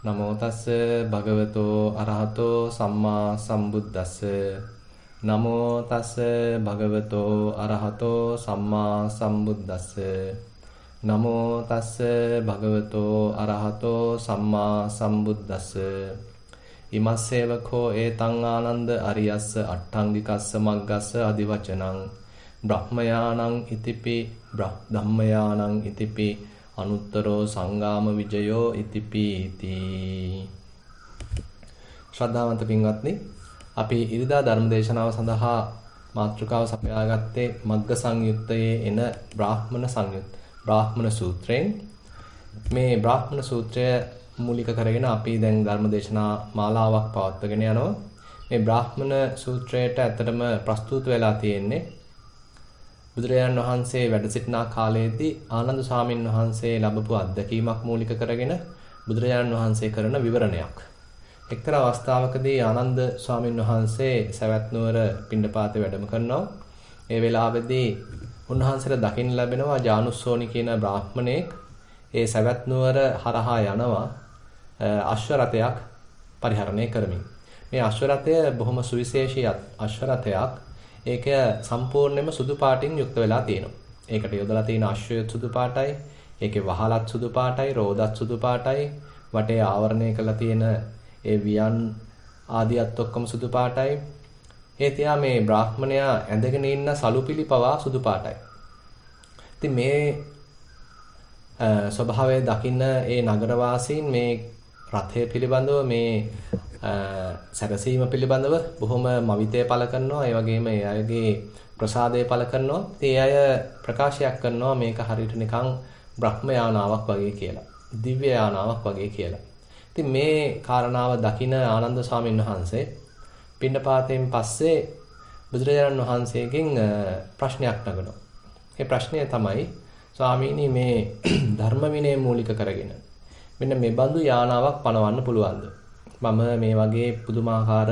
නමෝ තස්ස භගවතෝ අරහතෝ සම්මා සම්බුද්දස්ස නමෝ තස්ස භගවතෝ අරහතෝ සම්මා සම්බුද්දස්ස නමෝ තස්ස භගවතෝ අරහතෝ සම්මා සම්බුද්දස්ස ඉමස්සේවකෝ ඒතං ආනන්ද අරියස්ස අට්ඨංගිකස්ස මග්ගස්ස අදිවචනං බ්‍රහ්මයානං ඉතිපි ධම්මයානං ඉතිපි අනුත්තරෝ සංගාම විජයෝ ඉතිපීති. ශ්‍රද්ධාවන්ත පින්වත්නි, අපි ඉරිදා ධර්ම දේශනාව සඳහා මාතෘකාව සපයාගත්තේ මග්ග සංයුත්තයේ එන බ්‍රාහ්මණ සූත්‍රයෙන්. මේ බ්‍රාහ්මණ සූත්‍රය මූලික කරගෙන අපි දැන් ධර්ම දේශනා මාලාවක් පවත්වාගෙන යනවා. මේ බ්‍රාහ්මණ සූත්‍රයට ඇත්තටම ප්‍රස්තුත වෙලා තියෙන්නේ බුදුරජාණන් වහන්සේ වැඩ සිටිනා කාලයේදී ආනන්ද ස්වාමීන් වහන්සේ ලැබපු අත්දැකීමක් මූලික කරගෙන බුදුරජාණන් වහන්සේ කරන විවරණයක්. එක්තරා අවස්ථාවකදී ආනන්ද ස්වාමීන් වහන්සේ සවැත් නුවර පිණ්ඩපාතේ වැඩම කරනවා. ඒ වෙලාවේදී උන්වහන්සේට දකින්න ලැබෙනවා ජානුස්සෝනි කියන බ්‍රාහ්මණයෙක් ඒ සවැත් නුවර හරහා යනවා අශ්ව රථයක් පරිහරණය කරමින්. මේ අශ්ව රථය බොහොම සුවිශේෂී අශ්ව රථයක්. ඒක සම්පූර්ණයෙන්ම සුදු පාටින් යුක්ත වෙලා තියෙනවා. ඒකට යොදලා තියෙන අශ්වය සුදු පාටයි, ඒකේ වහලත් සුදු පාටයි, රෝදත් සුදු පාටයි, වටේ ආවරණය කරලා තියෙන ඒ වියන් ආදියත් ඔක්කොම සුදු පාටයි. ඒ තියා මේ බ්‍රාහ්මණයා ඇඳගෙන ඉන්න සලුපිලි පවා සුදු පාටයි. ඉතින් මේ ස්වභාවය දකින්න ඒ නගරවාසීන් මේ රථය පිළිබඳව මේ සැරසීම පිළිබඳව බොහොම මවිතය පළ කරනවා. ඒ වගේම ඒ අයගේ ප්‍රසාදය පළ කරනවා. ඒ අය ප්‍රකාශයක් කරනවා මේක හරියට නිකන් බ්‍රහ්ම යානාවක් වගේ කියලා. දිව්‍ය යානාවක් වගේ කියලා. ඉතින් මේ කාරණාව දකින ආනන්ද ස්වාමීන් වහන්සේ පිණ්ඩපාතයෙන් පස්සේ බුදුරජාණන් වහන්සේගෙන් ප්‍රශ්නයක් නගනවා. ඒ ප්‍රශ්නය තමයි ස්වාමීනි මේ ධර්ම විනය මූලික කරගෙන මෙන්න මේ බඳු යානාවක් පනවන්න පුළුවන්ද? මම මේ වගේ පුදුමාකාර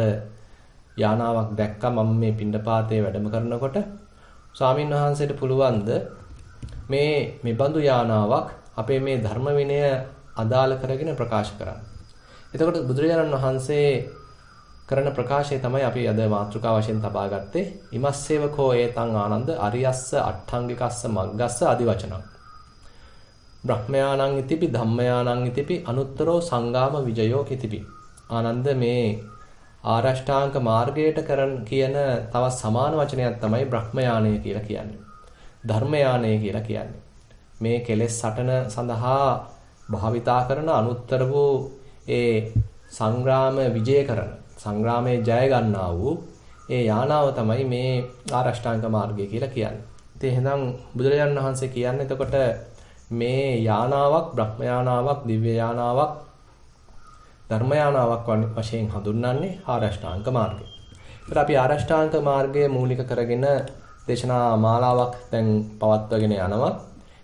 යානාවක් දැක්කා මම මේ පිණ්ඩපාතේ වැඩම කරනකොට ස්වාමීන් වහන්සේට පුළුවන්ද මේ බඳු යානාවක් අපේ මේ ධර්ම විනය අදාළ කරගෙන ප්‍රකාශ කරන්න. එතකොට බුදුරජාණන් වහන්සේ කරන ප්‍රකාශය තමයි අපි අද මාතෘකාව වශයෙන් තබා ගත්තේ. ඉමස්සේවකෝ ඒතං ආනන්ද අරියස්ස අට්ඨංගිකස්ස මග්ගස්ස ආදිවචනං. බ්‍රහ්මයානං ඉතිපි ධම්මයානං ඉතිපි අනුත්තරෝ සංගාම විජයෝ ඉතිපි. ආනන්ද මේ ආරෂ්ඨාංග මාර්ගයට කියන තවත් සමාන වචනයක් තමයි බ්‍රහ්මයානය කියලා කියන්නේ. ධර්මයානය කියලා කියන්නේ. මේ කෙලෙස් සටන සඳහා භාවිතා කරන අනුත්තර වූ ඒ සංග්‍රාම විජය කරන සංග්‍රාමයේ ජය ගන්නා වූ ඒ යානාව තමයි මේ ආරෂ්ඨාංග මාර්ගය කියලා කියන්නේ. ඉතින් එහෙනම් බුදුරජාණන් වහන්සේ කියන්නේ එතකොට මේ යානාවක් බ්‍රහ්ම යානාවක් දිව්‍ය යානාවක් ධර්ම යානාවක් වශයෙන් හඳුන්වන්නේ ආරෂ්ඨාංග මාර්ගය. ඒත් අපි ආරෂ්ඨාංග මාර්ගය මූලික කරගෙන දේශනා මාලාවක් දැන් පවත්වාගෙන යනවා.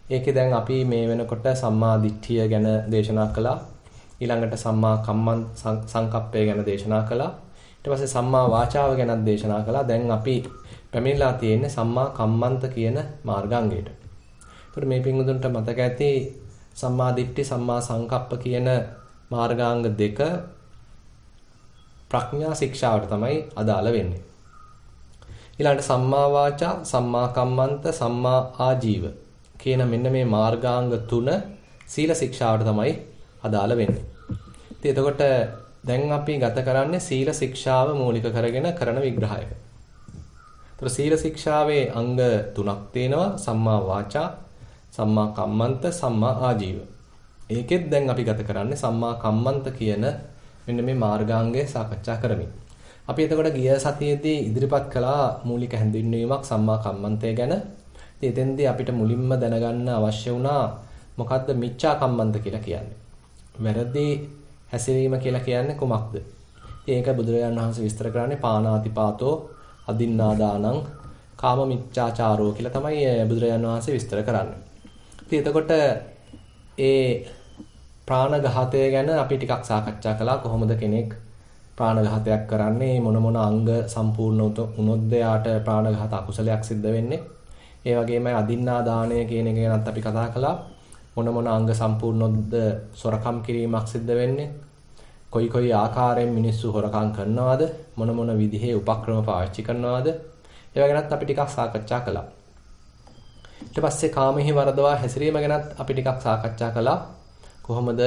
ඒකේ දැන් අපි මේ වෙනකොට සම්මා දිට්ඨිය ගැන දේශනා කළා. ඊළඟට සම්මා කම්මං සංකප්පය ගැන දේශනා කළා. ඊට පස්සේ සම්මා වාචාව ගැනත් දේශනා කළා. දැන් අපි පැමිණලා තියෙන්නේ සම්මා කම්මන්ත කියන මාර්ගාංගයට. ඒකට මේ පින්වුදුන්ට මතක ඇති සම්මා දිට්ඨි සම්මා සංකප්ප කියන මාර්ගාංග දෙක ප්‍රඥා ශික්ෂාවට තමයි අදාළ වෙන්නේ. ඊළඟට සම්මා වාචා, සම්මා කම්මන්ත, සම්මා ආජීව කියන මෙන්න මේ මාර්ගාංග තුන සීල ශික්ෂාවට තමයි අදාළ වෙන්නේ. ඉතින් එතකොට දැන් අපි ගත කරන්නේ සීල ශික්ෂාව මූලික කරගෙන කරන විග්‍රහයක. ඒතර සීල ශික්ෂාවේ අංග තුනක් තියෙනවා. සම්මා වාචා, සම්මා කම්මන්ත, සම්මා ආජීව. ඒකෙත් දැන් අපි ගත කරන්නේ සම්මා කම්මන්ත කියන මෙන්න මේ මාර්ගාංගය සාකච්ඡා කරමින්. අපි එතකොට ගිය සතියේදී ඉදිරිපත් කළා මූලික හැඳින්වීමක් සම්මා කම්මන්තය ගැන. ඉතින් එතෙන්දී අපිට මුලින්ම දැනගන්න අවශ්‍ය වුණා මොකද්ද මිච්ඡා කම්මන්ත කියලා කියන්නේ. වැරදි හැසිරීම කියලා කියන්නේ කුමක්ද? ඒක බුදුරජාණන් වහන්සේ විස්තර කරන්නේ පාණාතිපාතෝ අදින්නාදානං කාම මිච්ඡාචාරෝ කියලා තමයි බුදුරජාණන් වහන්සේ විස්තර කරන්නේ. ඉතින් එතකොට ඒ ප්‍රාණඝාතය ගැන අපි ටිකක් සාකච්ඡා කළා. කොහොමද කෙනෙක් ප්‍රාණඝාතයක් කරන්නේ, මොන මොන අංග සම්පූර්ණ වුණොත්ද යාට ප්‍රාණඝාත අකුසලයක් සිද්ධ වෙන්නේ. ඒ වගේම අදින්නා දාණය කියන එක ගැනත් අපි කතා කළා. මොන මොන අංග සම්පූර්ණොත්ද සොරකම් කිරීමක් සිද්ධ වෙන්නේ, කොයි ආකාරයෙන් මිනිස්සු හොරකම් කරනවද? මොන විදිහේ උපක්‍රම පාවිච්චි කරනවද? ඒවා ගැනත් අපි ටිකක් සාකච්ඡා කළා. ඊට පස්සේ කාමෙහි වරදවා හැසිරීම ගැනත් අපි ටිකක් සාකච්ඡා කළා. කොහොමද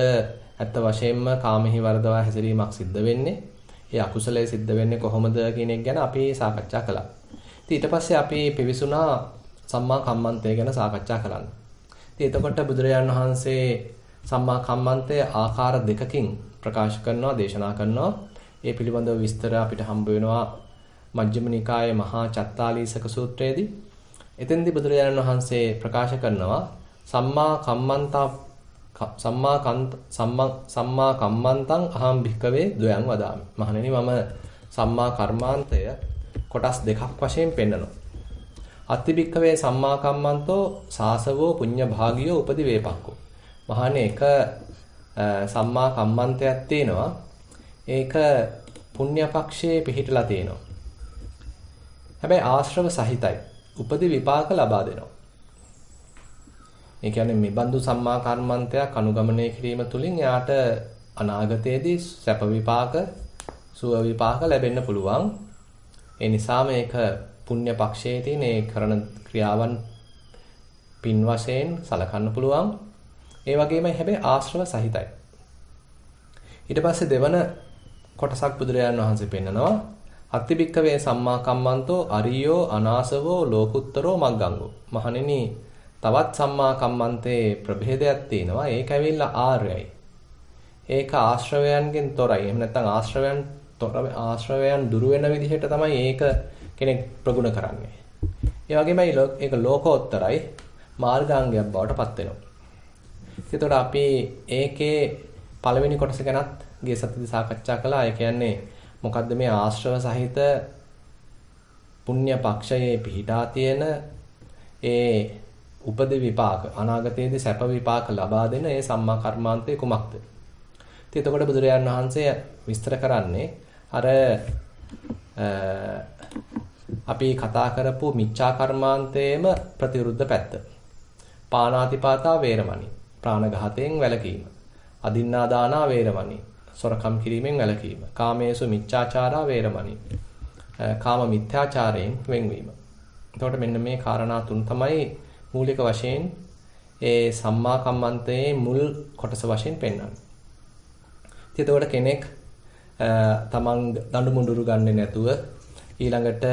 ඇත්ත වශයෙන්ම කාමෙහි වරදවා හැසිරීමක් සිද්ධ වෙන්නේ? ඒ අකුසලයේ සිද්ධ වෙන්නේ කොහොමද කියන එක ගැන අපි සාකච්ඡා කළා. ඉතින් ඊට පස්සේ අපි පිවිසුණා සම්මා කම්මන්තය ගැන සාකච්ඡා කරන්න. ඉතින් එතකොට බුදුරජාණන් වහන්සේ සම්මා කම්මන්තය ආකාර දෙකකින් ප්‍රකාශ කරනවා, දේශනා කරනවා. ඒ පිළිබඳව විස්තර අපිට හම්බ වෙනවා මජ්ක්‍ධිම නිකායේ මහා චත්තාලීසක සූත්‍රයේදී. එතෙන්දී බුදුරජාණන් වහන්සේ ප්‍රකාශ කරනවා සම්මා කම්මන්තං අහං භික්කවේ ද්වයං වදාමි. මහණෙනි මම සම්මා කර්මාන්තය කොටස් දෙකක් වශයෙන් පෙන්නනවා. අත්ති භික්කවේ සම්මා කම්මන්තෝ සාසවෝ පුඤ්ඤ භාගියෝ උපදි වේපක්කෝ. මහණෙනි එක සම්මා කම්මන්තයක් තියෙනවා. ඒක පුණ්‍ය පක්ෂයේ පිහිටලා තියෙනවා. හැබැයි ආශ්‍රව සහිතයි. උපදි විපාක ලබා දෙනවා. ඒ කියන්නේ මේ බඳු සම්මා කර්මන්තයක් අනුගමනය කිරීම තුළින් එයාට අනාගතයේදී සැප විපාක, සුව විපාක ලැබෙන්න පුළුවන්. ඒ නිසා මේක පුණ්‍ය පක්ෂයේ තියෙන ඒ කරන ක්‍රියාවන් පින් වශයෙන් සලකන්න පුළුවන්. ඒ වගේමයි හැබැයි ආශ්‍රව සහිතයි. ඊට පස්සේ දෙවන කොටසක් බුදුරජාණන් වහන්සේ පෙන්නනවා අත්තිබික්කවේ සම්මා කම්මන්තෝ අරියෝ අනාසවෝ ලෝකුත්තරෝ මග්ගංගෝ. මහණෙනි තවත් සම්මා කම්මන්තේ ප්‍රභේදයක් තියෙනවා. ඒක ඇවිල්ලා ආර්යයි. ඒක ආශ්‍රවයන්ගෙන් තොරයි. එහෙම නැත්නම් ආශ්‍රවයන් දුරු වෙන විදිහට තමයි ඒක කෙනෙක් ප්‍රගුණ කරන්නේ. ඒ වගේමයි ඒක ලෝකෝත්තරයි මාර්ගාංගයක් බවට පත් වෙනවා. එතකොට අපි ඒකේ පළවෙනි කොටස ගැනත් ගිය සතියේදී සාකච්ඡා කළා. ඒ කියන්නේ මොකද්ද මේ ආශ්‍රව සහිත පුණ්‍ය පක්ෂයේ පිහිටා තියෙන ඒ උපද විපාක අනාගතයේදී සැප විපාක ලබා දෙන ඒ සම්මා කර්මාන්තය කුමක්ද? ඉතින් එතකොට බුදුරජාණන් වහන්සේ විස්තර කරන්නේ අර අපි කතා කරපු මිච්ඡා කර්මාන්තයේම ප්‍රතිවිරුද්ධ පැත්ත. පාණාතිපාතා වේරමණී ප්‍රාණඝාතයෙන් වැළකීම. අදින්නාදානා වේරමණී සොරකම් කිරීමෙන් වැළකීම. කාමේසු මිච්ඡාචාරා වේරමණී කාම මිත්‍යාචාරයෙන් වෙන්වීම. එතකොට මෙන්න මේ කාරණා තුන තමයි මූලික වශයෙන් ඒ සම්මා කම්මන්තයේ මුල් කොටස වශයෙන් පෙන්වන්නේ. ඉතින් එතකොට කෙනෙක් තමන් දඬු මුඬුරු ගන්නෙ නැතුව ඊළඟට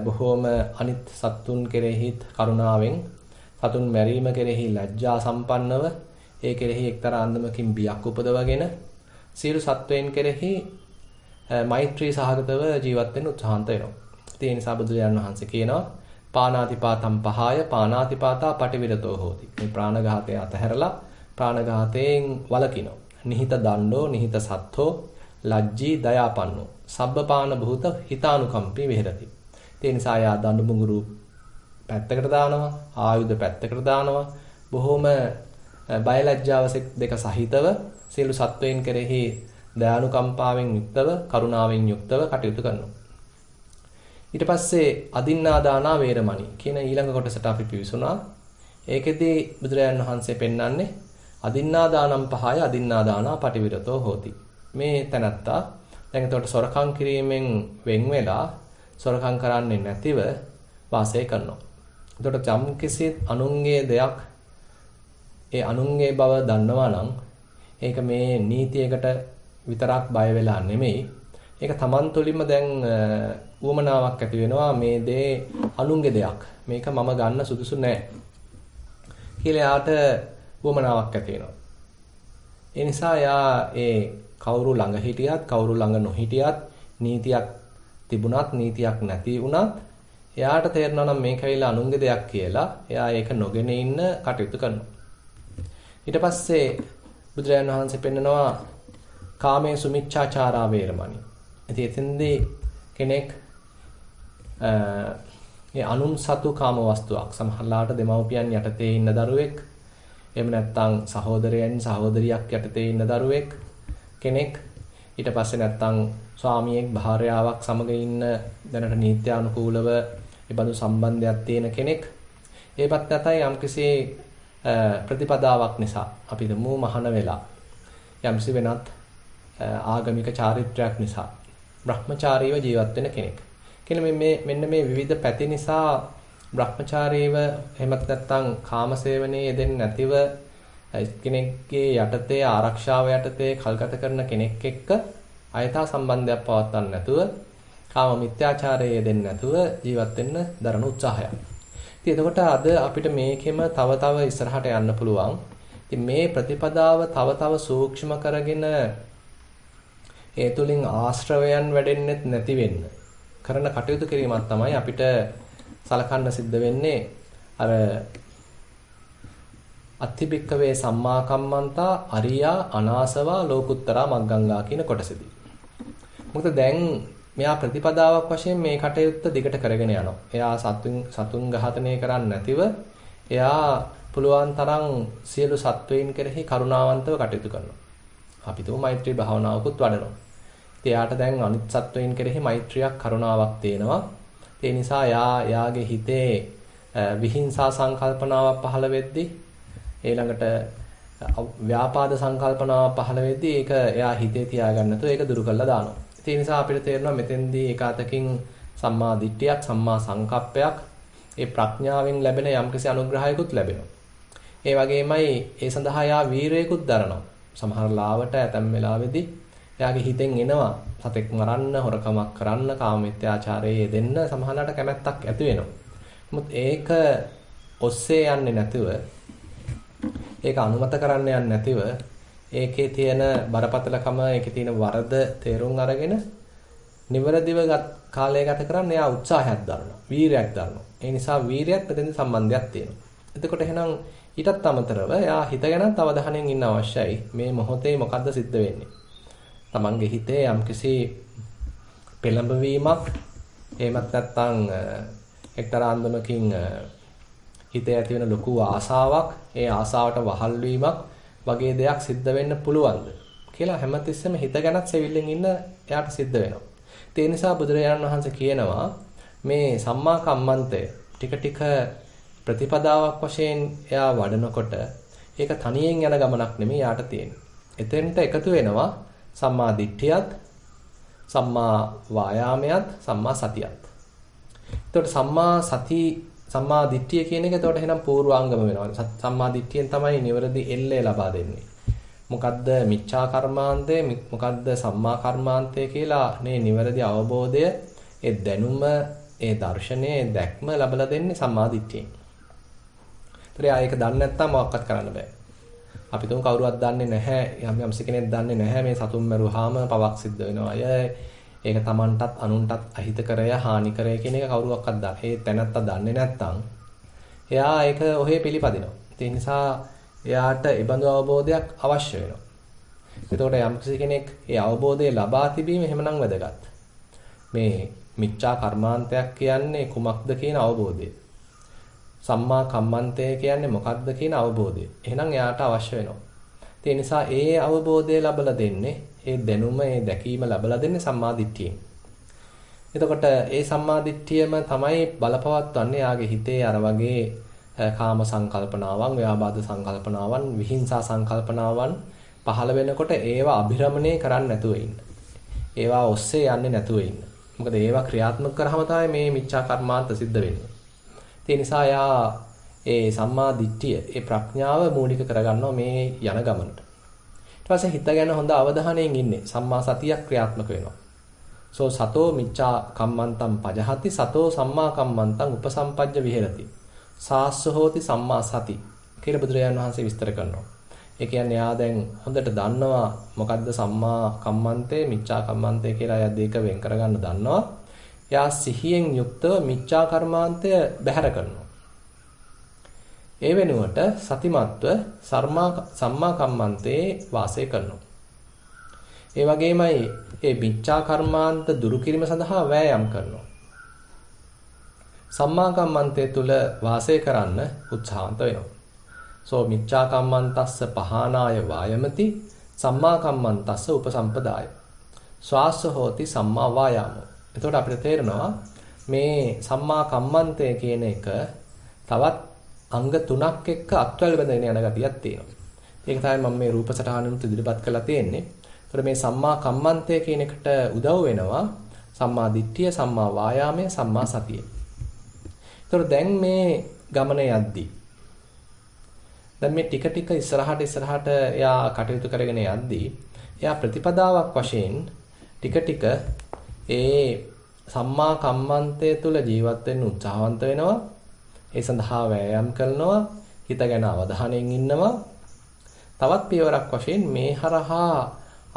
බොහෝම අනිත් සත්තුන් කෙරෙහිත් කරුණාවෙන් සතුන් මැරීම කෙරෙහි ලැජ්ජා සම්පන්නව ඒ කෙරෙහි එක්තරා අන්දමකින් බියක් උපදවගෙන සියලු සත්වයන් කෙරෙහි මෛත්‍රී සහගතව ජීවත් වෙන්න උත්සාහන්ත වෙනවා. ඒ නිසා බුදුරජාණන් වහන්සේ කියනවා පාණාතිපාතම් පහාය පාණාතිපාතා පටිවිරතෝ හෝති. මේ ප්‍රාණඝාතය අතහැරලා ප්‍රාණඝාතයෙන් වළකිනවා. නිහිත දණ්ඩෝ නිහිත සත්ථෝ ලජ්ජී දයාපන්නෝ සබ්බපාන භූත හිතානුකම්පී විහෙරති. ඒ නිසා යා දඬු මුගුරු පැත්තකට දානවා, ආයුධ පැත්තකට දානවා. බොහොම බයලජ්ජාව දෙක සහිතව සියලු සත්වයන් කෙරෙහි දයානුකම්පාවෙන් යුක්තව, කරුණාවෙන් යුක්තව කටයුතු කරනවා. ඊට පස්සේ අදින්නාදානා වේරමණී කියන ඊළඟ කොටසට අපි පිවිසුණා. ඒකෙදී බුදුරජාණන් වහන්සේ පෙන්වන්නේ අදින්නාදානම් පහය අදින්නාදානා පටිවිරතෝ හෝති. මේ තැනත්තා දැන් එතකොට සොරකම් කිරීමෙන් වෙන් වෙලා සොරකම් කරන්නේ නැතිව වාසය කරනවා. එතකොට යම් කිසි අනුන්ගේ දෙයක් ඒ අනුන්ගේ බව දන්නවා නම් ඒක මේ නීතියකට විතරක් බය වෙලා නෙමෙයි. ඒක Taman තුළින්ම දැන් උවමනාවක් ඇති වෙනවා මේ දේ අනුන්ගේ දෙයක්. මේක මම ගන්න සුදුසු නෑ. කියලා යාට උවමනාවක් ඇති වෙනවා. ඒ නිසා යා ඒ කවුරු ළඟ හිටියත් කවුරු ළඟ නොහිටියත් නීතියක් තිබුණත් නීතියක් නැති වුණත් එයාට තේරෙනවා නම් මේක ඇවිල්ලා අනුන්ගේ දෙයක් කියලා. එයා ඒක නොගෙන ඉන්න කටයුතු කරනවා. ඊට පස්සේ බුදුරජාණන් වහන්සේ පෙන්නනවා කාමයේ සුමිච්ඡාචාරා වේරමණී. ඉතින් එතෙන්දී කෙනෙක් ඒ අනුන් සතු කාම වස්තුවක් සමහරලාට දෙමව්පියන් යටතේ ඉන්න දරුවෙක් එහෙම නැත්නම් සහෝදරයන් සහෝදරියක් යටතේ ඉන්න දරුවෙක් කෙනෙක් ඊට පස්සේ නැත්නම් ස්වාමියෙක් භාර්යාවක් සමග ඉන්න දැනට නීත්‍යානුකූලව ඒ බඳු සම්බන්ධයක් තියෙන කෙනෙක් ඒපත් නැතයි යම්කිසි ප්‍රතිපදාවක් නිසා අපි දමු මහාන වෙලා යම්සි වෙනත් ආගමික චාරිත්‍රාක් නිසා බ්‍රහ්මචාරීව ජීවත් වෙන කෙනෙක්. මෙන්න මේ විවිධ පැති නිසා බ්‍රහ්මචාරීව එහෙමත් නැත්නම් කාමසේවනයේ යෙදෙන්නේ නැතිව කෙනෙක්ගේ යටතේ ආරක්ෂාව යටතේ කල්ගත කරන කෙනෙක් එක්ක අයථා සම්බන්ධයක් පවත්වන්න නැතුව කාම මිත්‍යාචාරයේ යෙදෙන්නේ නැතුව ජීවත් වෙන්න දරන උත්සාහයක්. ඉතින් එතකොට අද අපිට මේකෙම තව ඉස්සරහට යන්න පුළුවන්. ඉතින් මේ ප්‍රතිපදාව තව සූක්ෂම කරගෙන ඒ තුලින් ආශ්‍රවයන් වැඩෙන්නෙත් නැති වෙන්න කරන කටයුතු කිරීමක් තමයි අපිට සලකන්න සිද්ධ වෙන්නේ. අර අත්තිබික්කවේ සම්මා කම්මන්තා අරියා අනාසවා ලෝකුත්තරා මග්ගංගා කියන කොටසදී. මොකද දැන් මෙයා ප්‍රතිපදාවක් වශයෙන් මේ කටයුත්ත දිගට කරගෙන යනවා. එයා සතුන් ඝාතනය කරන්නේ නැතිව එයා පුළුවන් තරම් සියලු සත්වයින් කෙරෙහි කරුණාවන්තව කටයුතු කරනවා. අපි තුමු මෛත්‍රී භාවනාවකුත් වඩනවා. ඉතින් එයාට දැන් අනිත් සත්වයින් කෙරෙහි මෛත්‍රියක් කරුණාවක් තියෙනවා. ඒ නිසා එයාගේ හිතේ විහිංසා සංකල්පනාවක් පහළ වෙද්දී ඊළඟට ව්‍යාපාද සංකල්පනාවක් පහළ වෙද්දී ඒක එයා හිතේ තියාගන්න නැතුව ඒක දුරු කරලා දානවා. ඒ නිසා අපිට තේරෙනවා මෙතෙන්දී ඒකාතකින් සම්මා දිට්ඨියක් සම්මා සංකප්පයක් ඒ ප්‍රඥාවෙන් ලැබෙන යම්කිසි අනුග්‍රහයකුත් ලැබෙනවා. ඒ වගේමයි ඒ සඳහා යා වීරයෙකුත් දරනවා. සමහර ලාවට ඇතැම් වෙලාවෙදී එයාගේ හිතෙන් එනවා සතෙක් මරන්න, හොරකමක් කරන්න, කාමමිත්‍යාචාරයේ යෙදෙන්න සමහරලාට කැමැත්තක් ඇති වෙනවා. නමුත් ඒක ඔස්සේ යන්නේ නැතුව ඒක අනුමත කරන්න යන්නේ නැතිව ඒකේ තියෙන බරපතලකම, ඒකේ තියෙන වරද තේරුම් අරගෙන නිවැරදිව කාලය ගත කරන්න එයා උත්සාහයක් දරනවා, වීරයක් දරනවා. ඒ නිසා වීරයත් මෙතෙන් සම්බන්ධයක් තියෙනවා. එතකොට එහෙනම් ඊටත් අමතරව එයා හිත ගැනත් අවධානයෙන් ඉන්න අවශ්‍යයි. මේ මොහොතේ මොකද්ද සිද්ධ වෙන්නේ? තමන්ගේ හිතේ යම්කිසි පෙළඹවීමක් එහෙමත් නැත්නම් එක්තරා අන්දමකින් හිතේ ඇති වෙන ලොකු ආසාවක්, ඒ ආසාවට වහල් වීමක් වගේ දෙයක් සිද්ධ වෙන්න පුළුවන්ද කියලා හැමතිස්සෙම හිත ගැනත් සෙවිල්ලෙන් ඉන්න එයාට සිද්ධ වෙනවා. ඒ නිසා බුදුරජාණන් වහන්සේ කියනවා මේ සම්මා කම්මන්තය ටික ටික ප්‍රතිපදාවක් වශයෙන් එයා වඩනකොට ඒක තනියෙන් යන ගමනක් නෙමෙයි යාට තියෙන්නේ. එතෙන්ට එකතු වෙනවා සම්මා දිට්ඨියත්, සම්මා වායාමයත්, සම්මා සතියත්. එතකොට සම්මා දිට්ඨිය කියන එක එතකොට එහෙනම් පූර්වාංගම වෙනවා. සම්මා දිට්ඨියෙන් තමයි නිවැරදි එල්ලේ ලබා දෙන්නේ. මොකද්ද මිච්ඡා කර්මාන්තය, මොකද්ද සම්මා කර්මාන්තය කියලා මේ නිවැරදි අවබෝධය, ඒ දැනුම, ඒ දර්ශනය, ඒ දැක්ම ලබලා දෙන්නේ සම්මා දිට්ඨියෙන්. ඒතරේ ආයෙක දන්නේ නැත්නම් මොකක්වත් කරන්න බෑ. අපි තුන් කවුරුවත් දන්නේ නැහැ, යම් කෙනෙක් දන්නේ නැහැ මේ සතුන් මරුවාම පවක් සිද්ධ වෙනවා අය. ඒක Tamanටත් අනුන්ටත් අහිතකරය, හානිකරය කියන එක කවුරුවක්වත් දන්නේ. ඒ තැනත්තා දන්නේ නැත්නම් එයා ඒක ඔහේ පිළිපදිනවා. ඒ නිසා එයාට ඒ බඳු අවබෝධයක් අවශ්‍ය වෙනවා. එතකොට යම් කෙනෙක් ඒ අවබෝධය ලබා තිබීම එහෙමනම් වැදගත්. මේ මිච්ඡා කර්මාන්තයක් කියන්නේ කුමක්ද කියන අවබෝධය. සම්මා කම්මන්තය කියන්නේ මොකක්ද කියන අවබෝධය. එහෙනම් එයාට අවශ්‍ය වෙනවා. ඒ නිසා ඒ අවබෝධය ලැබලා දෙන්නේ, ඒ දැනුම, ඒ දැකීම ලැබලා දෙන්නේ සම්මා දිට්ඨියෙන්. එතකොට ඒ සම්මා දිට්ඨියම තමයි බලපවත්වන්නේ යාගේ හිතේ අර වගේ කාම සංකල්පනාවන්, ව්‍යාපාද සංකල්පනාවන්, විහිංසා සංකල්පනාවන් පහළ වෙනකොට ඒවා අභිරමණය කරන්නේ නැතුව ඉන්න. ඒවා ඔස්සේ යන්නේ නැතුව ඉන්න. මොකද ඒවා ක්‍රියාත්මක කරාම තමයි මේ මිච්ඡා කර්මාන්ත සිද්ධ වෙන්නේ. ඒ නිසා යා ඒ සම්මා දිට්ඨිය, ඒ ප්‍රඥාව මූලික කරගන්නවා මේ යන ගමනට. ඊට පස්සේ හිත ගැන හොඳ අවධානයෙන් ඉන්නේ. සම්මා සතිය ක්‍රියාත්මක වෙනවා. සෝ සතෝ මිච්ඡා කම්මන්තං පජහති සතෝ සම්මා කම්මන්තං උපසම්පජ්ජ විහෙරති. සාස්ස හෝති සම්මා සති කියලා බුදුරජාණන් වහන්සේ විස්තර කරනවා. ඒ කියන්නේ යා දැන් හොඳට දන්නවා මොකද්ද සම්මා කම්මන්තේ, මිච්ඡා කම්මන්තේ කියලා යා දෙක වෙන් කරගන්න දන්නවා. යා සිහියෙන් යුක්තව මිච්ඡා කර්මාන්තය බැහැර කරනවා. ඒ වෙනුවට සතිමත්ව සම්මා කම්මන්තේ වාසය කරනවා. ඒ වගේමයි මේ මිච්ඡා කර්මාන්ත දුරු කිරීම සඳහා වෑයම් කරනවා. සම්මා කම්මන්තේ තුල වාසය කරන්න උත්සාහන්ත වෙනවා. සෝ මිච්ඡා කම්මන්තස්ස පහානාය වායමති සම්මා කම්මන්තස්ස උපසම්පදාය. ස්වාස්ස හෝති සම්මා වායාමෝ. එතකොට අපිට තේරෙනවා මේ සම්මා කම්මන්තය කියන එක තවත් අංග තුනක් එක්ක අත්වැල් බැඳගෙන යන ගතියක් තියෙනවා. ඒක තමයි මම මේ රූප සටහනෙත් ඉදිරිපත් කරලා තියෙන්නේ. ඒතර මේ සම්මා කම්මන්තය කියන එකට උදව් වෙනවා සම්මා දිට්ඨිය, සම්මා වායාමය, සම්මා සතිය. ඒතර දැන් මේ ගමන යද්දී දැන් මේ ටික ටික ඉස්සරහට එයා කටයුතු කරගෙන යද්දී එයා ප්‍රතිපදාවක් වශයෙන් ටික ටික ඒ සම්මා කම්මන්තය තුළ ජීවත් වෙන්න උත්සාහවන්ත වෙනවා. ඒ සඳහා වෑයම් කරනවා. හිත ගැන අවධානයෙන් ඉන්නවා. තවත් පියවරක් වශයෙන් මේ හරහා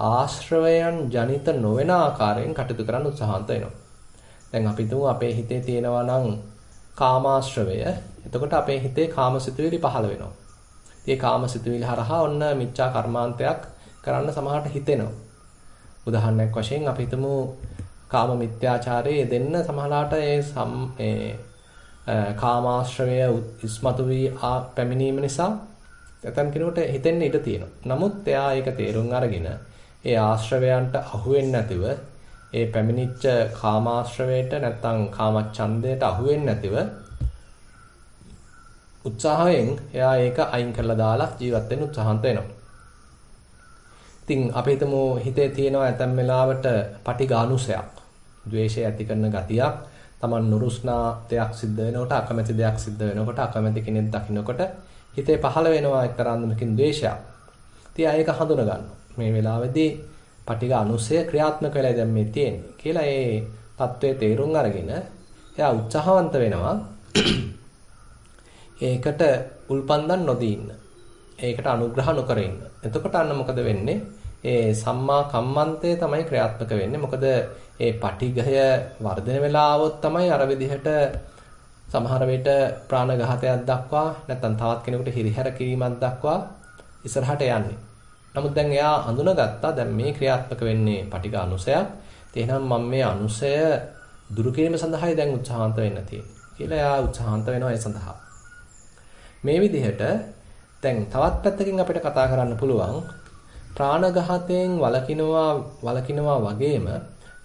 ආශ්‍රවයන් ජනිත නොවන ආකාරයෙන් කටයුතු කරන්න උත්සාහන්ත වෙනවා. දැන් අපි තුමු අපේ හිතේ තියෙනවා නම් කාමාශ්‍රවය. එතකොට අපේ හිතේ කාමසිතුවිලි පහළ වෙනවා. ඒ කාමසිතුවිලි හරහා ඔන්න මිච්ඡා කර්මාන්තයක් කරන්න සමහරට හිතෙනවා. උදාහරණයක් වශයෙන් අපි හිතමු කාම මිත්‍යාචාරයේ දෙන්න සමහරලාට ඒ කාමාශ්‍රවය ඉස්මතු වී පැමිණීම නිසා ඇතම් කෙනෙකුට හිතෙන්න ඉඩ තියෙනවා. නමුත් එයා ඒක තේරුම් අරගෙන ඒ ආශ්‍රවයන්ට අහු වෙන්නේ නැතිව ඒ පැමිණිච්ච කාමාශ්‍රවයට නැත්තම් කාමච්ඡන්දයට අහු වෙන්නේ නැතිව උත්සාහයෙන් එයා ඒක අයින් කරලා දාලා ජීවත් වෙන්න උත්සාහන්ත වෙනවා. ඉතින් අපි හිතමු හිතේ තියෙනවා ඇතම් වෙලාවට පටිඝානුසයක්, ද්වේෂය ඇති කරන ගතියක්, Taman නුරුස්නා දෙයක් සිද්ධ වෙනකොට, අකමැති දෙයක් සිද්ධ වෙනකොට, අකමැති කෙනෙක් දකින්නකොට හිතේ පහළ වෙනවා එක්තරා අන්දමකින් ද්වේෂයක්. ඉතින් ඒක හඳුන ගන්නවා. මේ වෙලාවේදී පටිඝානුසය ක්‍රියාත්මක වෙලා දැන් මේ තියෙන්නේ කියලා ඒ தત્ත්වයේ තේරුම් අරගෙන එයා උත්සාහවන්ත වෙනවා. ඒකට උල්පන්දම් නොදී ඉන්න. ඒකට අනුග්‍රහ නොකර ඉන්න. එතකොට අන්න මොකද වෙන්නේ? ඒ සම්මා කම්මන්තය තමයි ක්‍රියාත්මක වෙන්නේ. මොකද ඒ පටිඝය වර්ධනය වෙලා આવොත් තමයි අර විදිහට සමහර විට ප්‍රාණඝාතයක් දක්වා නැත්නම් තවත් කෙනෙකුට හිරිහැර කිරීමක් දක්වා ඉස්සරහට යන්නේ. නමුත් දැන් එයා හඳුනාගත්තා දැන් මේ ක්‍රියාත්මක වෙන්නේ පටිඝ අනුසයක්. එහෙනම් මම මේ අනුසය දුරු කිරීම සඳහායි දැන් උත්සාහන්ත වෙන්න තියෙන්නේ කියලා එයා උත්සාහන්ත වෙනවා ඒ සඳහා. මේ විදිහට දැන් තවත් පැත්තකින් අපිට කතා කරන්න පුළුවන් ප්‍රාණඝාතයෙන් වළකිනවා වගේම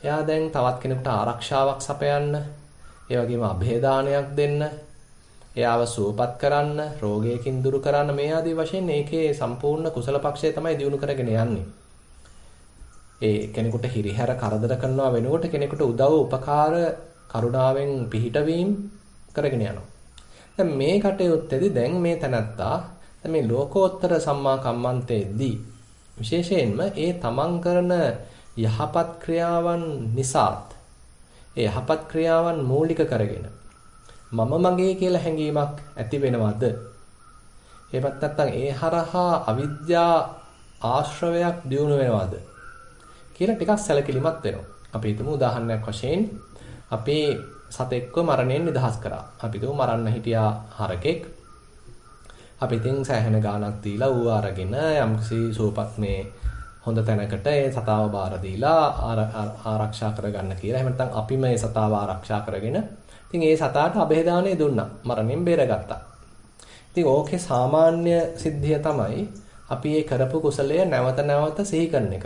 එයා දැන් තවත් කෙනෙකුට ආරක්ෂාවක් සපයන්න, ඒ වගේම અભේදානයක් දෙන්න, එයාව සුවපත් කරන්න, රෝගයකින් දුරු කරන්න මේ ආදී වශයෙන් ඒකේ සම්පූර්ණ කුසල පක්ෂය තමයි දිනු කරගෙන යන්නේ. ඒ කෙනෙකුට හිරිහැර කරදර කරනවා වෙනකොට කෙනෙකුට උදව් උපකාර කරුණාවෙන් පිහිටවීම කරගෙන යනවා. දැන් මේ කටයුත්තේදී දැන් මේ තැනත්තා මේ ලෝකෝත්තර සම්මා කම්මන්තේදී විශේෂයෙන්ම ඒ තමන් කරන යහපත් ක්‍රියාවන් නිසාත් ඒ යහපත් ක්‍රියාවන් මූලික කරගෙන මම මගේ කියලා හැඟීමක් ඇති වෙනවද? එහෙමත් නැත්නම් ඒ හරහා අවිද්‍යා ආශ්‍රවයක් දියුණු වෙනවද කියලා ටිකක් සැලකිලිමත් වෙනවා. අපි හිතමු උදාහරණයක් වශයෙන් අපි සතෙක්ව මරණයෙන් නිදහස් කරා. අපි හිතමු මරන්න හිටියා හරකෙක්. අපි ඉතින් සෑහෙන ගාණක් දීලා ඌව අරගෙන යම්කිසි සුවපත් මේ හොඳ තැනකට ඒ සතාව බාර දීලා ආරක්ෂා කරගන්න කියලා. එහෙම නැත්නම් අපි මේ සතාව ආරක්ෂා කරගෙන ඉතින් ඒ සතාට અભේදානය දුන්නා. මරණයෙන් බේරගත්තා. ඉතින් ඕකේ සාමාන්‍ය සිද්ධිය තමයි අපි ඒ කරපු කුසලය නැවත නැවත සිහි කරන එක.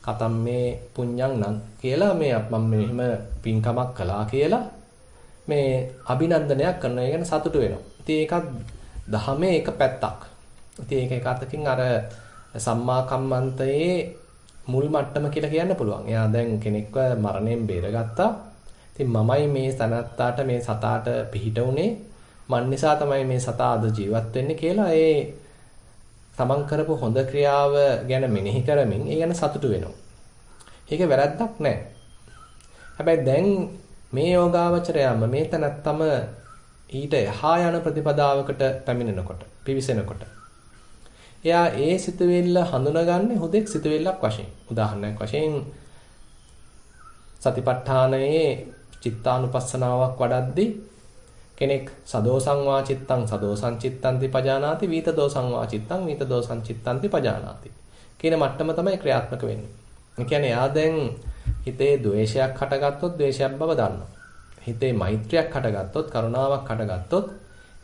කතම් මේ පුඤ්ඤං නම් කියලා මේ මම මෙහෙම පින්කමක් කළා කියලා මේ අභිනන්දනයක් කරන එක ගැන සතුටු වෙනවා. ඉතින් ඒකත් දහමේ එක පැත්තක්. ඉතින් ඒක එක අතකින් අර සම්මා කම්මන්තයේ මුල් මට්ටම කියලා කියන්න පුළුවන්. එයා දැන් කෙනෙක්ව මරණයෙන් බේරගත්තා. ඉතින් මමයි මේ තනත්තාට මේ සතාට පිහිට උනේ. මන් නිසා තමයි මේ සතා අද ජීවත් වෙන්නේ කියලා ඒ තමන් කරපු හොඳ ක්‍රියාව ගැන මෙනෙහි කරමින් ඒ ගැන සතුටු වෙනවා. ඒකේ වැරද්දක් නැහැ. හැබැයි දැන් මේ යෝගාවචරයම මේ තනත්තම ඊට එහා යන ප්‍රතිපදාවකට පැමිණෙනකොට පිවිසෙනකොට එයා ඒ සිතුවිල්ල හඳුනගන්නේ හුදෙක් සිතුවිල්ලක් වශයෙන්. උදාහරණයක් වශයෙන් සතිපට්ඨානයේ චිත්තානුපස්සනාවක් වඩද්දී කෙනෙක් සදෝසං වා චිත්තං සදෝසං චිත්තන්ති පජානාති විත දෝසං වා චිත්තං විත දෝසං චිත්තන්ති පජානාති කියන මට්ටම තමයි ක්‍රියාත්මක වෙන්නේ. ඒ කියන්නේ එයා දැන් හිතේ ද්වේෂයක් හටගත්තොත් ද්වේෂයක් බව දන්නවා. හිතේ මෛත්‍රියක් හටගත්තොත් කරුණාවක් හටගත්තොත්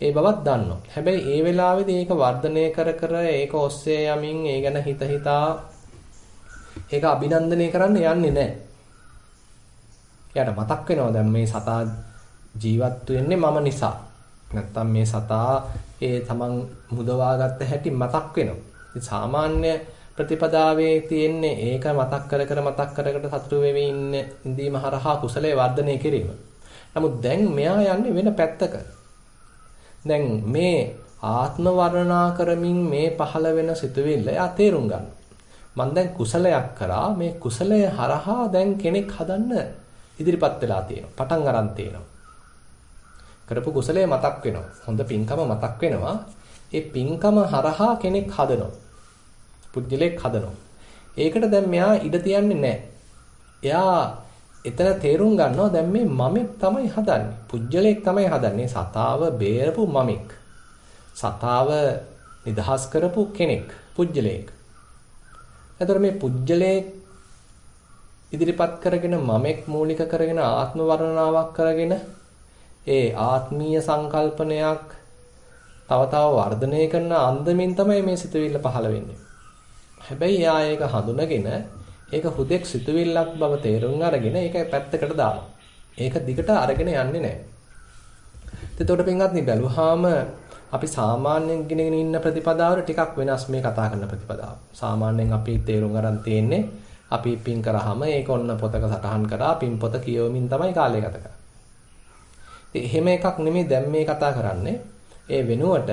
ඒ බවත් දන්නවා. හැබැයි ඒ වෙලාවේදී ඒක වර්ධනය කර ඒක ඔස්සේ යමින් ඒ ගැන හිතා ඒක අභිනන්දනය කරන්න යන්නේ නැහැ. එයාට මතක් වෙනවා දැන් මේ සතා ජීවත් වෙන්නේ මම නිසා. නැත්තම් මේ සතා ඒ තමන් මුදවාගත්ත හැටි මතක් වෙනවා. ඉතින් සාමාන්‍ය ප්‍රතිපදාවේ තියෙන්නේ ඒක මතක් කර සතුටු වෙවි ඉඳීම හරහා කුසලයේ වර්ධනය කිරීම. නමුත් දැන් මෙයා යන්නේ වෙන පැත්තක. දැන් මේ ආත්ම වර්ණනා කරමින් මේ පහළ වෙන සිතුවිල්ල යා තේරුම් ගන්න. මම දැන් කුසලයක් කරා මේ කුසලය හරහා දැන් කෙනෙක් හදන්න ඉදිරිපත් වෙලා තියෙනවා. පටන් ගන්න තියෙනවා. කරපු කුසලයේ මතක් වෙනවා. හොඳ පින්කම මතක් වෙනවා. ඒ පින්කම හරහා කෙනෙක් හදනවා. පුජ්‍යලයක් හදනවා. ඒකට දැන් මෙයා ඉඩ තියන්නේ නැහැ. එයා එතන තේරුම් ගන්නවා දැන් මේ මමෙක් තමයි හදන්නේ. පුජ්‍යලයක් තමයි හදන්නේ. සතාව බේරපු මමෙක්. සතාව නිදහස් කරපු කෙනෙක්. පුජ්‍යලයක්. එතකොට මේ පුජ්‍යලයක් ඉදිරිපත් කරගෙන මමෙක් මූලික කරගෙන ආත්ම වර්ණනාවක් කරගෙන ඒ ආත්මීය සංකල්පනයක් තව වර්ධනය කරන අන්දමින් තමයි මේ සිතුවිල්ල පහළ වෙන්නේ. හැබැයි එයා ඒක හඳුනගෙන ඒක හුදෙක් සිතුවිල්ලක් බව තේරුම් අරගෙන ඒක පැත්තකට දානවා. ඒක දිගට අරගෙන යන්නේ නැහැ. එතකොට පින්වත්නි බැලුවාම අපි සාමාන්‍යයෙන් ගෙනගෙන ඉන්න ප්‍රතිපදාවට ටිකක් වෙනස් මේ කතා කරන ප්‍රතිපදාව. සාමාන්‍යයෙන් අපි තේරුම් ගන්න තියෙන්නේ අපි පින් කරාම ඒක ඔන්න පොතක සටහන් කරා පින් පොත කියවමින් තමයි කාලය ගත කරන්නේ. ඉතින් එහෙම එකක් නෙමෙයි දැන් මේ කතා කරන්නේ. ඒ වෙනුවට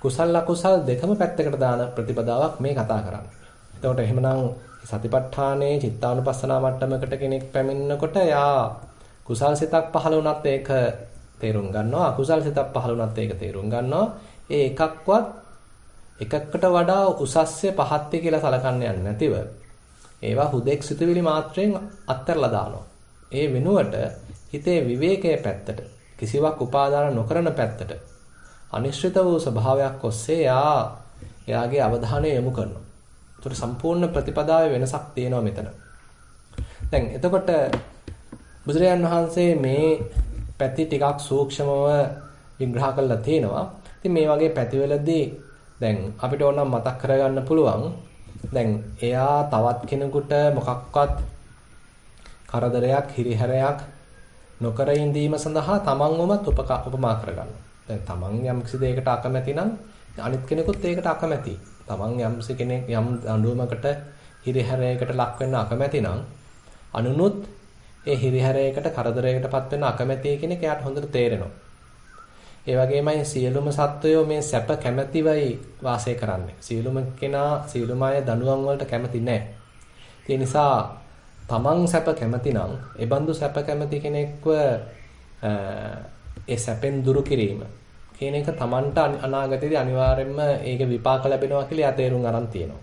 කුසල අකුසල් දෙකම පැත්තකට දාන ප්‍රතිපදාවක් මේ කතා කරන්නේ. එතකොට එහෙමනම් සතිපට්ඨානයේ චිත්තානුපස්සනා මට්ටමකට කෙනෙක් පැමිණෙනකොට යා කුසල් සිතක් පහළ වුණත් ඒක තේරුම් ගන්නවා. අකුසල් සිතක් පහළ වුණත් ඒක තේරුම් ගන්නවා. ඒ එකක්වත් එකකට වඩා උසස්ය පහත්ය කියලා සලකන්න යන්නේ නැතිව ඒවා හුදෙක් සිතුවිලි මාත්‍රයෙන් අත්හැරලා දානවා. ඒ වෙනුවට හිතේ විවේකයේ පැත්තට කිසිවක් උපාදාන නොකරන පැත්තට අනිශ්චිත වූ ස්වභාවයක් ඔස්සේ එයාගේ අවධානය යොමු කරනවා. ඒතර සම්පූර්ණ ප්‍රතිපදාවේ වෙනසක් තියෙනවා මෙතන. දැන් එතකොට බුදුරජාන් වහන්සේ මේ පැති ටිකක් සූක්ෂමව විග්‍රහ කරලා තියෙනවා. ඉතින් මේ වගේ පැතිවලදී දැන් අපිට ඕනම් මතක් කරගන්න පුළුවන්. දැන් එයා තවත් කෙනෙකුට මොකක්වත් කරදරයක් හිරිහැරයක් නොකර ඉඳීම සඳහා තමන්වමත් උපමා කරගන්නවා. දැන් තමන් යම් කිසි දෙයකට අකමැති නම් අනිත් කෙනෙකුත් ඒකට අකමැති. තමන් යම් කෙනෙක් යම් අඬුවමකට හිරිහැරයකට ලක් වෙන්න අකමැති නම් අනුනුත් ඒ හිරිහැරයකට කරදරයකටපත් වෙන්න අකමැති කෙනෙක් එයාට හොඳට තේරෙනවා. ඒ වගේමයි සියලුම සත්වයෝ මේ සැප කැමැතිවයි වාසය කරන්නේ. සියලුම කෙනා සියලුම අය දඬුවම් වලට කැමති නැහැ. ඒ නිසා තමන් සැප කැමති නම් ඒ බඳු සැප කැමති කෙනෙක්ව ඒ සැපෙන් දුරු කිරීම කියන එක තමන්ට අනාගතයේදී අනිවාර්යයෙන්ම ඒක විපාක ලැබෙනවා කියලා යා තේරුම් අරන් තියෙනවා.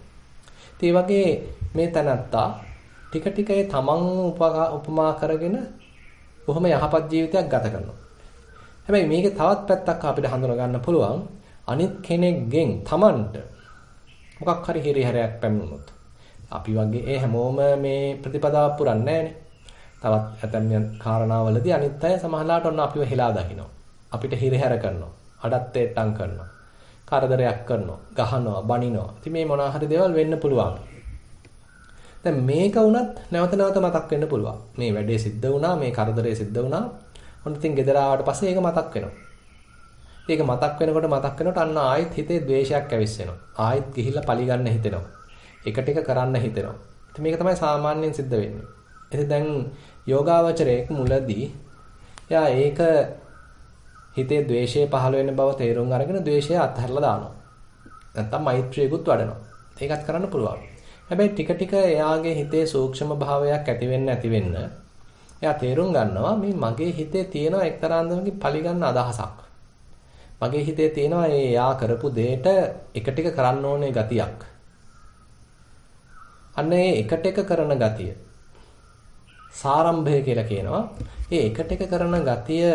ඒ වගේ මේ තනත්තා ටික ටික ඒ තමන් උපමා කරගෙන කොහොම යහපත් ජීවිතයක් ගත කරනවා. හැබැයි මේකේ තවත් පැත්තක් අපිට හඳුනා ගන්න පුළුවන්. අනිත් කෙනෙක්ගෙන් තමන්ට මොකක් හරි හිරිහැරයක් පැමිණුනොත් අපි වගේ ඒ හැමෝම මේ ප්‍රතිපදාව පුරන්නේ නැහනේ. තවත් ඇතැම් කාරණාවලදී අනිත් අය සමහරලාට ඔන්න අපිව හෙලා දකින්න. අපිට හිරිහැර කරනවා. අඩත්තේට්ටම් කරනවා. කරදරයක් කරනවා. ගහනවා, බනිනවා. ඉතින් මේ මොනවා හරි දේවල් වෙන්න පුළුවන්. දැන් මේක වුණත් නැවත නැවත මතක් වෙන්න පුළුවන්. මේ වැඩේ සිද්ධ වුණා, මේ කරදරේ සිද්ධ වුණා. ඔන්න ඉතින් ගෙදර ආවට පස්සේ ඒක මතක් වෙනවා. ඒක මතක් වෙනකොට අන්න ආයෙත් හිතේ ද්වේෂයක් ඇවිස්සෙනවා. ආයෙත් ගිහිල්ලා පලි ගන්න හිතෙනවා. එක ටික කරන්න හිතෙනවා. ඉතින් මේක තමයි සාමාන්‍යයෙන් සිද්ධ වෙන්නේ. ඉතින් දැන් යෝගාවචරයේ මුලදී එයා ඒක හිතේ ද්වේෂය පහළ වෙන බව තේරුම් අරගෙන ද්වේෂය අත්හැරලා දානවා. නැත්තම් මෛත්‍රියකුත් වඩනවා. ඒකත් කරන්න පුළුවන්. හැබැයි ටික ටික එයාගේ හිතේ සූක්ෂම භාවයක් ඇති වෙන්න එයා තේරුම් ගන්නවා මේ මගේ හිතේ තියෙන එක්තරා අන්දමකින් පරිගන්න අදහසක්. මගේ හිතේ තියෙනවා එයා කරපු දෙයට එක ටික කරන්න ඕනේ ගතියක්. අන්න ඒ එකට එක කරන ගතිය සාරම්භය කියලා කියනවා. ඒ එකට එක කරන ගතිය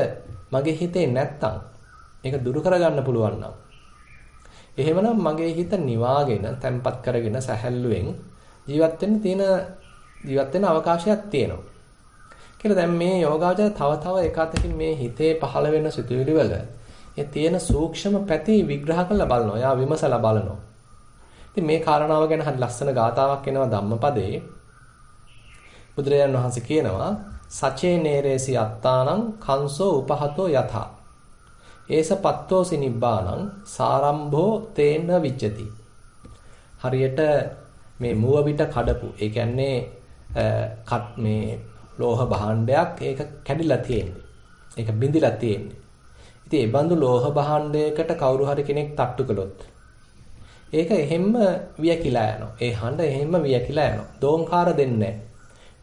මගේ හිතේ නැත්තම් ඒක දුරු කරගන්න පුළුවන් නම් එහෙමනම් මගේ හිත නිවාගෙන තැම්පත් කරගෙන සැහැල්ලුවෙන් ජීවත් වෙන්න අවකාශයක් තියෙනවා. කියලා දැන් මේ යෝගාවචර තව එක අතකින් මේ හිතේ පහළ වෙන සිතුවිලි වල ඒ තියෙන සූක්ෂම පැති විග්‍රහ කරලා බලනවා. යා විමසලා බලනවා. ඉතින් මේ කාරණාව ගැන හරි ලස්සන ගාතාවක් එනවා ධම්මපදයේ. බුදුරජාණන් වහන්සේ කියනවා සචේ නේරේසි අත්තානං කංසෝ උපහතෝ යථා ඒස පත්තෝසි නිබ්බානං සාරම්භෝ තේන විච්ඡති. හරියට මේ මුව පිට කඩපු. ඒ කියන්නේ මේ ලෝහ භාණ්ඩයක් ඒක කැඩිලා තියෙන්නේ. ඒක බිඳිලා තියෙන්නේ. ඉතින් ඒ බඳු ලෝහ භාණ්ඩයකට කවුරු හරි කෙනෙක් තට්ටු කළොත් ඒක එහෙම්ම වියකිලා යනවා. ඒ හඬ එහෙම්ම වියකිලා යනවා. දෝංකාර දෙන්නේ නැහැ.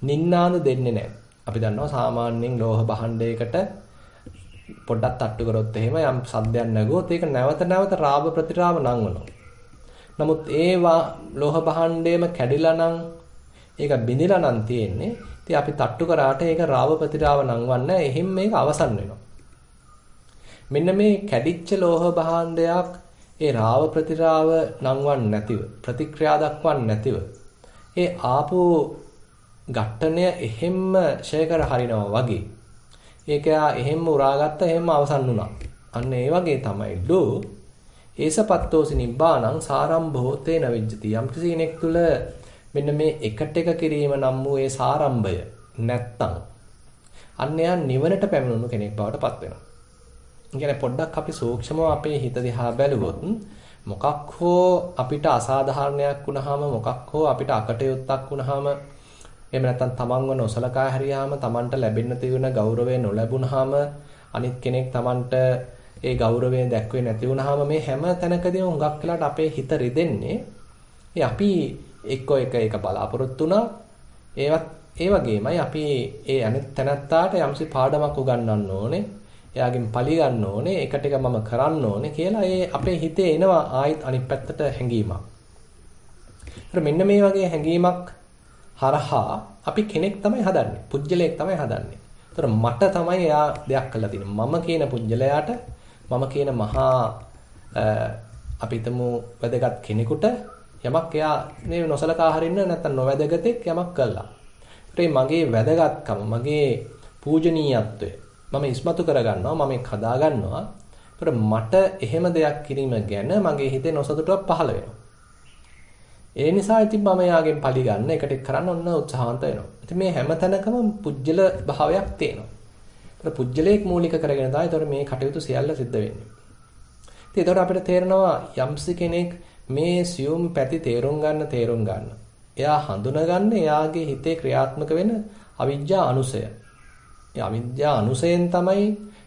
නින්නාද දෙන්නේ නැහැ. අපි දන්නවා සාමාන්‍යයෙන් ලෝහ භාණ්ඩයකට පොඩ්ඩක් තට්ටු කරොත් එහෙම යම් සද්දයක් නැගුවොත් ඒක නැවත නැවත රාව ප්‍රතිරාව නංවනවා. නමුත් ඒවා ලෝහ භාණ්ඩයේම කැඩිලා නම් ඒක බිඳිලා නම් තියෙන්නේ. ඉතින් අපි තට්ටු කරාට ඒක රාව ප්‍රතිරාව නංවන්නේ එහෙම මේක අවසන් වෙනවා. මෙන්න මේ කැඩිච්ච ලෝහ භාණ්ඩයක් ඒ රාව ප්‍රතිරාව නංවන්නේ නැතිව ප්‍රතික්‍රියා දක්වන්නේ නැතිව ඒ ආපු ඝට්ටනය එහෙම්ම ෂය කර හරිනවා වගේ ඒක එහෙම්ම උරාගත්ත එහෙම්ම අවසන් වුණා. අන්න ඒ වගේ තමයි ඩෝ ඒසපත්තෝසි නිබ්බාණං සාරම්භෝ තේන විජ්ජති. යම් කිසි කෙනෙක් තුළ මෙන්න මේ එකට එක කිරීම නම් වූ ඒ සාරම්භය නැත්තම් අන්න යා නිවනට පැමිණුණු කෙනෙක් බවට පත් වෙනවා. කියන්නේ පොඩ්ඩක් අපි සූක්ෂමව අපේ හිත දිහා බැලුවොත් මොකක් හෝ අපිට අසාධාරණයක් වුණාම මොකක් හෝ අපිට අකටයුත්තක් වුණාම එහෙම නැත්නම් තමන්ව නොසලකා හැරියාම තමන්ට ලැබෙන්න තියෙන ගෞරවය නොලැබුණාම අනිත් කෙනෙක් තමන්ට ඒ ගෞරවය දැක්වේ නැති වුණාම මේ හැම තැනකදීම හුඟක් වෙලාට අපේ හිත රිදෙන්නේ අපි එක බලාපොරොත්තු වුණා ඒ වගේමයි අපි ඒ අනිත් තැනත්තාට යම්සි පාඩමක් උගන්වන්න ඕනේ. එයාගෙන් පලි ගන්න ඕනේ, එකට එක මම කරන්න ඕනේ කියලා ඒ අපේ හිතේ එනවා ආයිත් අනිත් පැත්තට හැංගීමක්. ඒතර මෙන්න මේ වගේ හැංගීමක් හරහා අපි කෙනෙක් තමයි හදන්නේ. පුජ්‍යලයක් තමයි හදන්නේ. ඒතර මට තමයි එයා දෙයක් කළා තියෙන්නේ. මම කියන පුජ්‍යලයාට මම කියන මහා අපි හිතමු වැදගත් කෙනෙකුට යමක් එයා මේ නොසලකා හරින්න නැත්නම් නොවැදගතෙක් යමක් කළා. ඒතර මගේ වැදගත්කම, මගේ පූජනීයත්වය මම ඉස්මතු කරගන්නවා, මම ඒක හදා ගන්නවා. ඒතර මට එහෙම දෙයක් කිරීම ගැන මගේ හිතේ නොසතුටක් පහළ වෙනවා. ඒ නිසා ඉතින් මම යාගෙන් පලි ගන්න එකට කරන්න ඔන්න උත්සාහන්ත වෙනවා. ඉතින් මේ හැම තැනකම පුජ්‍යල භාවයක් තියෙනවා. ඒතර පුජ්‍යලයක් මූලික කරගෙන තමයි ඒතර මේ කටයුතු සියල්ල සිද්ධ වෙන්නේ. ඉතින් ඒතර අපිට තේරෙනවා යම්සි කෙනෙක් මේ සියුම් පැති තේරුම් ගන්න. එයා හඳුනගන්නේ එයාගේ හිතේ ක්‍රියාත්මක වෙන අවිජ්ජා අනුසය. ඒ අවිජ්ජා අනුසයෙන් තමයි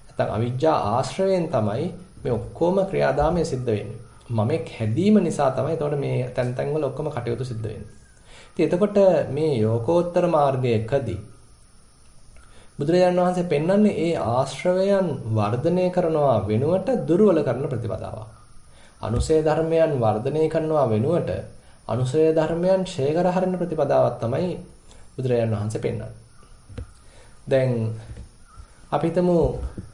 නැත්නම් අවිජ්ජා ආශ්‍රවයෙන් තමයි මේ ඔක්කොම ක්‍රියාදාමය සිද්ධ වෙන්නේ. මමෙක් හැදීම නිසා තමයි එතකොට මේ තැන් වල ඔක්කොම කටයුතු සිද්ධ වෙන්නේ. ඉතින් එතකොට මේ යෝගෝත්තර මාර්ගයකදී බුදුරජාණන් වහන්සේ පෙන්වන්නේ ඒ ආශ්‍රවයන් වර්ධනය කරනවා වෙනුවට දුර්වල කරන ප්‍රතිපදාවක්. අනුසය ධර්මයන් වර්ධනය කරනවා වෙනුවට අනුසය ධර්මයන් ඡය කර හරින ප්‍රතිපදාවක් තමයි බුදුරජාණන් වහන්සේ පෙන්වන්නේ. දැන් අපි හිතමු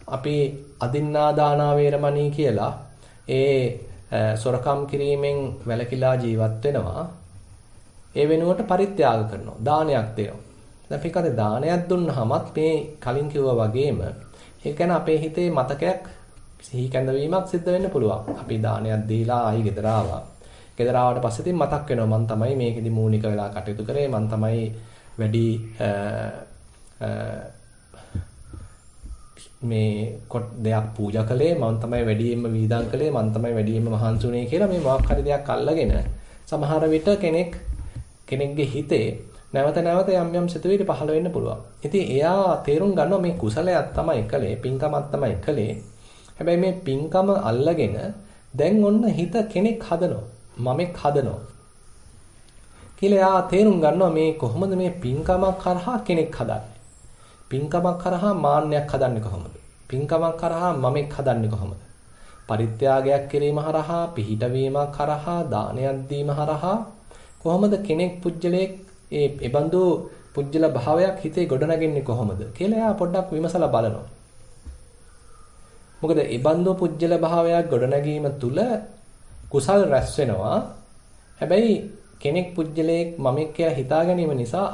අපි අදින්නා දානා වේරමණී කියලා ඒ සොරකම් කිරීමෙන් වැළකීලා ජීවත් වෙනවා. ඒ වෙනුවට පරිත්‍යාග කරනවා. දානයක් දෙනවා. දැන් අපි කද දානයක් දුන්නාමත් මේ කලින් කිව්වා වගේම ඒක ගැන අපේ හිතේ මතකයක් සිහි කැඳවීමක් සිද්ධ වෙන්න පුළුවන්. අපි දානයක් දීලා ආයි ගෙදර ආවා. ගෙදර ආවට පස්සේ ඉතින් මතක් වෙනවා මං තමයි මේකෙදි මූලික වෙලා කටයුතු කරේ. මං තමයි වැඩි මේ දෙයක් පූජා කළේ, මම තමයි වැඩියෙන්ම වීදම් කළේ, මම තමයි වැඩියෙන්ම මහන්සි වුණේ කියලා මේ මොකක් හරි දෙයක් අල්ලගෙන සමහර විට කෙනෙක්ගේ හිතේ නැවත යම් සිතුවිලි පහළ වෙන්න පුළුවන්. ඉතින් එයා තේරුම් ගන්නවා මේ කුසලයක් තමයි කළේ, පින්කමක් තමයි කළේ. හැබැයි මේ පින්කම අල්ලගෙන දැන් ඔන්න හිත කෙනෙක් හදනවා, මමෙක් හදනවා කියලා එයා තේරුම් ගන්නවා මේ කොහොමද මේ පින්කමක් කරහා කෙනෙක් හදන්නේ. පින්කමක් කරහා මාන්නයක් හදන්නේ කොහොමද? පින්කමක් කරහා මමෙක් හදන්නේ කොහොමද? පරිත්‍යාගයක් කිරීම හරහා, පිහිටවීමක් කරහා, දානයක් දීම හරහා කොහොමද කෙනෙක් පුජ්‍යලයක් ඒ බඳු පුජ්‍යල භාවයක් හිතේ ගොඩනගන්නේ කොහොමද කියලා එයා පොඩ්ඩක් විමසලා බලනවා. මොකද ඒ බඳු පුජ්‍යල භාවයක් ගොඩනැගීම තුල කුසල් රැස් වෙනවා. හැබැයි කෙනෙක් පුජ්‍යලයක් මමෙක් කියලා හිතා ගැනීම නිසා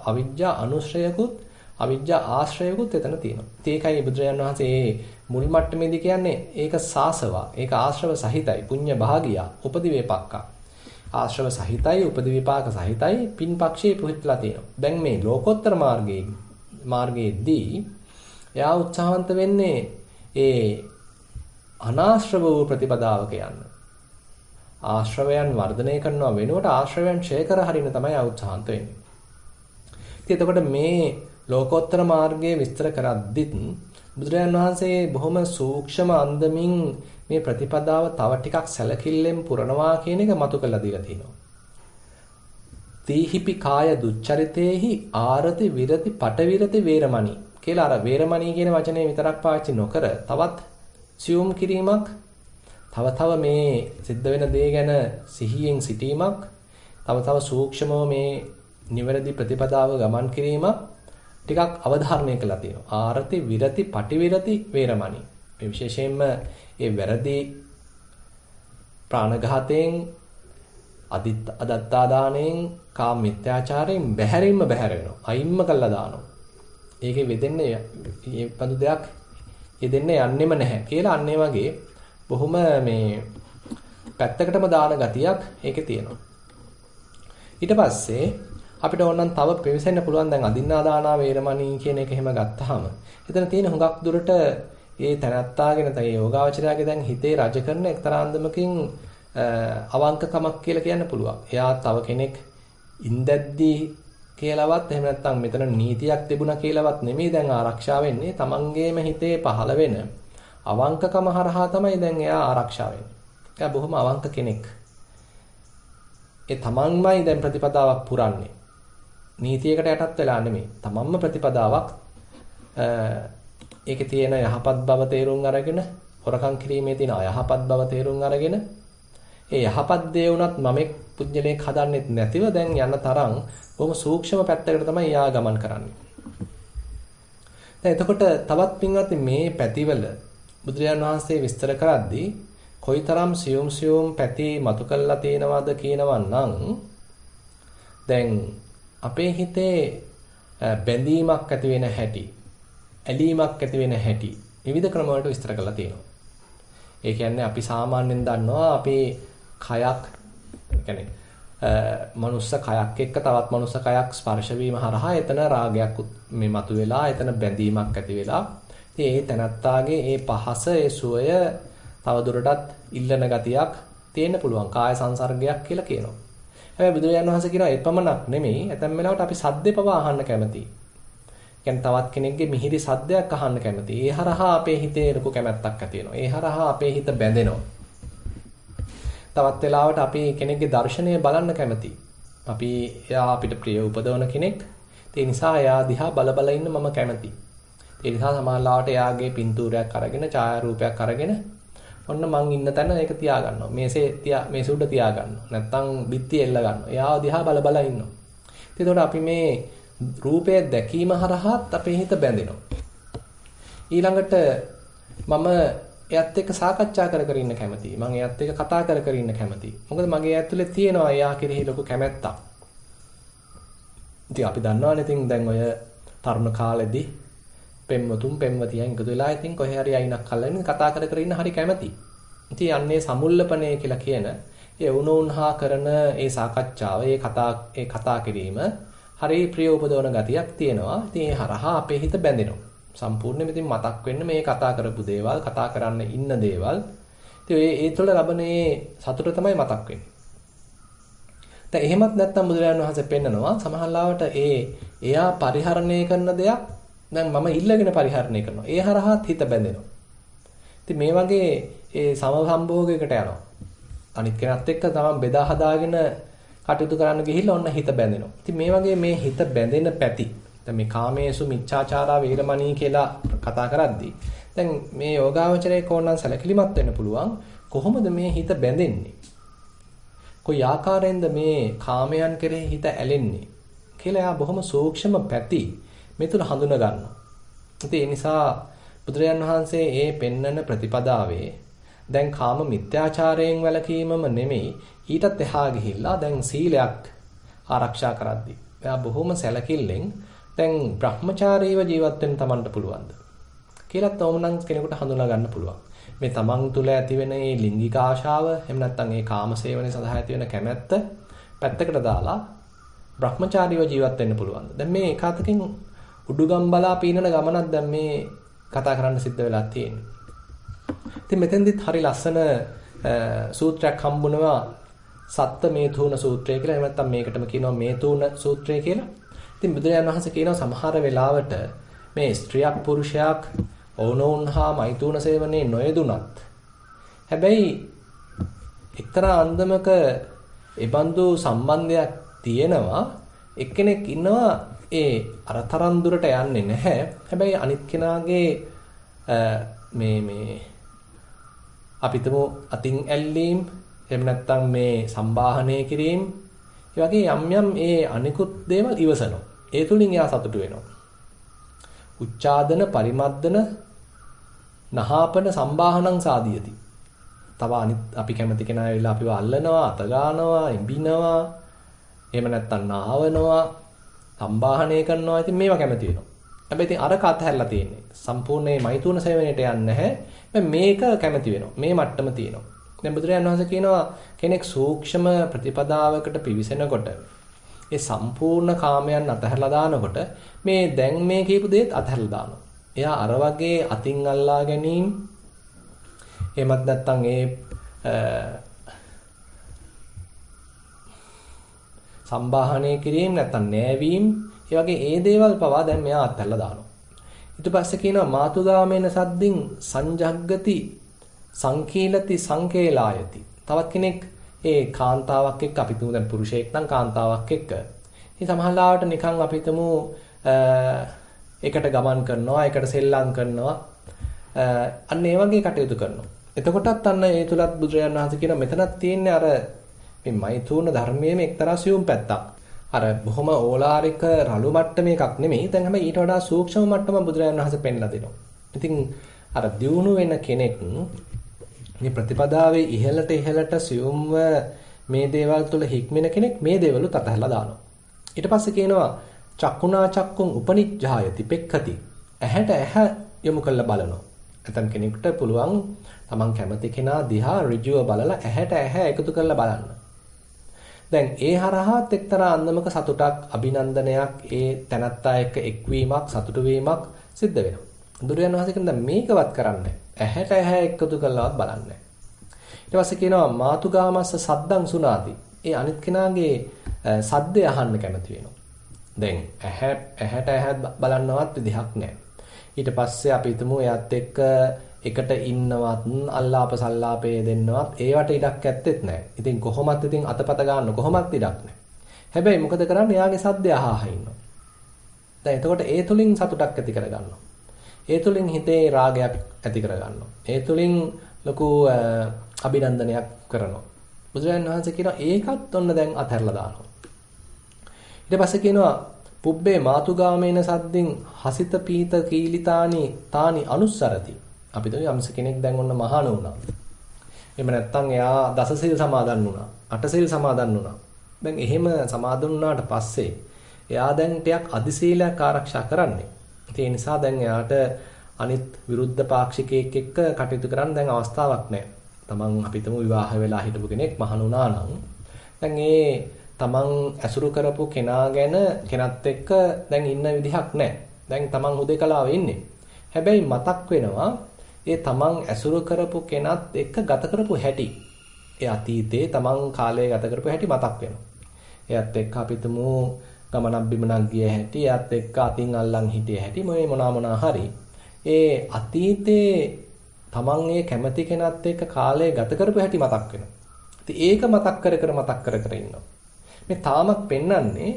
අවිජ්ජා අනුශ්‍රයකුත් අවිජ්ජා ආශ්‍රයකුත් එතන තියෙනවා. ඒකයි බුදුරජාණන් වහන්සේ මුල් මට්ටමේදී කියන්නේ ඒක සාසවා. ඒක ආශ්‍රව සහිතයි. පුඤ්ඤ භාගියා. උපදි වේපක්කා. ආශ්‍රව සහිතයි, උපදි විපාක සහිතයි පින්පක්ෂේ පුහිටලා තියෙනවා. දැන් මේ ලෝකෝත්තර මාර්ගයේදී එයා උත්සාහන්ත වෙන්නේ ඒ අනාශ්‍රව වූ ප්‍රතිපදාවක යන්න. ආශ්‍රවයන් වර්ධනය කරනවා වෙනුවට ආශ්‍රවයන් ඡය කර හරින්න තමයි උත්සාහන්ත වෙන්නේ. ඉතින් එතකොට මේ ලෝකෝත්තර මාර්ගයේ විස්තර කරද්දිත් බුදුරජාණන් වහන්සේ බොහොම සූක්ෂම අන්දමින් මේ ප්‍රතිපදාව තව ටිකක් සැලකිල්ලෙන් පුරනවා කියන එක මතු කරලා දීලා තිනවා. තීහිපි කාය දුච්චරිතේහි ආරති විරති පටවිරති වේරමණී කියලා අර වේරමණී කියන වචනේ විතරක් පාවිච්චි නොකර තවත් සියුම් කිරීමක් තව මේ සිද්ධ වෙන දේ ගැන සිහියෙන් සිටීමක් තව සූක්ෂමව මේ නිවැරදි ප්‍රතිපදාව ගමන් කිරීමක් ටිකක් අවධාරණය කළා තියෙනවා. ආරති විරති පටිවිරති වේරමණී. මේ විශේෂයෙන්ම ඒ වැරදි ප්‍රාණඝාතයෙන් අදත්තා දාණයෙන් කාම මිත්‍යාචාරයෙන් බැහැරින්ම බැහැර වෙනවා. අයින්ම කළා දානවා. ඒකේ වෙදෙන්නේ මේ බඳු දෙයක් යෙදෙන්නේ යන්නෙම නැහැ කියලා අන්නේ වගේ බොහොම මේ පැත්තකටම දාන ගතියක් ඒකේ තියෙනවා. ඊට පස්සේ අපිට ඕනනම් තව පිවිසෙන්න පුළුවන් දැන් අදින්නා දානා වේරමණී කියන එක එහෙම ගත්තාම එතන තියෙන හුඟක් දුරට ඒ තනත්තාගෙන තේ යෝගාවචරයාගේ දැන් හිතේ රජ කරන එක්තරා අන්දමකින් අවංකකමක් කියලා කියන්න පුළුවන්. එයා තව කෙනෙක් ඉන්දැද්දී කියලාවත් එහෙම නැත්නම් මෙතන නීතියක් තිබුණා කියලාවත් නෙමෙයි දැන් ආරක්ෂා වෙන්නේ. තමන්ගේම හිතේ පහළ වෙන අවංකකම හරහා තමයි දැන් එයා ආරක්ෂා වෙන්නේ. එයා බොහොම අවංක කෙනෙක්. ඒ තමන්මයි දැන් ප්‍රතිපදාවක් පුරන්නේ. නීතියකට යටත් වෙලා නෙමෙයි. තමන්ම ප්‍රතිපදාවක් ඒකේ තියෙන යහපත් බව තේරුම් අරගෙන හොරකම් කිරීමේ තියෙන අයහපත් බව තේරුම් අරගෙන ඒ යහපත් දේ වුණත් මමෙක් පුජ්‍යලයක් හදන්නෙත් නැතිව දැන් යන තරම් බොහොම සූක්ෂම පැත්තකට තමයි යා ගමන් කරන්නේ. දැන් එතකොට තවත් පින්වත් මේ පැතිවල බුදුරජාණන් වහන්සේ විස්තර කරද්දී කොයිතරම් සියුම් පැති මතු කළා තේනවද කියනවා නම් දැන් අපේ හිතේ බැඳීමක් ඇති වෙන හැටි ඇලීමක් ඇති වෙන හැටි විවිධ ක්‍රම වලට විස්තර කරලා තියෙනවා. ඒ කියන්නේ අපි සාමාන්‍යයෙන් දන්නවා අපේ කයක් කියන්නේ මනුස්ස කයක් එක්ක තවත් මනුස්ස කයක් ස්පර්ශ වීම හරහා එතන රාගයක් මේ මතුවෙලා එතන බැඳීමක් ඇති වෙලා ඉතින් ඒ තනත්තාගේ ඒ පහස ඒ සුවය තවදුරටත් ඉල්ලන ගතියක් තියෙන්න පුළුවන් කාය සංසර්ගයක් කියලා කියනවා. හැබැයි බුදුරජාණන් වහන්සේ කියනවා ඒ පමණක් නෙමෙයි ඇතැම් වෙලාවට අපි සද්දේ පවා අහන්න කැමතියි. කියන්නේ තවත් කෙනෙක්ගේ මිහිරි සද්දයක් අහන්න කැමතියි. ඒ හරහා අපේ හිතේ ලොකු කැමැත්තක් ඇති වෙනවා. ඒ හරහා අපේ හිත බැඳෙනවා. තවත් වෙලාවට අපි කෙනෙක්ගේ දර්ශනය බලන්න කැමතියි. අපි එයා අපිට ප්‍රිය උපදවන කෙනෙක්. ඒ නිසා එයා දිහා බල ඉන්න මම කැමතියි. ඒ නිසා සමාජලාවට එයාගේ පින්තූරයක් අරගෙන ඡායාරූපයක් අරගෙන ඔන්න මං ඉන්න තැන ඒක තියා ගන්නවා. මේසේ උඩ තියා ගන්නවා. නැත්තම් බිත්තිය එල්ල ගන්නවා. එයාව දිහා බල ඉන්නවා. එතකොට අපි මේ රූපය දැකීම හරහාත් අපේ හිත බැඳෙනවා. ඊළඟට මම එයත් එක්ක සාකච්ඡා කර ඉන්න කැමතියි. මම එයත් එක්ක කතා කර ඉන්න කැමතියි. මොකද මගේ ඇතුලේ තියෙනවා එයා කෙරෙහි ලොකු කැමැත්තක්. ඉතින් අපි දන්නවනේ ඉතින් දැන් ඔය තරුණ කාලෙදී පෙම්වතුන් පෙම්වතියන් එකතු වෙලා ඉතින් කොහේ හරි අයිනක් අල්ලගෙන කතා කර ඉන්න හරි කැමතියි. ඉතින් යන්නේ සමුල්ලපණය කියලා කියන ඒ වුණුන්හා කරන ඒ සාකච්ඡාව ඒ කතා කිරීම හරි ප්‍රිය උපදවන ගතියක් තියෙනවා. ඉතින් ඒ හරහා අපේ හිත බැඳෙනවා. සම්පූර්ණයෙන්ම ඉතින් මතක් වෙන්න මේ කතා කරපු දේවල්, කතා කරන්න ඉන්න දේවල්. ඉතින් ඒ තුළ ලබන සතුට තමයි මතක් වෙන්නේ. දැන් එහෙමත් නැත්නම් බුදුරජාණන් වහන්සේ පෙන්නනවා සමහරවිට එයා පරිහරණය කරන දෙයක් දැන් මම ඉල්ලගෙන පරිහරණය කරනවා. ඒ හරහාත් හිත බැඳෙනවා. ඉතින් මේ වගේ ඒ සමසම්භෝගයකට යනවා. අනිත් කෙනත් එක්ක තමයි බෙදා හදාගෙන කටයුතු කරන්න ගිහිල්ලා ඔන්න හිත බැඳෙනවා. ඉතින් මේ වගේ මේ හිත බැඳෙන පැති දැන් මේ කාමේසු මිච්ඡාචාරා වේරමණී කියලා කතා කරද්දී දැන් මේ යෝගාවචරයේ කොහොනම් සැලකිලිමත් වෙන්න පුළුවන් කොහොමද මේ හිත බැඳෙන්නේ? කොයි ආකාරයෙන්ද මේ කාමයන් කෙරෙහි හිත ඇලෙන්නේ කියලා එයා බොහොම සූක්ෂම පැති මේ තුල හඳුනා ගන්නවා. ඉතින් ඒ නිසා බුදුරජාන් වහන්සේ මේ පෙන්නන ප්‍රතිපදාවේ දැන් කාම මිත්‍යාචාරයෙන් වැළකීමම නෙමෙයි ඊටත් එහා ගිහිල්ලා දැන් සීලයක් ආරක්ෂා කරද්දී එයා බොහොම සැලකිල්ලෙන් දැන් බ්‍රහ්මචාරීව ජීවත් වෙන්න තමන්ට පුළුවන්ද කියලා තෝමනම් කෙනෙකුට හඳුනා ගන්න පුළුවන්. මේ තමන් තුළ ඇති වෙන මේ ලිංගික ආශාව එහෙම නැත්නම් මේ කාම සේවනයේ සඳහා ඇති වෙන කැමැත්ත පැත්තකට දාලා බ්‍රහ්මචාරීව ජීවත් වෙන්න පුළුවන්ද? දැන් මේ එකතකින් උඩුගම් බලා පීනන ගමනක් දැන් මේ කතා කරන්න සිද්ධ වෙලා තියෙන්නේ. ඉතින් මෙතෙන්දිත් හරි ලස්සන සූත්‍රයක් හම්බුනවා සත්ත මේතුන සූත්‍රය කියලා. එහෙම නැත්නම් මේකටම කියනවා මේතුන සූත්‍රය කියලා. ඉතින් බුදුරජාණන් වහන්සේ කියනවා සමහර වෙලාවට මේ ස්ත්‍රියක් පුරුෂයක් ඕනෝන් හා මෛතුන සේවනයේ නොයදුනත් හැබැයි එක්තරා අන්දමක ඒබඳු සම්බන්ධයක් තියෙනවා. එක්කෙනෙක් ඉන්නවා ඒ අරතරන් දුරට යන්නේ නැහැ. හැබැයි අනිත් කෙනාගේ මේ අපිටම අතින් ඇල්ලීම් එහෙම නැත්නම් මේ සම්බාහනය කිරීම ඒ වගේ යම් යම් ඒ අනිකුත් දේවල් ඉවසනවා. ඒ තුලින් එයා සතුටු වෙනවා. උච්චාදන පරිමද්දන නහාපන සම්බාහනං සාදියති. තව අනිත් අපි කැමති කෙනා ඇවිල්ලා අපිව අල්ලනවා, අත ගන්නවා, ඉඹිනවා, එහෙම නැත්නම් නාවනවා, සම්බාහනය කරනවා. ඉතින් මේවා කැමති වෙනවා. හැබැයි ඉතින් අර කතහැරලා තියෙන්නේ. සම්පූර්ණේ මෛතුන සේවනයේට යන්නේ නැහැ. මේක කැමති වෙනවා. මේ මට්ටම තියෙනවා. දැන් බුදුරජාණන් වහන්සේ කියනවා කෙනෙක් සූක්ෂම ප්‍රතිපදාවකට පිවිසෙනකොට ඒ සම්පූර්ණ කාමයන් අතහැරලා දානකොට මේ දැන් මේ කියපු දේත් අතහැරලා දානවා. එයා අර වගේ අතින් අල්ලා ගැනීම එහෙමත් නැත්නම් ඒ සම්බාහනය කිරීම නැත්නම් නෑවීම ඒ වගේ ඒ දේවල් පවා දැන් මෙයා අත්හැරලා දානවා. ඊට පස්සේ කියනවා මාතුගාමේන සද්දින් සංජග්ගති සංකීලති සංකේලායති. තවත් කෙනෙක් ඒ කාන්තාවක් එක්ක අපි තුමු දැන් පුරුෂයෙක් නම් කාන්තාවක් එක්ක. ඉතින් සමහරවිට නිකන් අපි තුමු එකට ගමන් කරනවා, එකට සෙල්ලම් කරනවා. අන්න ඒ වගේ කටයුතු කරනවා. එතකොටත් අන්න ඒ තුලත් බුදුරජාණන් වහන්සේ කියන මෙතනක් තියෙන්නේ අර මේ මෛතුන ධර්මයේ එක්තරා සියුම් පැත්තක්. අර බොහොම ඕලාරික රළු මට්ටමේ එකක් නෙමෙයි. දැන් හැබැයි ඊට වඩා සූක්ෂම මට්ටම බුදුරජාණන් වහන්සේ පෙන්ලා දෙනවා. ඉතින් අර දියුණු වෙන කෙනෙක් මේ ප්‍රතිපදාවේ ඉහළට සියුම්ව මේ දේවල් තුළ හික්මෙන කෙනෙක් මේ දේවලුත් අතහැරලා දානවා. ඊට පස්සේ කියනවා චක්කුණා චක්කුන් උපනිච්ඡායති පෙක්ඛති. ඇහැට ඇහැ යොමු කරලා බලනවා. නැත්නම් කෙනෙකුට පුළුවන් තමන් කැමති කෙනා දිහා ඍජුව බලලා ඇහැට ඇහැ එකතු කරලා බලන්න. දැන් ඒ හරහාත් එක්තරා අන්දමක සතුටක්, අභිනන්දනයක්, ඒ තනත්තා එක්ක එක්වීමක්, සතුටු වීමක් සිද්ධ වෙනවා. බුදුරජාණන් වහන්සේ කියන මේකවත් කරන්නේ ඇහැට ඇහැ එකතු කරලාවත් බලන්නේ. ඊට පස්සේ කියනවා මාතුගාමස්ස සද්දං සුනාති. ඒ අනිත් කෙනාගේ සද්දය අහන්න කැමති වෙනවා. දැන් ඇහැට ඇහැ බලන්නවත් විදිහක් නැහැ. ඊට පස්සේ අපි හිතමු එයත් එක්ක එකට ඉන්නවත් අල්ලාප සල්ලාපේ දෙන්නවත් ඒවට ඉඩක් ඇත්තෙත් නැහැ. ඉතින් කොහොමත් ඉතින් අතපත ගන්න කොහොමත් ඉඩක් නැහැ. හැබැයි මොකද කරන්නේ? එයාගේ සද්දය අහා ඉන්නවා. දැන් එතකොට ඒ තුලින් සතුටක් ඇති කරගන්නවා. ඒ තුලින් හිතේ රාගයක් ඇති කරගන්නවා. ඒ තුලින් ලොකු අභිනන්දනයක් කරනවා. බුදුරජාණන් වහන්සේ කියනවා ඒකත් ඔන්න දැන් අතහැරලා දානවා. ඊට පස්සේ කියනවා පුබ්බේ මාතුගාමේන සද්දින් හසිත පීත කීලිතානි තානි අනුස්සරති. අපි තුන් යම්ස කෙනෙක් දැන් ඔන්න මහාන වුණා. එහෙම නැත්නම් එයා දසසිල් සමාදන් වුණා. අටසිල් සමාදන් වුණා. දැන් එහෙම සමාදන් වුණාට පස්සේ එයා දැන් ටිකක් අධිශීලයක් ආරක්ෂා කරන්නේ. ඒ නිසා දැන් එයාට අනිත් විරුද්ධ පාක්ෂිකයෙක් එක්ක කටයුතු කරන්න දැන් අවස්ථාවක් නැහැ. තමන් අපිටම විවාහ වෙලා හිටපු කෙනෙක් මහාන වුණා නම් දැන් ඒ තමන් ඇසුරු කරපු කෙනා ගැන කෙනත් එක්ක දැන් ඉන්න විදිහක් නැහැ. දැන් තමන් හුදේකලාවේ ඉන්නේ. හැබැයි මතක් වෙනවා ඒ තමන් ඇසුරු කරපු කෙනත් එක්ක ගත කරපු හැටි. ඒ අතීතේ තමන් කාලය ගත කරපු හැටි මතක් වෙනවා. එයත් එක්ක අපිටම ගමනක් බිමනක් ගිය හැටි, එයත් එක්ක අතින් අල්ලන් හිටිය හැටි මොනවා හරි. ඒ අතීතේ තමන් ඒ කැමති කෙනත් එක්ක කාලය ගත කරපු හැටි මතක් වෙනවා. ඉතින් ඒක මතක් කර ඉන්නවා. මේ තාමත් පෙන්වන්නේ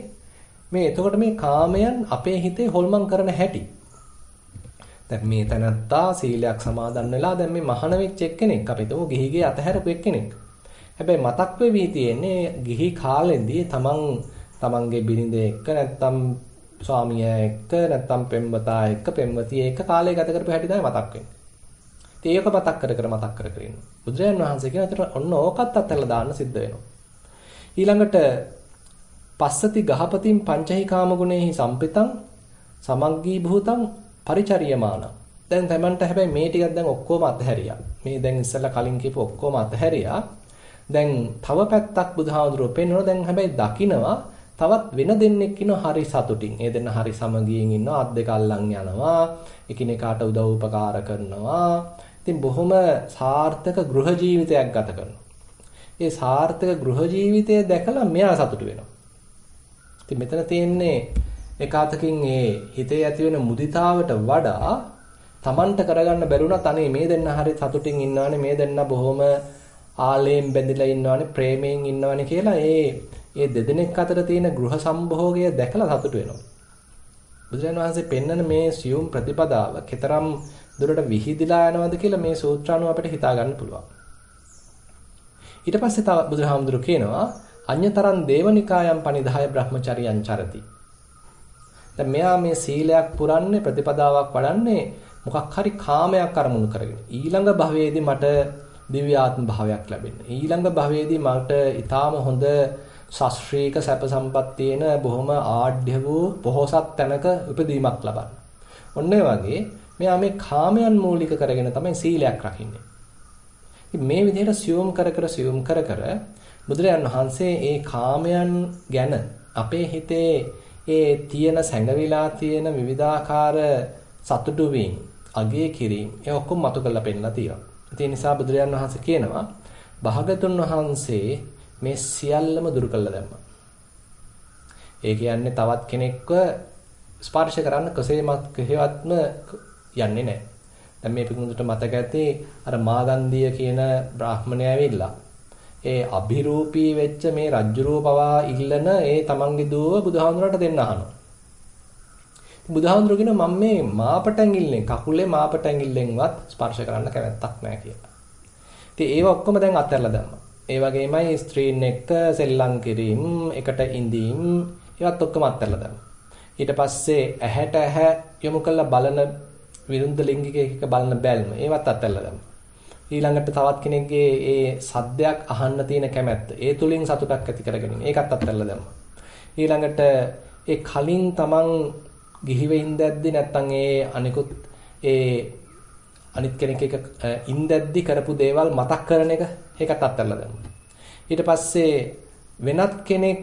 මේ එතකොට මේ කාමයන් අපේ හිතේ හොල්මන් කරන හැටි. දැන් මේ තනත්තා සීලයක් සමාදන් වෙලා දැන් මේ මහාන වෙච්ච එක්කෙනෙක් අපි හිතමු ගිහිගේ අතහැරපු එක්කෙනෙක්. හැබැයි මතක් වෙවි තියෙන්නේ ගිහි කාලෙදී තමන්ගේ බිරිඳ එක්ක නැත්නම් ස්වාමියා එක්ක නැත්නම් පෙම්වතා එක්ක පෙම්වතිය එක්ක කාලය ගත කරපු හැටි තමයි මතක් වෙන්නේ. ඉතින් ඒක මතක් කර ඉන්නවා. බුදුරජාණන් වහන්සේ කියන අතර ඔන්න ඕකත් අත්හැරලා දාන්න සිද්ධ වෙනවා. ඊළඟට පස්සති ගහපතින් පංචහි කාම ගුණේහි සම්පිතං සමග්ගී භූතං පරිචර්යමාන. දැන් තමන්ට හැබැයි මේ ටිකක් දැන් ඔක්කොම අතහැරියා. මේ දැන් ඉස්සෙල්ලා කලින් කියපු ඔක්කොම අතහැරියා. දැන් තව පැත්තක් බුදුහාමුදුරුවෝ පෙන්වනවා. දැන් හැබැයි දකිනවා තවත් වෙන දෙන්නෙක් ඉන්නවා හරි සතුටින්. ඒ දෙන්න හරි සමගියෙන් ඉන්නවා. අත් දෙක අල්ලන් යනවා. එකිනෙකාට උදව් උපකාර කරනවා. ඉතින් බොහොම සාර්ථක ගෘහ ජීවිතයක් ගත කරනවා. ඒ සාර්ථක ගෘහ ජීවිතය දැකලා මෙයා සතුටු වෙනවා. ඉතින් මෙතන තියෙන්නේ එකාතකින් ඒ හිතේ ඇති වෙන මුදිතාවට වඩා Tamanට කරගන්න බැරුණත් අනේ මේ දෙන්න හරි සතුටින් ඉන්නවනේ මේ දෙන්න බොහොම ආලයෙන් බැඳිලා ඉන්නවනේ ප්‍රේමයෙන් ඉන්නවනේ කියලා ඒ දෙදෙනෙක් අතර තියෙන ගෘහ සම්භෝගය දැකලා සතුටු වෙනවා. බුදුරජාණන් වහන්සේ පෙන්වන මේ සියුම් ප්‍රතිපදාව කතරම් දුරට විහිදිලා යනවද කියලා මේ සූත්‍රානුව අපිට හිතා ගන්න පුළුවන්. ඊට පස්සේ තව බුදුහාමුදුරු කියනවා අඤ්‍යතරං දේවනිකායම් පනිදාය බ්‍රහ්මචර්යං චරති. දැන් මෙයා මේ සීලයක් පුරන්නේ ප්‍රතිපදාවක් වඩන්නේ මොකක් හරි කාමයක් අරමුණු කරගෙන. ඊළඟ භවයේදී මට දිව්‍යාත්ම භාවයක් ලැබෙන්න. ඊළඟ භවයේදී මට ඊටාම හොඳ ශාස්ත්‍රීය සැප සම්පත් තියෙන බොහොම ආඩ්‍ය වූ පොහොසත් තැනක උපදීමක් ලබන්න. ඔන්න ඒ වගේ මෙයා මේ කාමයන් මූලික කරගෙන තමයි සීලයක් රකින්නේ. මේ විදිහට සියුම් කර කර බුදුරජාන් වහන්සේ ඒ කාමයන් ගැන අපේ හිතේ ඒ තියෙන සැඟවිලා තියෙන විවිධාකාර සතුටු වීම, අගය කිරීම ඒ ඔක්කොම මතු කරලා පෙන්නලා තියෙනවා. ඒ නිසා බුදුරජාන් වහන්සේ කියනවා භාගතුන් වහන්සේ මේ සියල්ලම දුරු කළා දැම්මා. ඒ කියන්නේ තවත් කෙනෙක්ව ස්පර්ශ කරන්න කෙසේවත්ම යන්නේ නැහැ. දැන් මේ පිටුමුදුට මතක ඇති අර මාගන්ධිය කියන බ්‍රාහ්මණය ඇවිල්ලා ඒ අභිරූපී වෙච්ච මේ රජ්ජුරුව පවා ඉල්ලන ඒ තමන්ගේ දුව බුදුහාමුදුරන්ට දෙන්න අහනවා. බුදුහාමුදුරු කියනවා මම මේ මාපටැඟිල්ලෙන් කකුලේ මාපටැඟිල්ලෙන්වත් ස්පර්ශ කරන්න කැමැත්තක් නැහැ කියලා. ඉතින් ඒව ඔක්කොම දැන් අත්හැරලා දැම්මා. ඒ වගේමයි ස්ත්‍රීන් එක්ක සෙල්ලම් කිරීම, එකට ඉඳීම් ඒවත් ඔක්කොම අත්හැරලා දැම්මා. ඊට පස්සේ ඇහැට ඇහැ යොමු කරලා බලන විරුද්ධ ලිංගික එක බලන බැල්ම ඒවත් අත්හැරලා දැම්මා. ඊළඟට තවත් කෙනෙක්ගේ ඒ සද්දයක් අහන්න තියෙන කැමැත්ත ඒ තුලින් සතුටක් ඇති කරගැනීම ඒකත් අත්හැරලා දැම්මා. ඊළඟට ඒ කලින් තමන් ගිහිව ඉඳද්දි නැත්තම් ඒ අනිකුත් ඒ අනිත් කෙනෙක් එක ඉඳද්දි කරපු දේවල් මතක් කරන එක ඒකත් අත්හැරලා දැම්මා. ඊට පස්සේ වෙනත් කෙනෙක්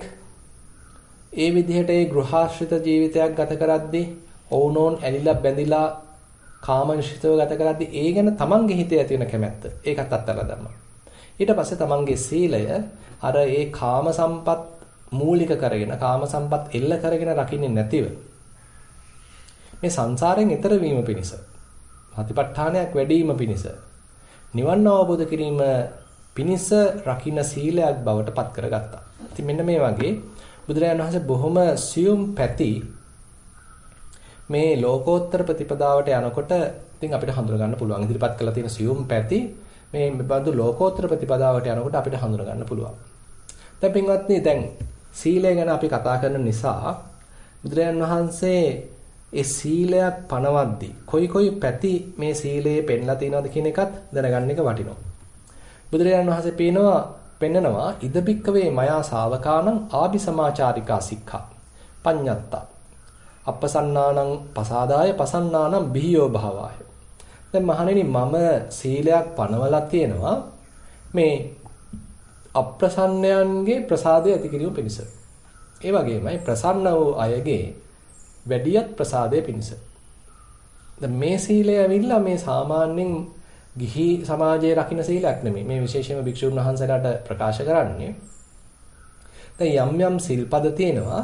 ඒ විදිහට ඒ ගෘහාශ්‍රිත ජීවිතයක් ගත කරද්දී ඔවුනෝන් ඇලිලා බැඳිලා කාමනිෂිතව ගත කරද්දී ඒ ගැන තමන්ගේ හිතේ ඇති වෙන කැමැත්ත ඒකත් අත්හැරලා දැම්මා. ඊට පස්සේ තමන්ගේ සීලය අර ඒ කාම සම්පත් මූලික කරගෙන කාම සම්පත් එල්ල කරගෙන රකින්නේ නැතිව මේ සංසාරයෙන් එතර වීම පිණිස සතිපට්ඨානයක් වැඩි වීම පිණිස නිවන් අවබෝධ කිරීම පිණිස රකින්න සීලයක් බවට පත් කරගත්තා. ඉතින් මෙන්න මේ වගේ බුදුරජාණන් වහන්සේ බොහොම සියුම් පැති මේ ලෝකෝත්තර ප්‍රතිපදාවට යනකොට ඉතින් අපිට හඳුන ගන්න පුළුවන්. ඉදිරිපත් කළා තියෙන සියුම් පැති මේ බඳු ලෝකෝත්තර ප්‍රතිපදාවට යනකොට අපිට හඳුන ගන්න පුළුවන්. දැන් පින්වත්නි දැන් සීලය ගැන අපි කතා කරන නිසා බුදුරජාණන් වහන්සේ ඒ සීලයක් පනවද්දී කොයි පැති මේ සීලයේ පෙන්ලා තියෙනවද කියන එකත් දැනගන්න එක වටිනවා. බුදුරජාණන් වහන්සේ පෙන්නනවා ඉද බික්කවේ මයා ශාවකානං ආදි සමාචාරිකා සික්ඛා පඤ්ඤත්තා අපසන්නානං පසාදාය පසන්නානං බිහියෝ භාවාය. දැන් මහණෙනි මම සීලයක් පනවලා තියෙනවා මේ අප්‍රසන්නයන්ගේ ප්‍රසාදය ඇති කිරීම පිණිස. ඒ වගේමයි ප්‍රසන්න වූ අයගේ වැඩියත් ප්‍රසාදය පිණිස. දැන් මේ සීලය ඇවිල්ලා මේ සාමාන්‍යයෙන් ගිහි සමාජයේ රකින්න සීලයක් නෙමෙයි. මේ විශේෂයෙන්ම භික්ෂුන් වහන්සේලාට ප්‍රකාශ කරන්නේ. දැන් යම් සිල්පද තියෙනවා.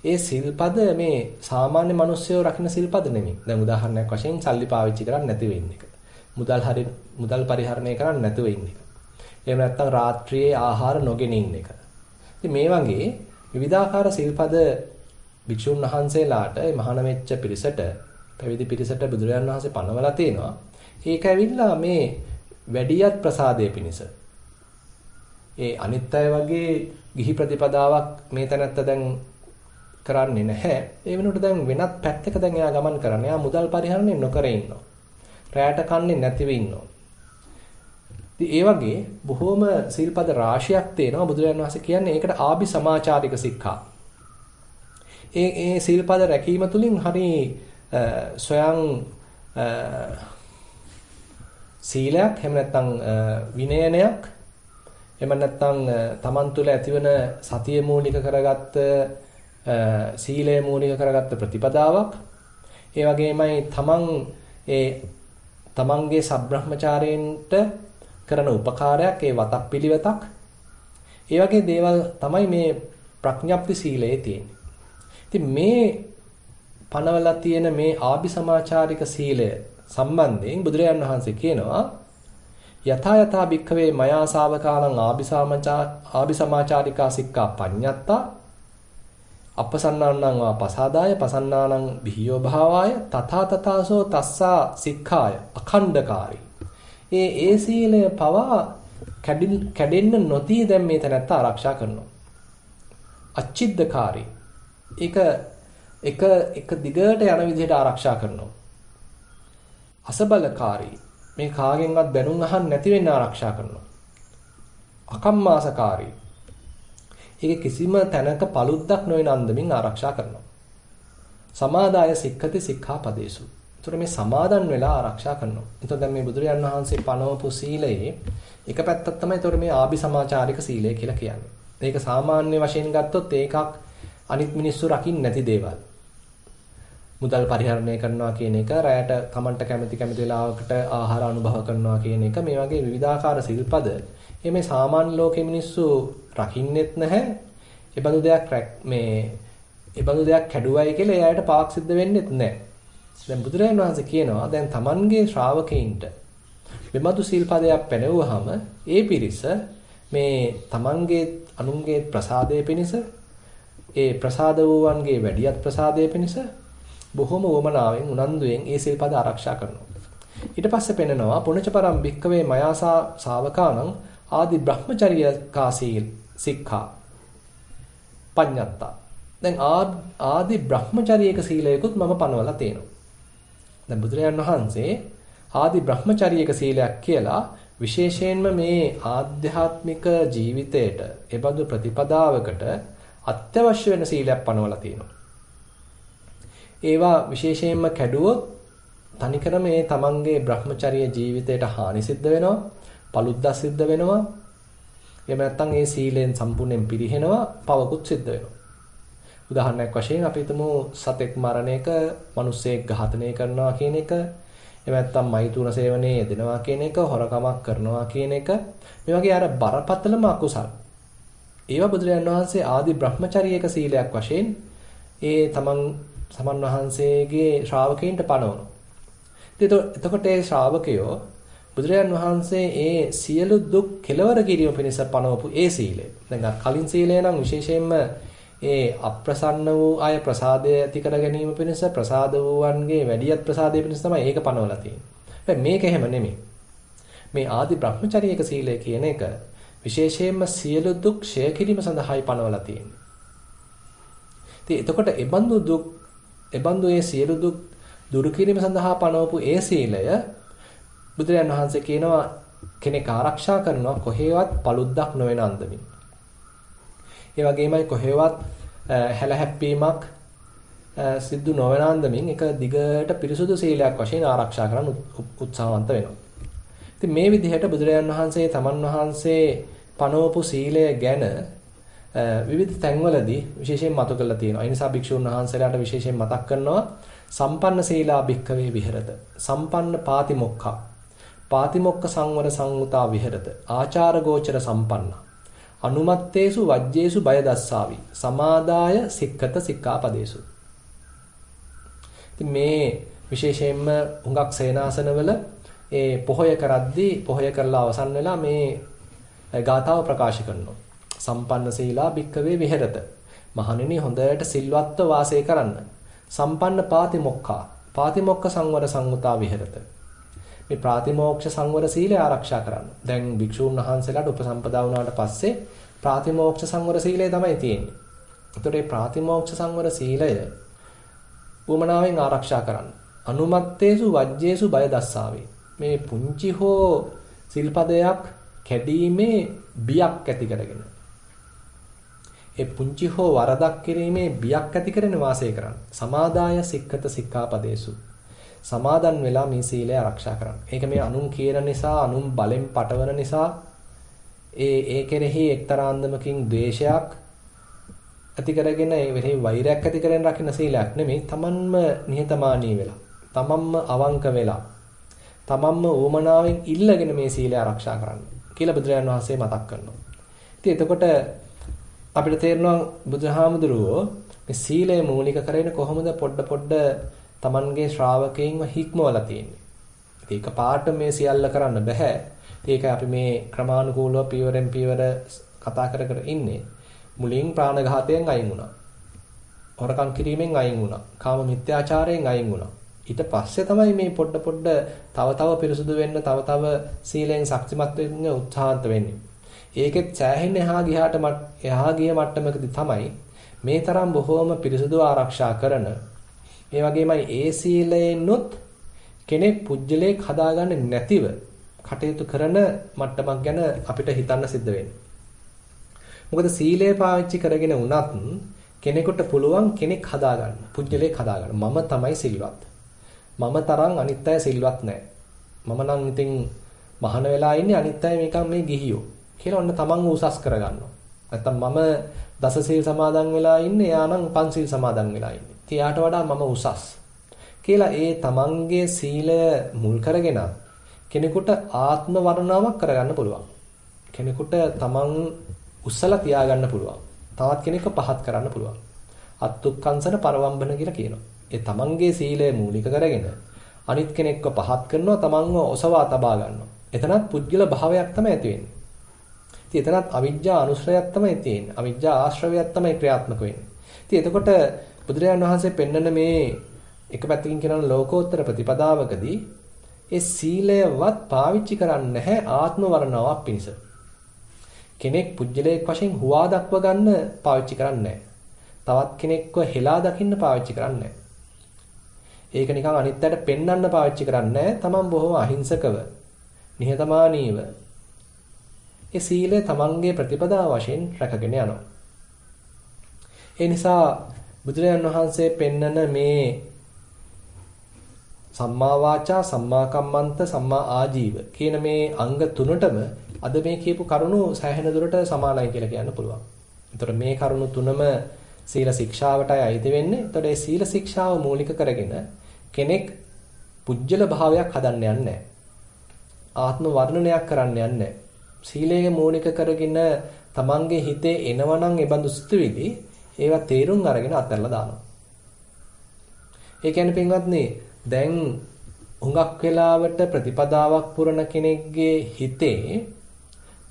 ඒ සිල්පද මේ සාමාන්‍ය මිනිස්සුયો රකින්න සිල්පද නෙමෙයි. දැන් උදාහරණයක් වශයෙන් සල්ලි පාවිච්චි කරන්නේ නැතිව ඉන්න එක. මුදල් පරිහරණය කරන්නේ නැතුව ඉන්න එක. එහෙම නැත්නම් රාත්‍රියේ ආහාර නොගෙන ඉන්න එක. ඉතින් මේ වගේ විවිධාකාර සිල්පද භික්ෂුන් වහන්සේලාට මහාන වෙච්ච පිරිසට පැවිදි පිරිසට බුදුරජාන් වහන්සේ පනවලා තියෙනවා. ඒක ඇවිල්ලා මේ වැඩියත් ප්‍රසාදයේ පිණිස. ඒ අනිත් අය වගේ ගිහි ප්‍රතිපදාවක් මේ තැනත්ත දැන් කරන්නේ නැහැ. ඒ වෙනුවට දැන් වෙනත් පැත්තක දැන් එයා ගමන් කරන්නේ. එයා මුදල් පරිහරණය නොකර ඉන්නවා. රැයට කන්නේ නැතිව ඉන්නවා. ඉතින් ඒ වගේ බොහොම සීල්පද රාශියක් තියෙනවා. බුදුරජාණන් වහන්සේ කියන්නේ ඒකට ආභි සමාචාරික සික්ඛා. ඒ සීල්පද රැකීම තුළින් හරි සොයන් සීලයක් එහෙම නැත්නම් විනයනයක් එහෙම නැත්නම් තමන් තුළ ඇතිවන සතිය මූලික කරගත්ත සීලය මූලික කරගත්ත ප්‍රතිපදාවක් ඒ වගේමයි තමන් තමන්ගේ සබ්‍රහ්මචාරයෙන්ට කරන උපකාරයක්, ඒ වතප්පිළිවෙතක්. ඒ වගේ දේවල් තමයි මේ ප්‍රඥප්ති සීලයේ තියෙන්නේ. ඉතින් මේ පනවලා තියෙන මේ ආභිසමාචාරික සීලය සම්බන්ධයෙන් බුදුරජාණන් වහන්සේ කියනවා යථා යථා භික්ඛවේ මයා ශාවකානං ආභිසමාචාරිකා සික්ඛා පඤ්ඤත්තා අපසන්නානං වා පසාදාය පසන්නානං විහියෝ භාවාය තථා තථාසෝ තස්සා සික්ඛාය අඛණ්ඩකාරී. ඒ සීලය පවා කැඩෙන්න නොදී දැන් මේ තැනත්ත ආරක්ෂා කරනවා. අච්චිද්දකාරී. එක දිගට යන විදිහට ආරක්ෂා කරනවා. අසබලකාරී. මේ කාගෙන්වත් බැනුම් අහන්න නැති වෙන්න ආරක්ෂා කරනවා. අකම්මාසකාරී. ඒක කිසිම තැනක paluddක් නොවන අන්දමින් ආරක්ෂා කරනවා. සමාදාය සික්ඛති සික්ඛාපදේසු. ඒතර මේ සමාදන් වෙලා ආරක්ෂා කරනවා. එතකොට දැන් මේ බුදුරජාණන් වහන්සේ පනවපු සීලයේ එක පැත්තක් තමයි ඒතර මේ ආභිසමාචාරික සීලය කියලා කියන්නේ. මේක සාමාන්‍ය වශයෙන් ගත්තොත් ඒකක් අනිත් මිනිස්සු රකින්න නැති දේවල්. මුදල් පරිහරණය කරනවා කියන එක, රැයට කමන්ට කැමති වෙලාවකට ආහාර අනුභව කරනවා කියන එක, මේ වගේ විවිධාකාර සිල්පද මේ සාමාන්‍ය ලෝකයේ මිනිස්සු රකින්නෙත් නැහැ. ඒ බඳු දෙයක් කැඩුවයි කියලා එයාට පාක් සිද්ධ වෙන්නෙත් නැහැ. දැන් බුදුරජාණන් වහන්සේ කියනවා දැන් Tamanගේ ශ්‍රාවකයින්ට මෙබඳු සිල්පදයක් පැනවුවාම ඒ පිරිස මේ Tamanගේ අනුන්ගේ ප්‍රසාදයේ පිණිස, ඒ ප්‍රසාද වූවන්ගේ වැඩියත් ප්‍රසාදයේ පිණිස බොහොම වමනාවෙන් උනන්දුවෙන් ඒ සිල්පද ආරක්ෂා කරනවා. ඊට පස්සේ පෙන්නනවා පුණච පරම් භික්කවේ මයාසා ශාවකානං ආදි බ්‍රහ්මචර්යකා සික්ඛා පඤ්ඤත්තා. දැන් ආදි බ්‍රහ්මචර්යයක සීලයකුත් මම පනවලා තියෙනවා. දැන් බුදුරජාණන් වහන්සේ ආදි බ්‍රහ්මචර්යයක සීලයක් කියලා විශේෂයෙන්ම මේ ආධ්‍යාත්මික ජීවිතයට එබඳු ප්‍රතිපදාවකට අත්‍යවශ්‍ය වෙන සීලයක් පනවලා තියෙනවා. ඒවා විශේෂයෙන්ම කැඩුවොත් තනිකර මේ තමන්ගේ බ්‍රහ්මචර්ය ජීවිතයට හානි සිද්ධ වෙනවා, paluddක් සිද්ධ වෙනවා. එහෙම නැත්නම් ඒ සීලෙන් සම්පූර්ණයෙන් පිරිහෙනවා, පවකුත් සිද්ධ වෙනවා. උදාහරණයක් වශයෙන් අපි හිතමු සතෙක් මරණ එක, මිනිස්සෙක් ඝාතනය කරනවා කියන එක, එහෙම නැත්නම් මෛතුන සේවනයේ යෙදෙනවා කියන එක, හොරකමක් කරනවා කියන එක. මේ වගේ අර බරපතලම අකුසල්. ඒවා බුදුරජාණන් වහන්සේ ආදි බ්‍රහ්මචර්යයක සීලයක් වශයෙන් ඒ සමන් වහන්සේගේ ශ්‍රාවකයන්ට පනවනවා. එතකොට ඒ ශ්‍රාවකයෝ බුදුරජාණන් වහන්සේ ඒ සියලු දුක් කෙලවර කිරීම පිණිස පනවපු ඒ සීලය. දැන් කලින් සීලය නම් විශේෂයෙන්ම ඒ අප්‍රසන්න වූ අය ප්‍රසාදය ඇති කර ගැනීම පිණිස, ප්‍රසාද වූවන්ගේ වැඩියත් ප්‍රසාදය පිණිස තමයි ඒක පනවලා තියෙන්නේ. හැබැයි මේක එහෙම නෙමෙයි. මේ ආදි බ්‍රහ්මචර්යයක සීලය කියන එක විශේෂයෙන්ම සියලු දුක් ක්ෂය කිරීම සඳහායි පනවලා තියෙන්නේ. ඉතින් එතකොට එබඳු ඒ සියලු දුක් දුරු කිරීම සඳහා පනවපු ඒ සීලය බුදුරජාණන් වහන්සේ කියනවා කෙනෙක් ආරක්ෂා කරනවා කොහේවත් paluddක් නොවන අන්දමින්. ඒ වගේමයි කොහේවත් හැලහැප්පීමක් සිද්ධ නොවන අන්දමින් එක දිගට පිරිසුදු සීලයක් වශයෙන් ආරක්ෂා කරන්න උත්සාහවන්ත වෙනවා. ඉතින් මේ විදිහට බුදුරජාණන් වහන්සේ තමන් වහන්සේ පනවපු සීලය ගැන විවිධ තැන්වලදී විශේෂයෙන් මතු කරලා තියෙනවා. ඒ නිසා භික්ෂුන් වහන්සේලාට විශේෂයෙන් මතක් කරනවා සම්පන්න සීලා භික්ඛවේ විහෙරත. සම්පන්න පාතිමොක්ඛා. පාතිමොක්ඛ සංවර සංගුතා විහෙරත. ආචාර ගෝචර සම්පන්න. අනුමත්තේසු වජ්ජේසු බය දස්සාවි. සමාදාය සික්ඛත සික්ඛාපදේසු. ඉතින් මේ විශේෂයෙන්ම හුඟක් සේනාසනවල ඒ පොහොය කරද්දී පොහොය කරලා අවසන් වෙලා මේ ගාථාව ප්‍රකාශ කරනවා. සම්පන්න සීලා භික්ඛවේ විහෙරත. මහණෙනි හොඳට සිල්වත්ව වාසය කරන්න. සම්පන්න පාතිමොක්ඛා. පාතිමොක්ඛ සංවර සංගුතා විහෙරත. මේ ප්‍රාතිමෝක්ෂ සංවර සීලය ආරක්ෂා කරන්න. දැන් භික්ෂුන් වහන්සේලාට උපසම්පදා වුණාට පස්සේ ප්‍රාතිමෝක්ෂ සංවර සීලය තමයි තියෙන්නේ. ඒතකොට මේ ප්‍රාතිමෝක්ෂ සංවර සීලය උමනාවෙන් ආරක්ෂා කරන්න. අනුමත්තේසු වජ්ජේසු බය දස්සාවේ. මේ පුංචි හෝ සිල්පදයක් කැඩීමේ බියක් ඇති කරගෙන. ඒ පුංචි හෝ වරදක් කිරීමේ බියක් ඇති කරගෙන වාසය කරන්න. සමාදාය සික්ඛත සික්ඛාපදේසු. සමාදන් වෙලා මේ සීලය ආරක්ෂා කරන්න. ඒක මේ අනුන් කියන නිසා, අනුන් බලෙන් පටවන නිසා ඒ කෙරෙහි එක්තරා අන්දමකින් ද්වේෂයක් ඇති කරගෙන ඒ වෙලෙහි වෛරයක් ඇති කරගෙන රකින්න සීලයක් නෙමෙයි. තමන්ම නිහතමානී වෙලා, තමන්ම අවංක වෙලා, තමන්ම ඕමනාවෙන් ඉල්ලගෙන මේ සීලය ආරක්ෂා කරන්න කියලා බුදුරජාණන් වහන්සේ මතක් කරනවා. ඉතින් එතකොට අපිට තේරෙනවා බුදුහාමුදුරුවෝ මේ සීලය මූලික කරගෙන කොහොමද පොඩ තමන්ගේ ශ්‍රාවකයන්ව හික්මවලා තියෙන්නේ. ඒක පාට මේ සියල්ල කරන්න බෑ. ඒක අපි මේ ක්‍රමානුකූලව පියවරෙන් පියවර කතා කර ඉන්නේ. මුලින් ප්‍රාණඝාතයෙන් අයින් වුණා. හොරකම් කිරීමෙන් අයින් වුණා. කාම මිත්‍යාචාරයෙන් අයින් වුණා. ඊට පස්සේ තමයි මේ පොඩ තව පිරිසුදු වෙන්න තව සීලෙන් ශක්තිමත් වෙන්න උත්සාහන්ත වෙන්නේ. ඒකෙත් සෑහෙන එහා ගිය මට්ටමකදී තමයි මේ තරම් බොහෝම පිරිසුදු ආරක්ෂා කරන ඒ වගේමයි ඒ සීලයෙන්ොත් කෙනෙක් පුජ්‍යලයක් හදාගන්නේ නැතිව කටයුතු කරන මට්ටමක් ගැන අපිට හිතන්න සිද්ධ වෙන්නේ. මොකද සීලය පාවිච්චි කරගෙන වුණත් කෙනෙකුට පුළුවන් කෙනෙක් හදාගන්න, පුජ්‍යලයක් හදාගන්න. මම තමයි සිල්වත්. මම තරම් අනිත් අය සිල්වත් නැහැ. මම නම් ඉතින් මහාන වෙලා ඉන්නේ අනිත් අය මේකම් මේ ගිහියෝ කියලා ඔන්න තමන්ව උසස් කරගන්නවා. නැත්තම් මම දස සීල් සමාදන් වෙලා ඉන්නේ, එයා නම් පන්සිල් සමාදන් වෙලා ඉන්නේ. ඉතින් යාට වඩා මම උසස් කියලා ඒ තමන්ගේ සීලය මුල් කරගෙන කෙනෙකුට ආත්ම වර්ණාවක් කරගන්න පුළුවන්. කෙනෙකුට තමන් උස්සලා තියාගන්න පුළුවන්. තවත් කෙනෙක්ව පහත් කරන්න පුළුවන්. අත්ත්ුක්කංශන පරවම්බන කියලා කියනවා. ඒ තමන්ගේ සීලය මූලික කරගෙන අනිත් කෙනෙක්ව පහත් කරනවා, තමන්ව ඔසවා තබා ගන්නවා. එතනත් පුද්ගල භාවයක් තමයි ඇති වෙන්නේ. ඉතින් එතනත් අවිජ්ජා අනුශ්‍රයයක් තමයි තියෙන්නේ. අවිජ්ජා ආශ්‍රවයක් තමයි ක්‍රියාත්මක වෙන්නේ. ඉතින් එතකොට බුදුරජාණන් වහන්සේ පෙන්වන මේ එක පැත්තකින් කියනවා ලෝකෝත්තර ප්‍රතිපදාවකදී ඒ සීලයවත් පාවිච්චි කරන්නේ නැහැ ආත්ම වර්ණාවක් පිණිස. කෙනෙක් පුජ්‍යලයක් වශයෙන් හුවා දක්ව ගන්න පාවිච්චි කරන්නේ නැහැ. තවත් කෙනෙක්ව හෙලා දකින්න පාවිච්චි කරන්නේ නැහැ. ඒක නිකන් අනිත් අයට පෙන්වන්න පාවිච්චි කරන්නේ නැහැ. තමන් බොහොම අහිංසකව, නිහතමානීව ඒ සීලය තමන්ගේ ප්‍රතිපදාව වශයෙන් රැකගෙන යනවා. ඒ නිසා බුදුරජාණන් වහන්සේ පෙන්නන මේ සම්මා වාචා, සම්මා කම්මන්ත, සම්මා ආජීව කියන මේ අංග තුනටම අද මේ කියපු කරුණු සෑහෙන දුරට සමානයි කියලා කියන්න පුළුවන්. ඒතර මේ කරුණු තුනම සීල ශික්ෂාවටයි අයිති වෙන්නේ. ඒතර මේ සීල ශික්ෂාව මූලික කරගෙන කෙනෙක් පුජ්‍යල භාවයක් හදන්න යන්නේ නැහැ. ආත්ම වර්ණනයක් කරන්න යන්නේ නැහැ. සීලය මූලික කරගෙන තමන්ගේ හිතේ එනවනම් ඒ බඳු සිතුවිලි ඒවා තේරුම් අරගෙන අත්හැරලා දානවා. ඒ කියන්නේ පින්වත්නි දැන් හුඟක් වෙලාවට ප්‍රතිපදාවක් පුරන කෙනෙක්ගේ හිතේ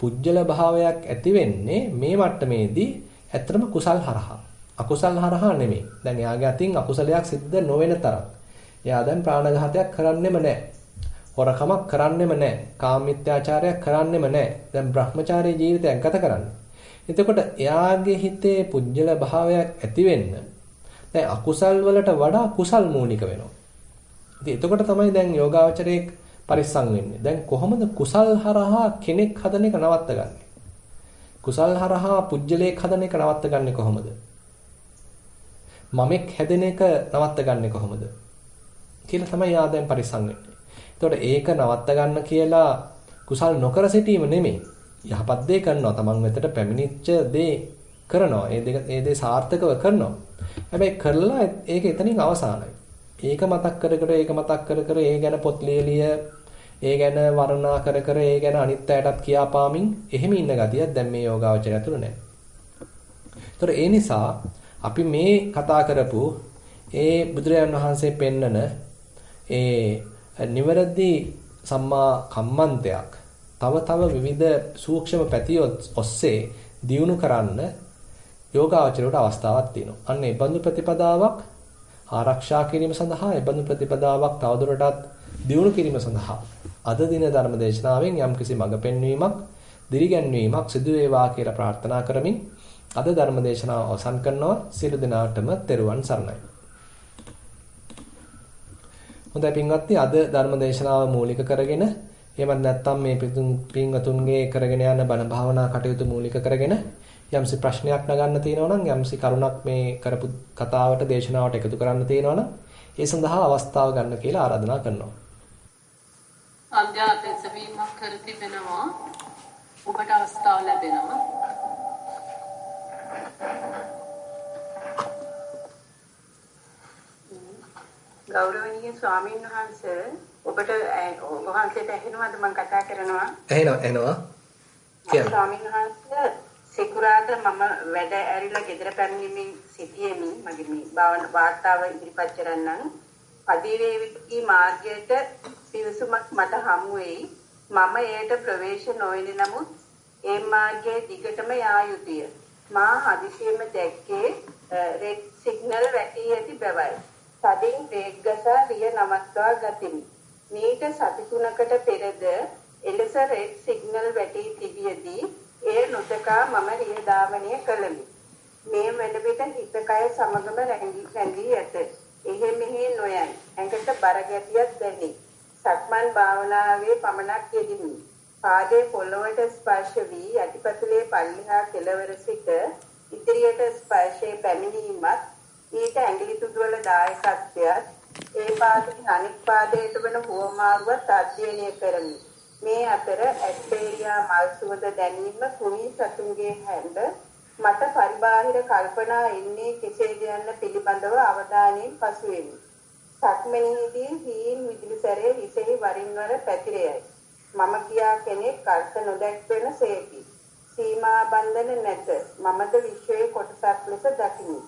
පුජ්‍යල භාවයක් ඇති වෙන්නේ මේ මට්ටමේදී ඇත්තටම කුසල් හරහා. අකුසල් හරහා නෙමෙයි. දැන් එයාගේ අතින් අකුසලයක් සිද්ධ නොවන තරම්. එයා දැන් ප්‍රාණඝාතයක් කරන්නෙම නැහැ. හොරකමක් කරන්නෙම නැහැ. කාමමිත්‍යාචාරයක් කරන්නෙම නැහැ. දැන් බ්‍රහ්මචාරී ජීවිතයක් ගත කරන්නේ. එතකොට එයාගේ හිතේ පුජ්‍යල භාවයක් ඇති වෙන්න දැන් අකුසල් වලට වඩා කුසල් මූලික වෙනවා. ඉතින් එතකොට තමයි දැන් යෝගාවචරයේ පරිස්සම් වෙන්නේ. දැන් කොහොමද කුසල් හරහා කෙනෙක් හදන එක නවත්තගන්නේ? කුසල් හරහා පුජ්‍යලයක් හදන එක නවත්තගන්නේ කොහොමද? මමෙක් හැදෙන එක නවත්තගන්නේ කොහොමද? කියලා තමයි යා දැන් පරිස්සම් වෙන්නේ. එතකොට ඒක නවත්ත ගන්න කියලා කුසල් නොකර සිටීම නෙමෙයි. යහපත් දේ කරනවා. තමන් වෙතට පැමිණිච්ච දේ කරනවා. ඒ දේ සාර්ථකව කරනවා. හැබැයි කරලා ඒක එතනින් අවසానයි. ඒක මතක් කර ඒ ගැන පොත් ලියලිය ඒ ගැන වර්ණනා කර ඒ ගැන අනිත් අයටත් කියාපාමින් එහෙම ඉන්න ගතියක් දැන් මේ යෝගාවචරය තුළ නැහැ. ඒතර ඒ නිසා අපි මේ කතා කරපු ඒ බුදුරජාණන් වහන්සේ පෙන්නන ඒ නිවැරදි සම්මා කම්මන්තයක් තව විවිධ සූක්ෂම පැති ඔස්සේ දියුණු කරන්න යෝගාවචරයට අවස්ථාවක් තියෙනවා. අන්න ඒ බඳු ප්‍රතිපදාවක් ආරක්ෂා කිරීම සඳහා ඒ බඳු ප්‍රතිපදාවක් තවදුරටත් දියුණු කිරීම සඳහා අද දින ධර්ම දේශනාවෙන් යම්කිසි මඟ පෙන්වීමක්, දිරිගැන්වීමක් සිදු වේවා කියලා ප්‍රාර්ථනා කරමින් අද ධර්ම දේශනාව අවසන් කරනවා. සියලු දෙනාටම තෙරුවන් සරණයි. හොඳයි පින්වත්නි, අද ධර්ම දේශනාව මූලික කරගෙන එහෙමත් නැත්නම් මේ පින්වතුන්ගේ කරගෙන යන බණ භාවනා කටයුතු මූලික කරගෙන යම්සි ප්‍රශ්නයක් නගන්න තියෙනවා නම් යම්සි කරුණක් මේ කරපු කතාවට දේශනාවට එකතු කරන්න තියෙනවා නම් ඒ සඳහා අවස්ථාව ගන්න කියලා ආරාධනා කරනවා. අධ්‍යාපන සැවීමක් කර තිබෙනවා. ඔබට අවස්ථාව ලැබෙනවා. ගෞරවනීය ස්වාමීන් වහන්සේ ඔබට වහන්සේට ඇහෙනවද මම කතා කරනවා? ඇහෙනවා. කියන්න. ස්වාමීන් වහන්සේ සිකුරාද මම වැඩ ඇරිලා ගෙදර පැමිණීමෙන් සිටියෙමි. මගේ මේ භාවන වාර්තාව ඉදිරිපත් කරන්නම්. අධිවේවිකී මාර්ගයට පිවිසුමක් මට හමු වෙයි. මම එයට ප්‍රවේශ නොවන නමුත් ඒ මාර්ගයේ දිගටම යා යුතුය. මා හදිසියෙම දැක්කේ රෙඩ් සිග්නල් වැටී ඇති බවයි. තදින් බ්‍රේක් ගසා රිය නවත්වා ගතිමි. මීට සති 3කට පෙරද එලෙස රෙඩ් සිග්නල් වැටී තිබියදී එය නොදකා මම රිය ධාවනය කළෙමි. මේ වැඩවිට හිත කය සමගම රැඳී ඇත. එහෙ මෙහෙ නොයයි. ඇඟට බර ගැටියක් දැනේ. සක්මන් භාවනාවේ පමණක් යෙදිමි. පාදයේ පොළවට ස්පර්ශ වී යටිපතුලේ පල්ලිහා කෙළවර සිට ඉදිරියට ස්පර්ශයේ පැමිණීමත් ඊට ඇඟිලි තුඩුවල දායකත්වයක් ඒ පාදයෙන් අනෙක් පාදයට වන හුවමාරුවත් අධ්‍යයනය කරමි. මේ අතර ඇස්ටේරියා මල් සුවඳ දැනීම කුණි සතුන්ගේ හැඬ මට පරිබාහිර කල්පනා එන්නේ කෙසේද යන්න පිළිබඳව අවධානයෙන් පසුවෙමි. සක්මනේදී හීන් විදුලි සැරේ හිසෙහි වරින් වර පැතිරෙයි. මම කියා කෙනෙක් අර්ථ නොදැක්වෙන සේකි. සීමා බන්ධන නැත. මමද විශ්වයේ කොටසක් ලෙස දකිමි.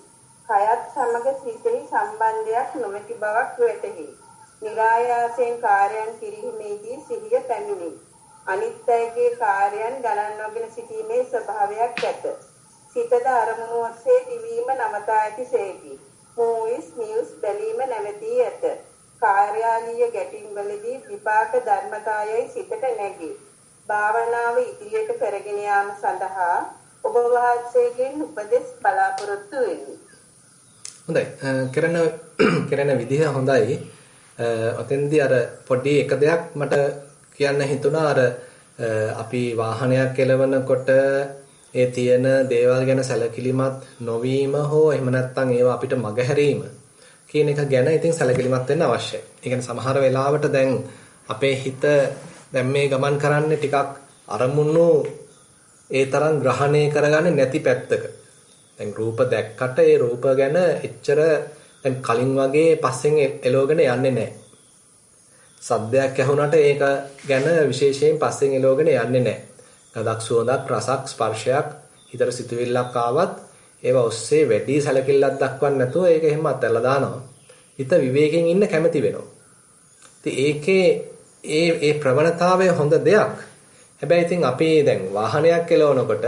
කයත් සමග සිතෙහි සම්බන්ධයක් නොමැති බවක් වැටහි. නිරායාසයෙන් කාර්යයන් කිරීමේදී සිහිය පැමිණේ. අනිත්‍යයේ කාර්යයන් ගණන් නොගෙන සිටීමේ ස්වභාවයක් ඇත. සිතද අරමුණු ඔස්සේ දිවීම නවතා ඇති සේකි. මූවිස් නිවුස් බැලීම නැවතී ඇත. කාර්යාලීය ගැටීම්වලදී විපාක ධර්මතාවයයි සිතට නැගේ. භාවනාව ඉදිරියට කරගෙන යාම සඳහා ඔබ වහන්සේගෙන් උපදෙස් බලාපොරොත්තු වෙමි. හොඳයි. කරන විදිහ හොඳයි. ඔතෙන්දී අර පොඩි එක දෙයක් මට කියන්න හිතුණා. අර අපි වාහනයක් එලවනකොට ඒ තියෙන දේවල් ගැන සැලකිලිමත් නොවීම හෝ එහෙම නැත්නම් ඒවා අපිට මගහැරීම කියන එක ගැන ඉතින් සැලකිලිමත් වෙන්න අවශ්‍යයි. ඒ කියන්නේ සමහර වෙලාවට දැන් අපේ හිත දැන් මේ ගමන් කරන්නේ ටිකක් අරමුණු ඒ තරම් ග්‍රහණය කරගන්නේ නැති පැත්තක. දැන් රූප දැක්කට ඒ රූප ගැන එච්චර දැන් කලින් වගේ පස්සෙන් එලවගෙන යන්නේ නැහැ. සද්දයක් ඇහුණට ඒක ගැන විශේෂයෙන් පස්සෙන් එලවගෙන යන්නේ නැහැ. ගඳක් සුවඳක් රසක් ස්පර්ශයක් හිතට සිතුවිල්ලක් ආවත් ඒවා ඔස්සේ වැඩි සැලකිල්ලක් දක්වන්නේ නැතුව ඒක එහෙම අතහැරලා දානවා. හිත විවේකයෙන් ඉන්න කැමති වෙනවා. ඉතින් ඒකේ ඒ ප්‍රවණතාවය හොඳ දෙයක්. හැබැයි ඉතින් අපි දැන් වාහනයක් එලවනකොට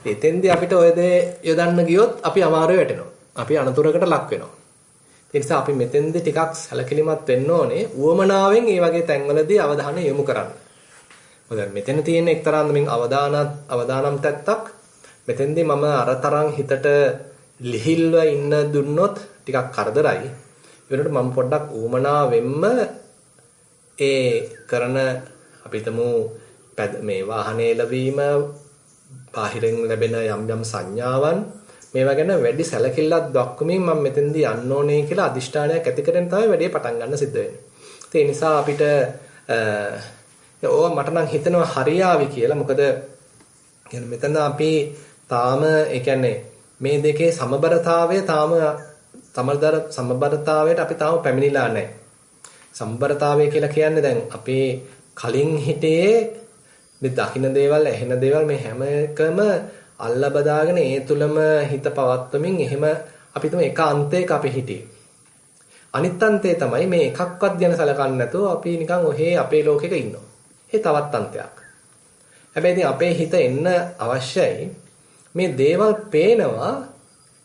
එතෙන්දී අපිට ඔය දේ යොදන්න ගියොත් අපි අමාරුවේ වැටෙනවා. අපි අනතුරකට ලක් වෙනවා. ඒ නිසා අපි මෙතෙන්දී ටිකක් සැලකිලිමත් වෙන්න ඕනේ. උවමනාවෙන් මේ වගේ තැන්වලදී අවධානය යොමු කරන්න. මොකද මෙතන තියෙන එක්තරා අන්දමින් අවදානම් තැත්තක්. මෙතෙන්දී මම අරතරන් හිතට ලිහිල්ව ඉන්න දුන්නොත් ටිකක් කරදරයි. ඒ වෙනකොට මම පොඩ්ඩක් උවමනාවෙන්ම ඒ කරන අපිටම මේ වාහනේ ලැබීම බාහිරින් ලැබෙන යම් සංඥාවන් මේවා ගැන වැඩි සැලකිල්ලක් දක්වමින් මම මෙතෙන්දී යන්න ඕනේ කියලා අදිෂ්ඨානයක් ඇති කරගෙන තමයි වැඩේ පටන් ගන්න සිද්ධ වෙන්නේ. ඒ නිසා අපිට ඕවා මට නම් හිතෙනවා හරියාවි කියලා. මොකද කියන්නේ මෙතන අපි තාම ඒ කියන්නේ මේ දෙකේ සමබරතාවය තාම සමබරතාවයට අපි තාම පැමිණිලා නැහැ. සමබරතාවය කියලා කියන්නේ දැන් අපේ කලින් හිතේ මේ දකින්න දේවල් ඇහෙන දේවල් මේ හැම එකම අල්ල බදාගෙන ඒ තුලම හිත පවත්වමින් එහෙම අපි තුම එක අන්තයක අපි හිටියේ. අනිත් අන්තය තමයි මේ එකක්වත් ගැන සලකන්නේ නැතුව අපි නිකන් ඔහේ අපේ ලෝකෙක ඉන්නවා. ඒ තවත් අන්තයක්. හැබැයි ඉතින් අපේ හිත එන්න අවශ්‍යයි. මේ දේවල් පේනවා.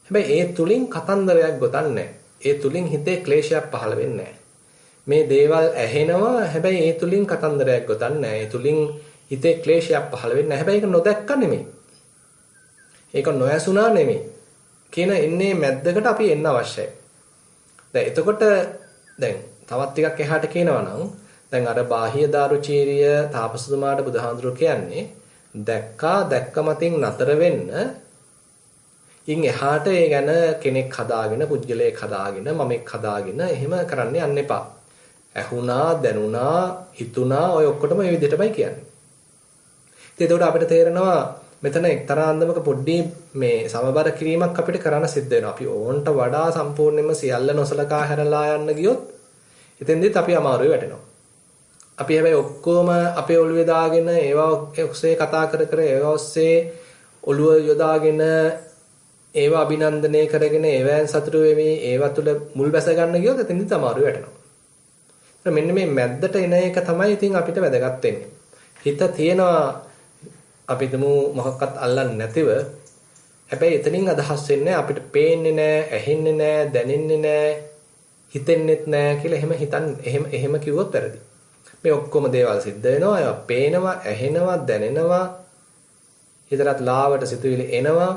හැබැයි ඒ තුලින් කතන්දරයක් ගොතන්නේ ඒ තුලින් හිතේ ක්ලේශයක් පහළ වෙන්නේ මේ දේවල් ඇහෙනවා. හැබැයි ඒ තුලින් කතන්දරයක් ගොතන්නේ ඒ තුලින් හිතේ ක්ලේශයක් පහළ වෙන්නේ හැබැයි ඒක නොදැක්ක නෙමෙයි. ඒක නොයසුනා නෙමෙයි. කියන ඉන්නේ මැද්දකට අපි එන්න අවශ්‍යයි. දැන් එතකොට දැන් තවත් ටිකක් එහාට කියනවා නම් දැන් අර බාහ්‍ය දාරුචීරිය තාපසතුමාට බුදුහාඳුරු කියන්නේ දැක්ක මතින් නතර වෙන්න ඉන් එහාට ඒ ගැන කෙනෙක් හදාගෙන පුජ්‍යලයක් හදාගෙන මමෙක් හදාගෙන එහෙම කරන්න යන්න එපා. ඇහුණා දැනුණා හිතුණා ඔය ඔක්කොටම මේ විදිහටමයි කියන්නේ. ඉතින් එතකොට අපිට තේරෙනවා මෙතන එක්තරා අන්දමක පොඩ්ඩි මේ සමබර කිරීමක් අපිට කරන්න සිද්ධ වෙනවා. අපි ඕන්ට වඩා සම්පූර්ණයෙන්ම සියල්ල නොසලකා හැරලා යන්න ගියොත් එතෙන්දිත් අපි අමාරුවේ වැටෙනවා. අපි හැබැයි ඔක්කොම අපේ ඔළුවේ දාගෙන ඒවා ඔස්සේ කතා කර කර ඒවා ඔස්සේ ඔළුව යොදාගෙන ඒවා අභිනන්දනය කරගෙන ඒවෙන් සතුටු වෙමි ඒවා තුළ මුල් බැස ගන්න ගියොත් එතෙන්දිත් අමාරුවේ වැටෙනවා. මෙන්න මේ මැද්දට එන එක තමයි ඉතින් අපිට වැදගත් වෙන්නේ. හිත තියෙනවා අපි තුමු මොකක්වත් අල්ලන්නේ නැතිව හැබැයි එතනින් අදහස් වෙන්නේ අපිට පේන්නේ නැහැ, ඇහෙන්නේ නැහැ, දැනෙන්නේ නැහැ, හිතෙන්නෙත් නැහැ කියලා එහෙම කිව්වොත් වැරදි. මේ ඔක්කොම දේවල් සිද්ධ වෙනවා, ඒවා පේනවා, ඇහෙනවා, දැනෙනවා, හිතට ලාවට සිතුවිලි එනවා.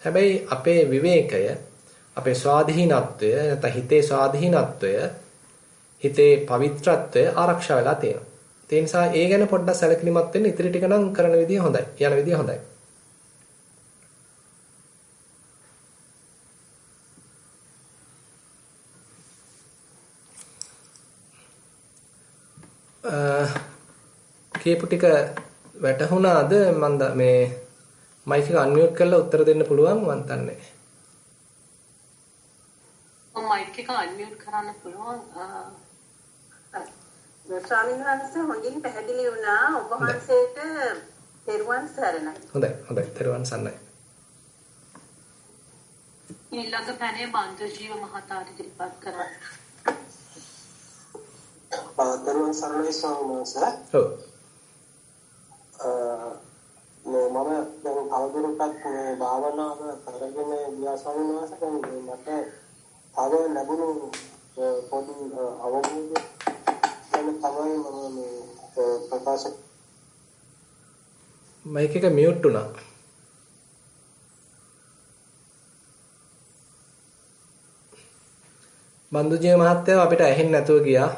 හැබැයි අපේ විවේකය, අපේ ස්වාධීනත්වය, නැත්නම් හිතේ ස්වාධීනත්වය, හිතේ පවිත්‍රත්වය ආරක්ෂා වෙලා තියෙනවා. ඒ නිසා ඒ ගැන පොඩ්ඩක් සැලකිලිමත් වෙන්න ඉතිරි ටික නම් කරන විදිය හොඳයි. යන විදිය හොඳයි. කීප ටික වැටහුණාද මන්ද මේ මයික් එක අන්මියුට් කරලා උත්තර දෙන්න පුළුවන් මන් තන්නේ. මයික් එක අන්මියුට් කරන්න පුළුවන්. ස්වාමීන් වහන්සේ හොඳින් පැහැදිලි වුණා. ඔබ වහන්සේට තෙරුවන් සරණයි. හොඳයි. තෙරුවන් සරණයි. ඊළඟ පැනේ බන්දුජීව මහතාට ඉදිරිපත් කරා. තෙරුවන් සරණයි ස්වාමීන් වහන්සේ. ඔව්. මම දැන් තවදුරටත් මේ භාවනාව කරගෙන ගියා ස්වාමීන් වහන්සේ. දැන් මට තව ලැබුණු පොඩි අවබෝධය ගැන තමයි මම මේ ප්‍රකාශ. මයික් එක මියුට් වුණා. බන්දුජීව මහත්තයා අපිට ඇහෙන්නේ නැතුව ගියා.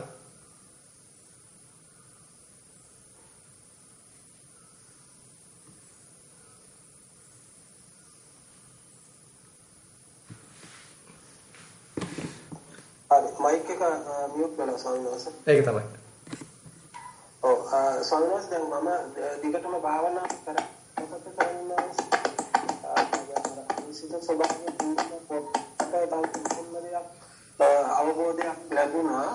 මයික් එක මියුට් වෙනවා ස්වාමීන් වහන්සේ. ඒක තමයි. ඔව් ස්වාමීන් වහන්සේ දැන් මම දිගටම භාවනා කරකට ස්වාමීන් වහන්සේ සිත ස්වභාවයෙන් අවබෝධයක් ලැබුණා.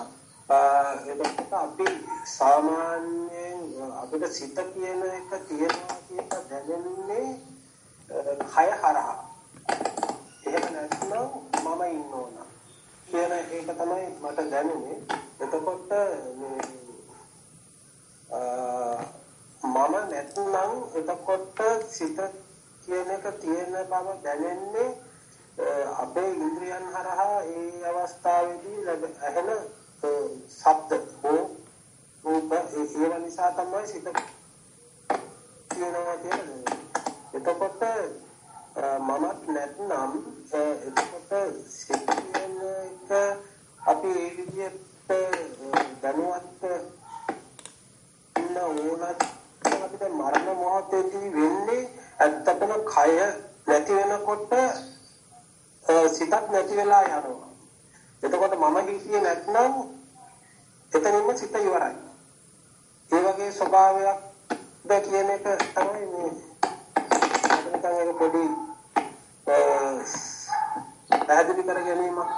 එතකොට අපි සාමාන්‍යයෙන් අපිට සිත කියන එක තියෙනවා කියලා දැනෙන්නේ කය හරහා. එහෙම නැත්නම් මම ඉන්න ඕන කියන එක තමයි මට දැනුනේ. එතකොට මේ මම නැත්නම් එතකොට සිත කියන එක තියෙන බව දැනෙන්නේ අපේ ඉන්ද්‍රියන් හරහා ඒ අවස්ථාවේදී ඇහෙන ශබ්ද හෝ රූප ඒ නිසා තමයි සිත කියනවා කියන්නේ. එතකොට මමත් නැත්නම් එතකොට සිත කියන එක අපි ඒ විදිහට දැනුවත් ඉන්න ඕනත් අපිට මරණ මොහොතේදී වෙන්නේ ඇත්තටම කය නැති වෙනකොට සිතක් නැති වෙලා යනවා. එතකොට මම හිතියේ නැත්නම් එතනින්ම සිත ඉවරයි. ඒ වගේ ස්වභාවයක් ද කියන එක තමයි මේ අදටම එක පොඩි පැහැදිලි කර ගැනීමක්.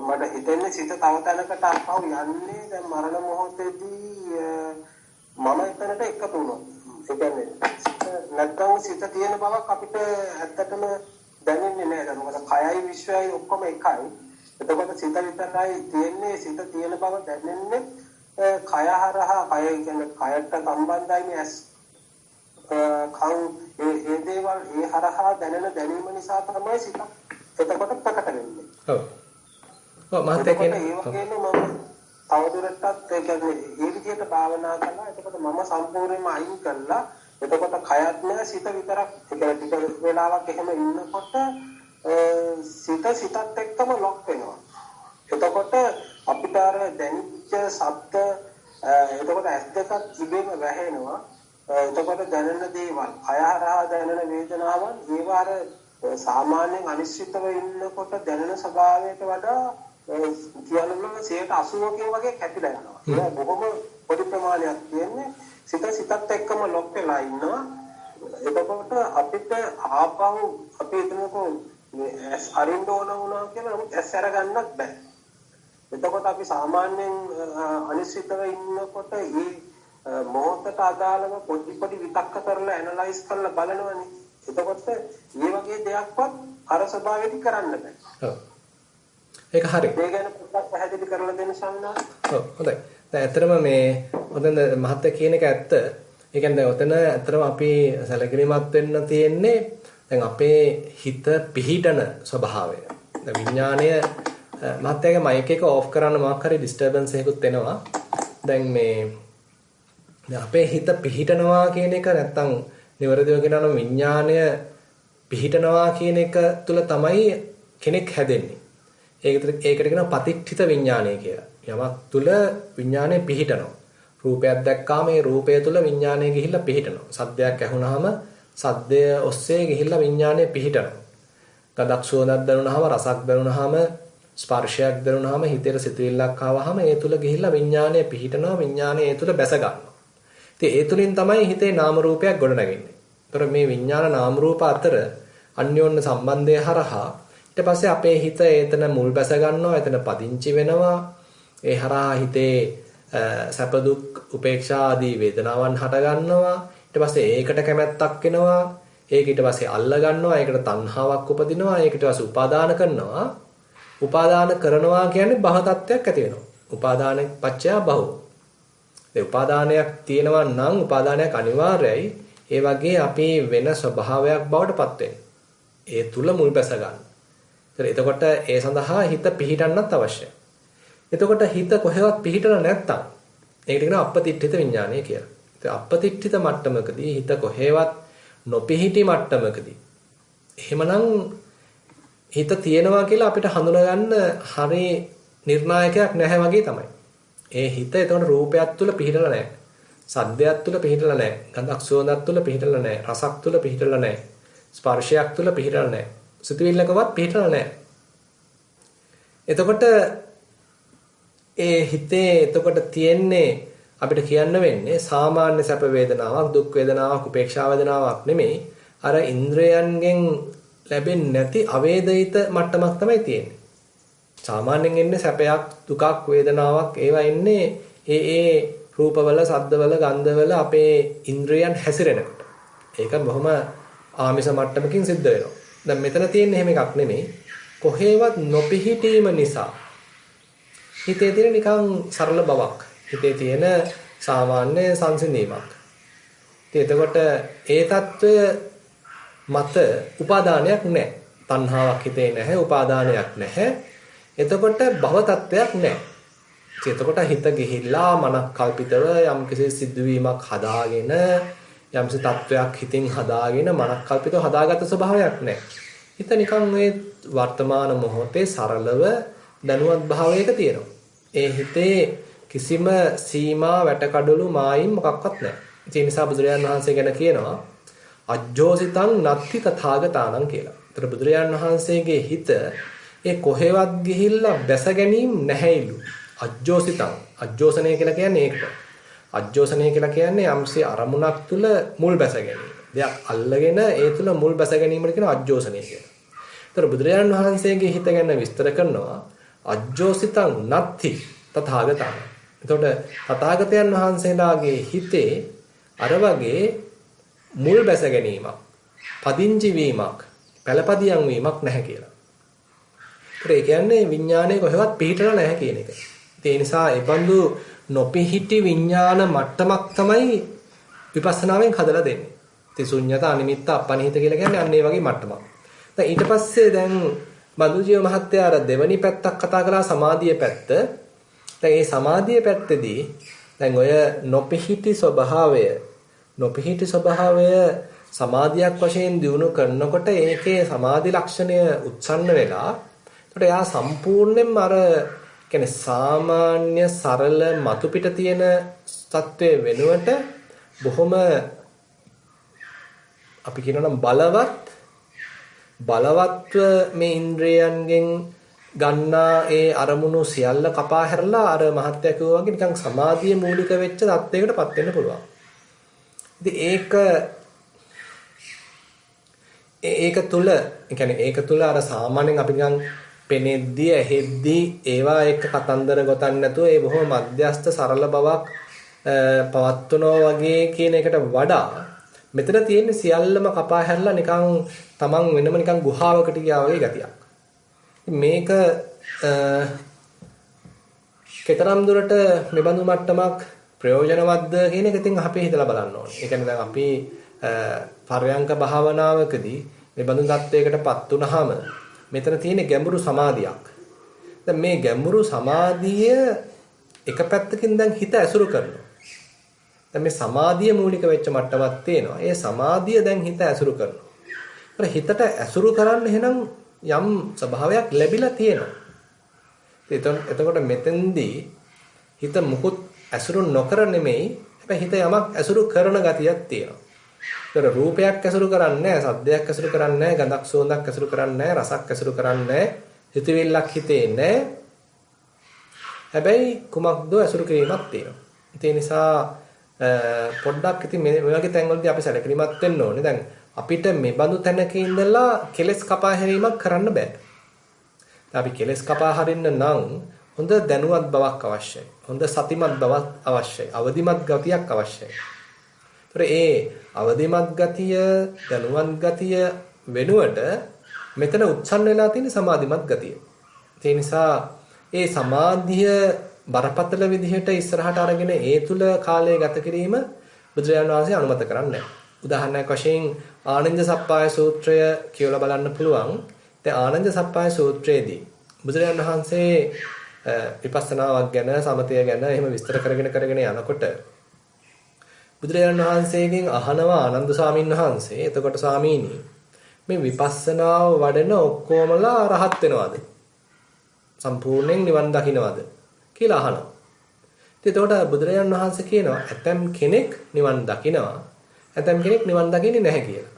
මට හිතෙන්නේ සිත තව තැනකට ආපහු යන්නේ දැන් මරණ මොහොතේදී මම එතනට එකතු වුණා. ඒ කියන්නේ නැත්නම් සිත තියෙන බවක් අපිට ඇත්තටම දැනෙන්නේ නැහැ. දැන් මොකද කයයි විශ්වයයි ඔක්කොම එකයි. එතකොට සිත විතරයි තියෙන්නේ. සිත තියෙන බව දැනෙන්නේ කය හරහා. කය කියන්නේ කයට සම්බන්ධයි මේ ඇස් කන් ඒ දේවල් ඒ හරහා දැනෙන දැනීම නිසා තමයි සිත එතකොට ප්‍රකට වෙන්නේ. ඔව්. ඔව් මහත්තයා කියන්නේ ඒ වගේම මම තවදුරටත් ඒ කියන්නේ මේ විදිහට භාවනා කළා. එතකොට මම සම්පූර්ණයෙන්ම අයින් කළා. එතකොට කයත් නෑ සිත විතරක්. ඒ කියන්නේ ටික වෙලාවක් එහෙම ඉන්නකොට සිතත් එක්කම ලොක් වෙනවා. එතකොට අපිට අර දැනෙච්ච ශබ්ද එතකොට ඇස් දෙකක් ඉබේම වැහෙනවා. එතකොට දැනෙන දේවල් කය හරහා දැනෙන වේදනාවන් ඒවා අර සාමාන්‍යයෙන් අනිශ්චිතව ඉන්නකොට දැනෙන ස්වභාවයට වඩා කියනවා 80% වගේ කැපිලා යනවා. ඒක බොහොම පොඩි ප්‍රමාණයක් කියන්නේ සිතත් එක්කම ලොක් වෙලා ඉන්නවා. එතකොට අපිට ආපහු අපි හිතමුකෝ මේ ඇස් අරින්න ඕන වුණා කියලා නමුත් ඇස් අර ගන්නත් බෑ. එතකොට අපි සාමාන්‍යයෙන් අනිශ්චිතව ඉන්නකොට මේ මොහොතට අදාළව පොඩි විතක්ක කරලා ඇනලයිස් කරලා බලනවනේ. එතකොට මේ වගේ දෙයක්වත් අර ස්වභාවයෙන් කරන්න බෑ. ඔව්. ඒක හරි. ඒ ගැන පොඩ්ඩක් පැහැදිලි කරලා දෙන්න සම්මාන. ඔව් හොඳයි. දැන් ඇත්තටම මේ ඔතන මහත්ය කියන එක ඇත්ත. ඒ කියන්නේ දැන් ඔතන ඇත්තටම අපි සැලකිලිමත් වෙන්න තියෙන්නේ දැන් අපේ හිත පිහිටන ස්වභාවය. දැන් විඥාණය මහත්යගේ මයික් එක ඕෆ් කරන්න මොකක් හරි ඩිස්ටර්බන්ස් එකකුත් එනවා. දැන් මේ දැන් අපේ හිත පිහිටනවා කියන එක නැත්තම් නිවැරදිව කියනවා නම් විඥාණය පිහිටනවා කියන එක තුල තමයි කෙනෙක් හැදෙන්නේ. ඒකට කියනවා පතිට්ඨිත විඥානය කියලා. යමක් තුල විඥානය පිහිටනවා. රූපයක් දැක්කාම ඒ රූපය තුල විඥානය ගිහිල්ලා පිහිටනවා. සද්දයක් ඇහුනහම සද්දය ඔස්සේ ගිහිල්ලා විඥානය පිහිටනවා. ගඳක් සුවඳක් දැනුනහම රසක් දැනුනහම ස්පර්ශයක් දැනුනහම හිතේට සිතුවිල්ලක් ආවහම ඒ තුල ගිහිල්ලා විඥානය පිහිටනවා. විඥානය ඒ තුල බැස ගන්නවා. ඉතින් ඒ තුලින් තමයි හිතේ නාම රූපයක් ගොඩනගන්නේ. ඒතර මේ විඥාන නාම රූප අතර අන්‍යෝන්‍ය සම්බන්ධය හරහා ඊට පස්සේ අපේ හිත එතන මුල් බැස ගන්නවා. එතන පදිංචි වෙනවා. ඒ හරහා හිතේ සැප දුක් උපේක්ෂා ආදී වේදනාවන් හට ගන්නවා. ඊට පස්සේ ඒකට කැමැත්තක් එනවා. ඒක ඊට පස්සේ අල්ල ගන්නවා. ඒකට තණ්හාවක් උපදිනවා. ඒක ඊට පස්සේ උපාදාන කරනවා. උපාදාන කරනවා කියන්නේ භව තත්ත්වයක් ඇති වෙනවා. උපාදාන පත්‍ය භව. ඒ උපාදානයක් තියෙනවා නම් උපාදානයක් අනිවාර්යයි. ඒ වගේ අපි වෙන ස්වභාවයක් බවට පත් වෙනවා. ඒ තුල මුල් බැස ගන්න. එතකොට ඒ සඳහා හිත පිහිටන්නත් අවශ්‍යයි. එතකොට හිත කොහෙවත් පිහිටලා නැත්තම් ඒකට කියනවා අපතිට්ඨිත විඥානය කියලා. ඒ අපතිට්ඨිත මට්ටමකදී හිත කොහෙවත් නොපිහිටි මට්ටමකදී එහෙමනම් හිත තියෙනවා කියලා අපිට හඳුනගන්න හරි නිර්ණායකයක් නැහැ වගේ තමයි. ඒ හිත එතකොට රූපයක් තුල පිහිටලා නැහැ. සද්දයක් තුල පිහිටලා නැහැ. ගඳක් සුවඳක් තුල පිහිටලා නැහැ. රසක් තුල පිහිටලා නැහැ. ස්පර්ශයක් තුල පිහිටලා නැහැ. සිතුවිල්ලකවත් පිහිටලා නැහැ. එතකොට ඒ හිතේ එතකොට තියෙන්නේ අපිට කියන්න වෙන්නේ සාමාන්‍ය සැප වේදනාවක් දුක් වේදනාවක් උපේක්ෂා වේදනාවක් නෙමෙයි අර ඉන්ද්‍රයන්ගෙන් ලැබෙන්නේ නැති අවේදිත මට්ටමක් තමයි තියෙන්නේ. සාමාන්‍යයෙන් එන්නේ සැපයක් දුකක් වේදනාවක් ඒවා එන්නේ ඒ රූපවල සද්දවල ගන්ධවල අපේ ඉන්ද්‍රයන් හැසිරෙනකොට. ඒක බොහොම ආමිෂ මට්ටමකින් සිද්ධ වෙනවා. දැන් මෙතන තියෙන්නේ එහෙම එකක් නෙමෙයි. කොහේවත් නොපිහිටීම නිසා හිතේ තියෙන නිකන් සරල බවක්. හිතේ තියෙන සාමාන්‍ය සංසිඳීමක්. ඉතින් එතකොට ඒ తত্ত্বය මත උපාදානයක් නැහැ. තණ්හාවක් හිතේ නැහැ, උපාදානයක් නැහැ. එතකොට භව තත්ත්වයක් නැහැ. එතකොට හිත ගිහිල්ලා මනක් කල්පිතව යම්කිසි සිද්ධවීමක් හදාගෙන යම්කිසි තත්වයක් හිතින් හදාගෙන මනක් කල්පිතව හදාගත්ත ස්වභාවයක් නැහැ. හිත නිකන් මේ වර්තමාන මොහොතේ සරලව දැනුවත් භාවයක තියෙනවා. ඒ හිතේ කිසිම සීමා වැටකඩලු මායිම් මොකක්වත් නැහැ. ඒ නිසා බුදුරජාණන් වහන්සේ ගැන කියනවා අජ්ජෝසිතං නත්ති තථාගතානං කියලා. ඒතර බුදුරජාණන් වහන්සේගේ හිත ඒ කොහෙවත් ගිහිල්ලා බැස ගැනීම නැහැයිලු. අජ්ජෝසිතං අජ්ජෝසනය කියලා කියන්නේ ඒකට. අජ්ජෝසනය කියලා කියන්නේ යම්සේ අරමුණක් තුල මුල් බැස ගැනීම. දෙයක් අල්ලගෙන ඒ තුල මුල් බැස ගැනීමට කියන අජ්ජෝසනය කියලා. ඒතර බුදුරජාණන් වහන්සේගේ හිත ගැන විස්තර කරනවා අජ්ජෝසිතං නත්ති තථාගතං. එතකොට තථාගතයන් වහන්සේලාගේ හිතේ අර වගේ මුල් බැස ගැනීමක්, පදිංචි වීමක්, පළපදියම් වීමක් නැහැ කියලා. ඒ කියන්නේ විඥානයේ කොහෙවත් පිහිටලා නැහැ කියන එක. ඒ නිසා ඒ බඳු නොපිහිටි විඥාන මට්ටමක් තමයි විපස්සනාවෙන් හදලා දෙන්නේ. ඉතින් ශුන්‍යත අනිමිත්ත අපනිහිත කියලා කියන්නේ අන්න ඒ වගේ මට්ටමක්. දැන් ඊට පස්සේ දැන් බඳුජීව මහත්තයා අර දෙවනි පැත්තක් කතා කළා සමාධිය පැත්ත. දැන් මේ සමාධිය පැත්තේදී දැන් ඔය නොපිහිටි ස්වභාවය සමාධියක් වශයෙන් දිනු කරනකොට ඒකේ සමාධි ලක්ෂණය උත්සන්න වෙලා එතකොට එයා සම්පූර්ණයෙන්ම අර කියන්නේ සාමාන්‍ය සරල මතු පිට තියෙන තත්ත්වයේ වෙනුවට බොහොම අපි කියනවා බලවත්ව මේ ඉන්ද්‍රයන්ගෙන් ගන්නා ඒ අරමුණු සියල්ල කපා හැරලා අර මහත්ය කිව්වා වගේ නිකන් සමාධිය මූලික වෙච්ච තත්ත්වයකටපත් වෙන්න පුළුවන්. ඉතින් ඒක ඒක තුල ඒක තුල අර සාමාන්‍යයෙන් අපි නිකන් පෙනෙද්දී ඇහෙද්දී ඒවා එක්ක කතන්දර ගොතන්න නැතුව ඒ බොහොම මධ්‍යස්ථ සරල බවක් පවත්වනවා වගේ කියන එකට වඩා මෙතන තියෙන සියල්ලම කපා හැරලා නිකන් තමන් වෙනම නිකන් ගුහාවකට ගියා වගේ ගතියක්. මේක කතරම් දුරට මෙබඳු මට්ටමක් ප්‍රයෝජනවත්ද කියන එක ඉතින් අපි හිතලා බලන්න ඕනේ. ඒ කියන්නේ දැන් අපි පරයන්ක භාවනාවකදී මෙබඳු தත්වයකටපත් වුනහම මෙතන තියෙන ගැඹුරු සමාධියක්. දැන් මේ ගැඹුරු සමාධිය එක පැත්තකින් දැන් හිත ඇසුරු කරනවා. දැන් මේ සමාධිය මූලික වෙච්ච මට්ටමක් තියෙනවා. ඒ සමාධිය දැන් හිත ඇසුරු කරනවා. ඒතර හිතට ඇසුරු කරන්න එහෙනම් යම් ස්වභාවයක් ලැබිලා තියෙනවා. එතකොට මෙතෙන්දී හිත මුකුත් ඇසුරු නොකර නෙමෙයි, හැබැයි හිත යමක් ඇසුරු කරන ගතියක් තියෙනවා. ඒතර රූපයක් ඇසුරු කරන්නේ නැහැ, සද්දයක් ඇසුරු කරන්නේ නැහැ, ගඳක් සුවඳක් ඇසුරු කරන්නේ නැහැ, රසක් ඇසුරු කරන්නේ නැහැ, හිතවිල්ලක් හිතේ නැහැ. හැබැයි කුමක්ද ඇසුරු කිරීමක් තියෙනවා. ඒ නිසා පොඩ්ඩක් ඉතින් මේ වගේ තැන්වලදී අපි සැලකිලිමත් වෙන්න ඕනේ. දැන් අපිට මේ බඳු තැනක ඉඳලා කෙලස් කපා හැරීමක් කරන්න බෑ. අපි කෙලස් කපා හරින්න නම් හොඳ දැනුවත් බවක් අවශ්‍යයි. හොඳ සතිමත් බවක් අවශ්‍යයි. අවදිමත් ගතියක් අවශ්‍යයි. ඒතර ඒ අවදිමත් ගතිය, දැනුවත් ගතිය වෙනුවට මෙතන උත්සන්න වෙලා තියෙන සමාධිමත් ගතිය. ඒ නිසා ඒ සමාධිය බරපතල විදිහට ඉස්සරහට අරගෙන ඒ තුල කාලය ගත කිරීම බුදුරජාණන් වහන්සේ අනුමත කරන්නේ නැහැ. උදාහරණයක් වශයෙන් ආනන්ද සප්පාය සූත්‍රය කියවලා බලන්න පුළුවන්. දැන් ආනන්ද සප්පාය සූත්‍රයේදී බුදුරජාණන් වහන්සේ විපස්සනාවක් ගැන, සමතය ගැන එහෙම විස්තර කරගෙන යනකොට බුදුරජාණන් වහන්සේගෙන් අහනවා ආනන්ද ස්වාමීන් වහන්සේ, එතකොට ස්වාමීනි මේ විපස්සනාව වඩන ඔක්කොමලා රහත් වෙනවද? සම්පූර්ණයෙන් නිවන් දකින්නවද කියලා අහනවා. එතකොට බුදුරජාණන් වහන්සේ කියනවා ඇතම් කෙනෙක් නිවන් දකිනවා, ඇතම් කෙනෙක් නිවන් දකින්නේ නැහැ කියලා.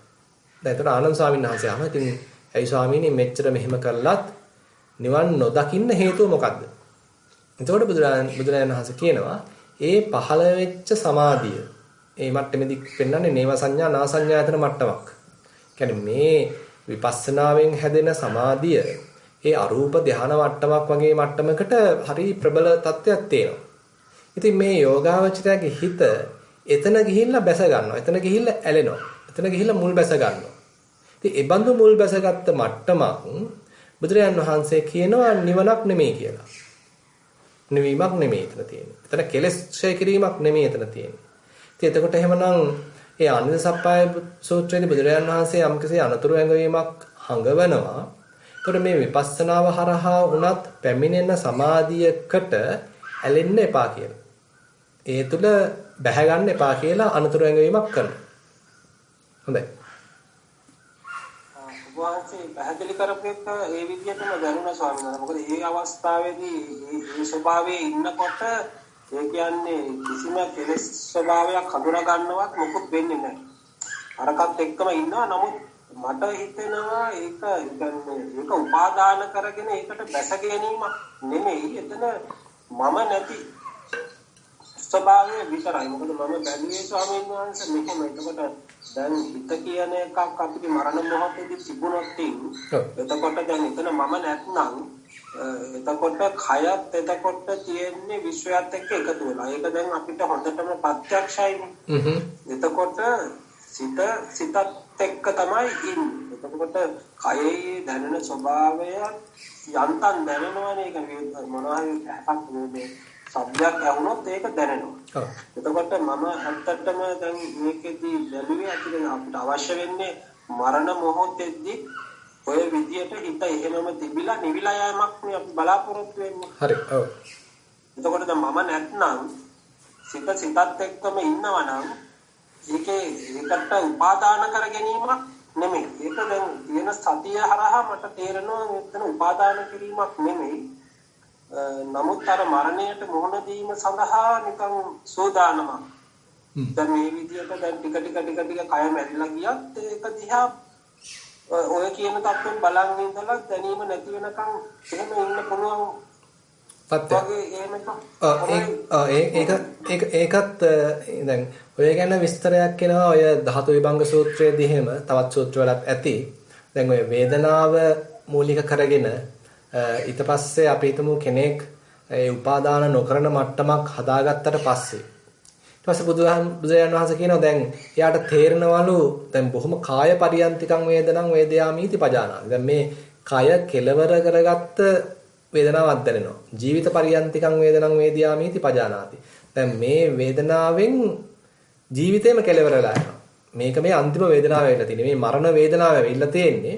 දැන් එතකොට ආනන්ද ස්වාමීන් වහන්සේ අහනවා ඉතින් ඇයි ස්වාමීනි මෙච්චර මෙහෙම කළත් නිවන් නොදකින්න හේතුව මොකද්ද? එතකොට බුදුරජාණන් වහන්සේ කියනවා ඒ පහළ වෙච්ච සමාධිය ඒ මට්ටමේදී පෙන්වන්නේ නේව සංඥා නා සංඥායතන මට්ටමක්. කියන්නේ මේ විපස්සනාවෙන් හැදෙන සමාධිය ඒ අරූප ධානා මට්ටමක් වගේ මට්ටමකට හරි ප්‍රබල තත්ත්වයක් තියෙනවා. ඉතින් මේ යෝගාවචරයේ හිත එතන ගිහිල්ලා බැස ගන්නවා. එතන ගිහිල්ලා ඇලෙනවා. එතන ගිහිල්ලා මුල් බැස ගන්නවා. ඉතින් ඒ බඳු මුල් බැසගත්ත මට්ටමක් බුදුරජාණන් වහන්සේ කියනවා නිවනක් නෙමෙයි කියලා. නිවීමක් නෙමෙයි එතන තියෙන්නේ. එතන කෙලෙස් ක්ෂය කිරීමක් නෙමෙයි එතන තියෙන්නේ. ඉතින් එතකොට එහෙමනම් ඒ ආනන්ද සප්පාය සූත්‍රයේදී බුදුරජාණන් වහන්සේ යම්කිසි අනතුරු ඇඟවීමක් හඟවනවා. එතකොට මේ විපස්සනාව හරහා වුණත් පැමිණෙන සමාධියකට ඇලෙන්න එපා කියලා. ඒ තුල බැහැ ගන්න එපා කියලා අනතුරු ඇඟවීමක් කරනවා. හොඳයි. වාසේ පැහැදිලි කරපෙක ඒ විදිහටම දැනුණා ස්වාමීන් වහන්සේ. මොකද මේ අවස්ථාවේදී මේ ස්වභාවයේ ඉන්නකොට ඒ කියන්නේ කිසිම කෙලෙස් ස්වභාවයක් හඳුනා ගන්නවත් මොකුත් වෙන්නේ නැහැ. අරකට එක්කම ඉන්නවා. නමුත් මට හිතෙනවා ඒක කියන්නේ ඒක උපාදාන කරගෙන ඒකට බැස ගැනීම නෙමෙයි. එතන මම නැති ස්වභාවය විතරයි. මොකද මම බැලුවේ ස්වාමීන් වහන්සේ මෙහෙම එතකොට දැන් හිත කියන එකක් අපිට මරණ මොහොතේදී තිබුණොත් එතකොට දැන් එතන මම නැත්නම් එතකොට කයත් එතකොට තියෙන්නේ විශ්වයත් එක්ක එකතු වෙලා. ඒක දැන් අපිට හොඳටම ප්‍රත්‍යක්ෂයිනේ. එතකොට සිතත් එක්ක තමයි ඉන්නේ. එතකොට කයේ දැනෙන ස්වභාවය යන්තම් දැනෙනවනේ. ඒක මොනවා හරි මේ සබ්ජෙක්ට් ඇහුනොත් ඒක දැනෙනවා. එතකොට මම ඇත්තටම දැන් මේකෙදී බැලුවේ අපිට අවශ්‍ය වෙන්නේ මරණ මොහොතේදී ඔය විදියට හිත එහෙමම තිබිලා නිවිලා යෑමක් නේ අපි බලාපොරොත්තු වෙන්නේ. හරි. ඔව්. එතකොට දැන් මම නැත්නම් සිතත් එක්කම ඉන්නවා නම් ඒකට උපාදාන කර ගැනීමක් නෙමෙයි. ඒක දැන් තියෙන සතිය හරහා මට තේරෙනවා මෙතන උපාදාන කිරීමක් නෙමෙයි. නමුත් අර මරණයට මුහුණ දීම සඳහා නිකන් සෝදානමක්. දැන් මේ විදියට දැන් ටික කය මැරිලා ගියත් ඒක දිහා ඔය කියන තත්ත්වෙන් බලන් ඉඳලා දැනීම නැති වෙනකන් එහෙම ඉන්න පුළුවන් ඒකත් දැන් ඔය ගැන විස්තරයක් එනවා ඔය ධාතු විභංග සූත්‍රයේදී එහෙම තවත් සූත්‍රවලත් ඇති. දැන් ඔය වේදනාව මූලික කරගෙන ඊට පස්සේ අපි හිතමු කෙනෙක් ඒ උපාදාන නොකරන මට්ටමක් හදාගත්තට පස්සේ ඊට පස්සේ බුදුරජාණන් වහන්සේ කියනවා දැන් එයාට තේරෙනවලු දැන් බොහොම කාය පරියන්තිකං වේදනං වේදයාමීති පජානාති. දැන් මේ කය කෙලවර කරගත්ත වේදනාවක් දැනෙනවා. ජීවිත පරියන්තිකං වේදනං වේදයාමීති පජානාති. දැන් මේ වේදනාවෙන් ජීවිතේම කෙලවරලා යනවා. මේක මේ අන්තිම වේදනාව වෙලා තියෙන්නේ. මේ මරණ වේදනාව වෙවිලා තියෙන්නේ.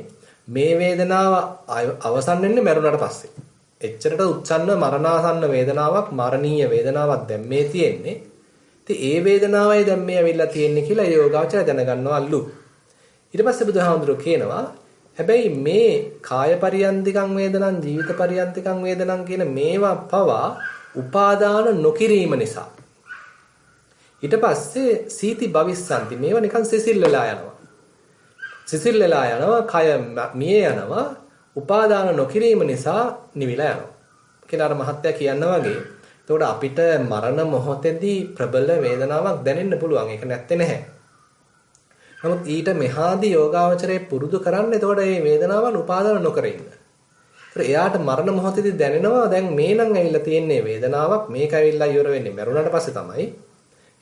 මේ වේදනාව අවසන් වෙන්නේ මරුණාට පස්සේ. එච්චරට උත්සන්න මරණාසන්න වේදනාවක් මරණීය වේදනාවක් දැන් මේ තියෙන්නේ. ඉතින් ඒ වේදනාවයි දැන් මේ ඇවිල්ලා තියෙන්නේ කියලා යෝගාචරය දැනගන්නවලු. ඊට පස්සේ බුදුහාමුදුරුවෝ කියනවා හැබැයි මේ කාය පරියන්තිකං වේදනං ජීවිත පරියන්තිකං වේදනං කියන මේවා පවා උපාදාන නොකිරීම නිසා ඊට පස්සේ සීති භවිස්සanti මේවා නිකන් සිසිල් වෙලා යනවා. සිසිල් වෙලා යනවා කය මිය යනවා උපාදාන නොකිරීම නිසා නිවිලා යනවා. කියලා අර මහත්තයා කියනවා වගේ. එතකොට අපිට මරණ මොහොතේදී ප්‍රබල වේදනාවක් දැනෙන්න පුළුවන්. ඒක නැත්තේ නැහැ. නමුත් ඊට මෙහාදී යෝගාවචරයේ පුරුදු කරන්න එතකොට මේ වේදනාවන් උපාදාන නොකර ඉන්න. ඒත් එයාට මරණ මොහොතේදී දැනෙනවා දැන් මේ නම් ඇවිල්ලා තියෙන්නේ වේදනාවක් මේක ඇවිල්ලා ඉවර වෙන්නේ මරුණාට පස්සේ තමයි.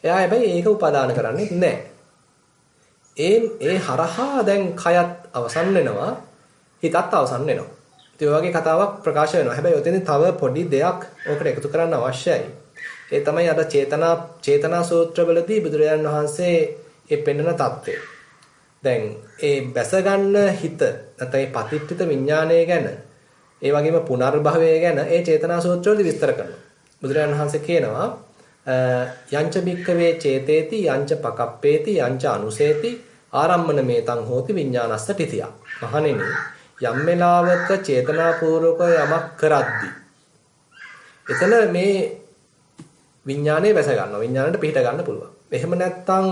එයා හැබැයි ඒක උපාදාන කරන්නේ නැහැ. ඒ හරහා දැන් කයත් අවසන් වෙනවා හිතත් අවසන් වෙනවා. ඒ වගේ කතාවක් ප්‍රකාශ වෙනවා. හැබැයි ඔතෙන්දී තව පොඩි දෙයක් ඕකට එකතු කරන්න අවශ්‍යයි. ඒ තමයි අර චේතනා සූත්‍රවලදී බුදුරජාණන් වහන්සේ ඒ පෙන්වන தත්ත්වය. දැන් ඒ බැස ගන්න හිත නැත්නම් ඒ පතිට්ඨිත විඥානය ගැන ඒ වගේම පුනර්භවය ගැන ඒ චේතනා සූත්‍රවලදී විස්තර කරනවා. බුදුරජාණන් වහන්සේ කියනවා යංච බික්කවේ චේතේති යංච පකප්පේති යංච අනුසේති ආරම්මන මේතං හෝති විඥානස්ස තිතිය. මහණෙනි යම් වෙලාවක චේතනාපූර්වක යමක් කරද්දී එතන මේ විඥානය වැස ගන්නවා. විඥාණයට පිහිට ගන්න පුළුවන්. එහෙම නැත්නම්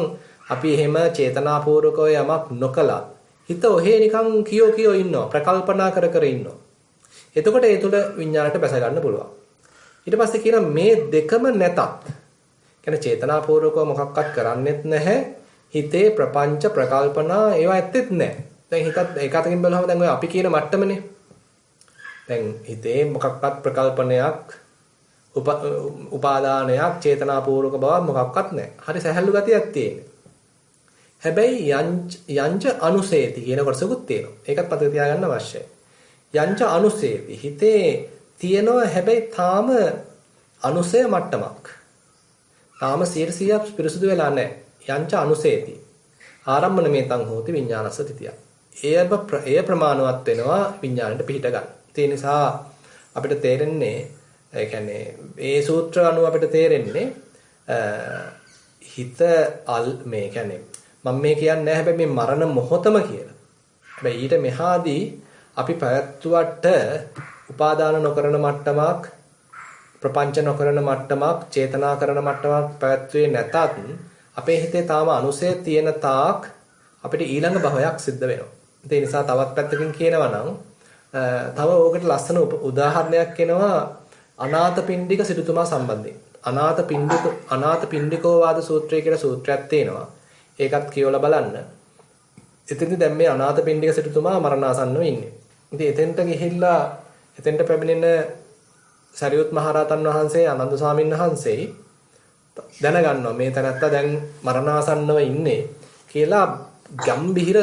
අපි එහෙම චේතනාපූර්වකව යමක් නොකලත් හිත ඔහේ නිකන් කියෝ ඉන්නවා. ප්‍රකල්පනා කර ඉන්නවා. එතකොට ඒ තුල විඥාණයට වැස ගන්න පුළුවන්. ඊට පස්සේ කියන මේ දෙකම නැතත් කියන්නේ චේතනාපූර්වකව මොකක්වත් කරන්නෙත් නැහැ. හිතේ ප්‍රපංච ප්‍රකල්පනා ඒවා ඇත්තෙත් නැහැ. දැන් හිතත් ඒකතකින් බලවම දැන් ඔය අපි කියන මට්ටමනේ. දැන් හිතේ මොකක්වත් ප්‍රකල්පනයක් උපාදානයක් චේතනාපූර්වක බව මොකක්වත් නැහැ. හරි සැහැල්ලු ගතියක් තියෙනවා. හැබැයි යංච අනුසේති කියන කොටසකුත් තියෙනවා. ඒකත් මතක තියාගන්න අවශ්‍යයි. යංච අනුසේති හිතේ තියෙනවා හැබැයි තාම අනුසය මට්ටමක්. තාම 100% පිරිසුදු වෙලා නැහැ. යංච අනුසේති. ආරම්මන මේතං හෝති විඥානස්ස තිතිය. එය ප්‍රමාණවත් වෙනවා විඥාණයට පිහිට ගන්න. ඒ නිසා අපිට තේරෙන්නේ ඒ කියන්නේ මේ සූත්‍ර අනුව අපිට තේරෙන්නේ හිත මේ කියන්නේ මම මේ කියන්නේ නැහැ හැබැයි මේ මරණ මොහොතම කියලා. හැබැයි ඊට මෙහාදී අපි පැවැත්වුවට උපාදාන නොකරන මට්ටමක් ප්‍රපංච නොකරන මට්ටමක් චේතනා කරන මට්ටමක් පැවැත්වුවේ නැතත් අපේ හිතේ තාම අනුසය තියෙන තාක් අපිට ඊළඟ භවයක් සිද්ධ වෙනවා. ඒ නිසා තවත් පැත්තකින් කියනවා නම් තව ඕකට ලස්සන උදාහරණයක් එනවා අනාථපිණ්ඩික සිටුතුමා සම්බන්ධයෙන්. අනාථපිණ්ඩිකෝ වාද සූත්‍රය කියලා සූත්‍රයක් තියෙනවා. ඒකත් කියවලා බලන්න. එතෙන්දී දැන් මේ අනාථපිණ්ඩික සිටුතුමා මරණාසන්නව ඉන්නේ. ඉතින් එතෙන්ට ගිහිල්ලා එතෙන්ට පැමිණෙන සරියුත් මහරහතන් වහන්සේ ආනන්ද ස්වාමීන් වහන්සේ දැනගන්නවා මේ තැනත්තා දැන් මරණාසන්නව ඉන්නේ කියලා ගම්භීර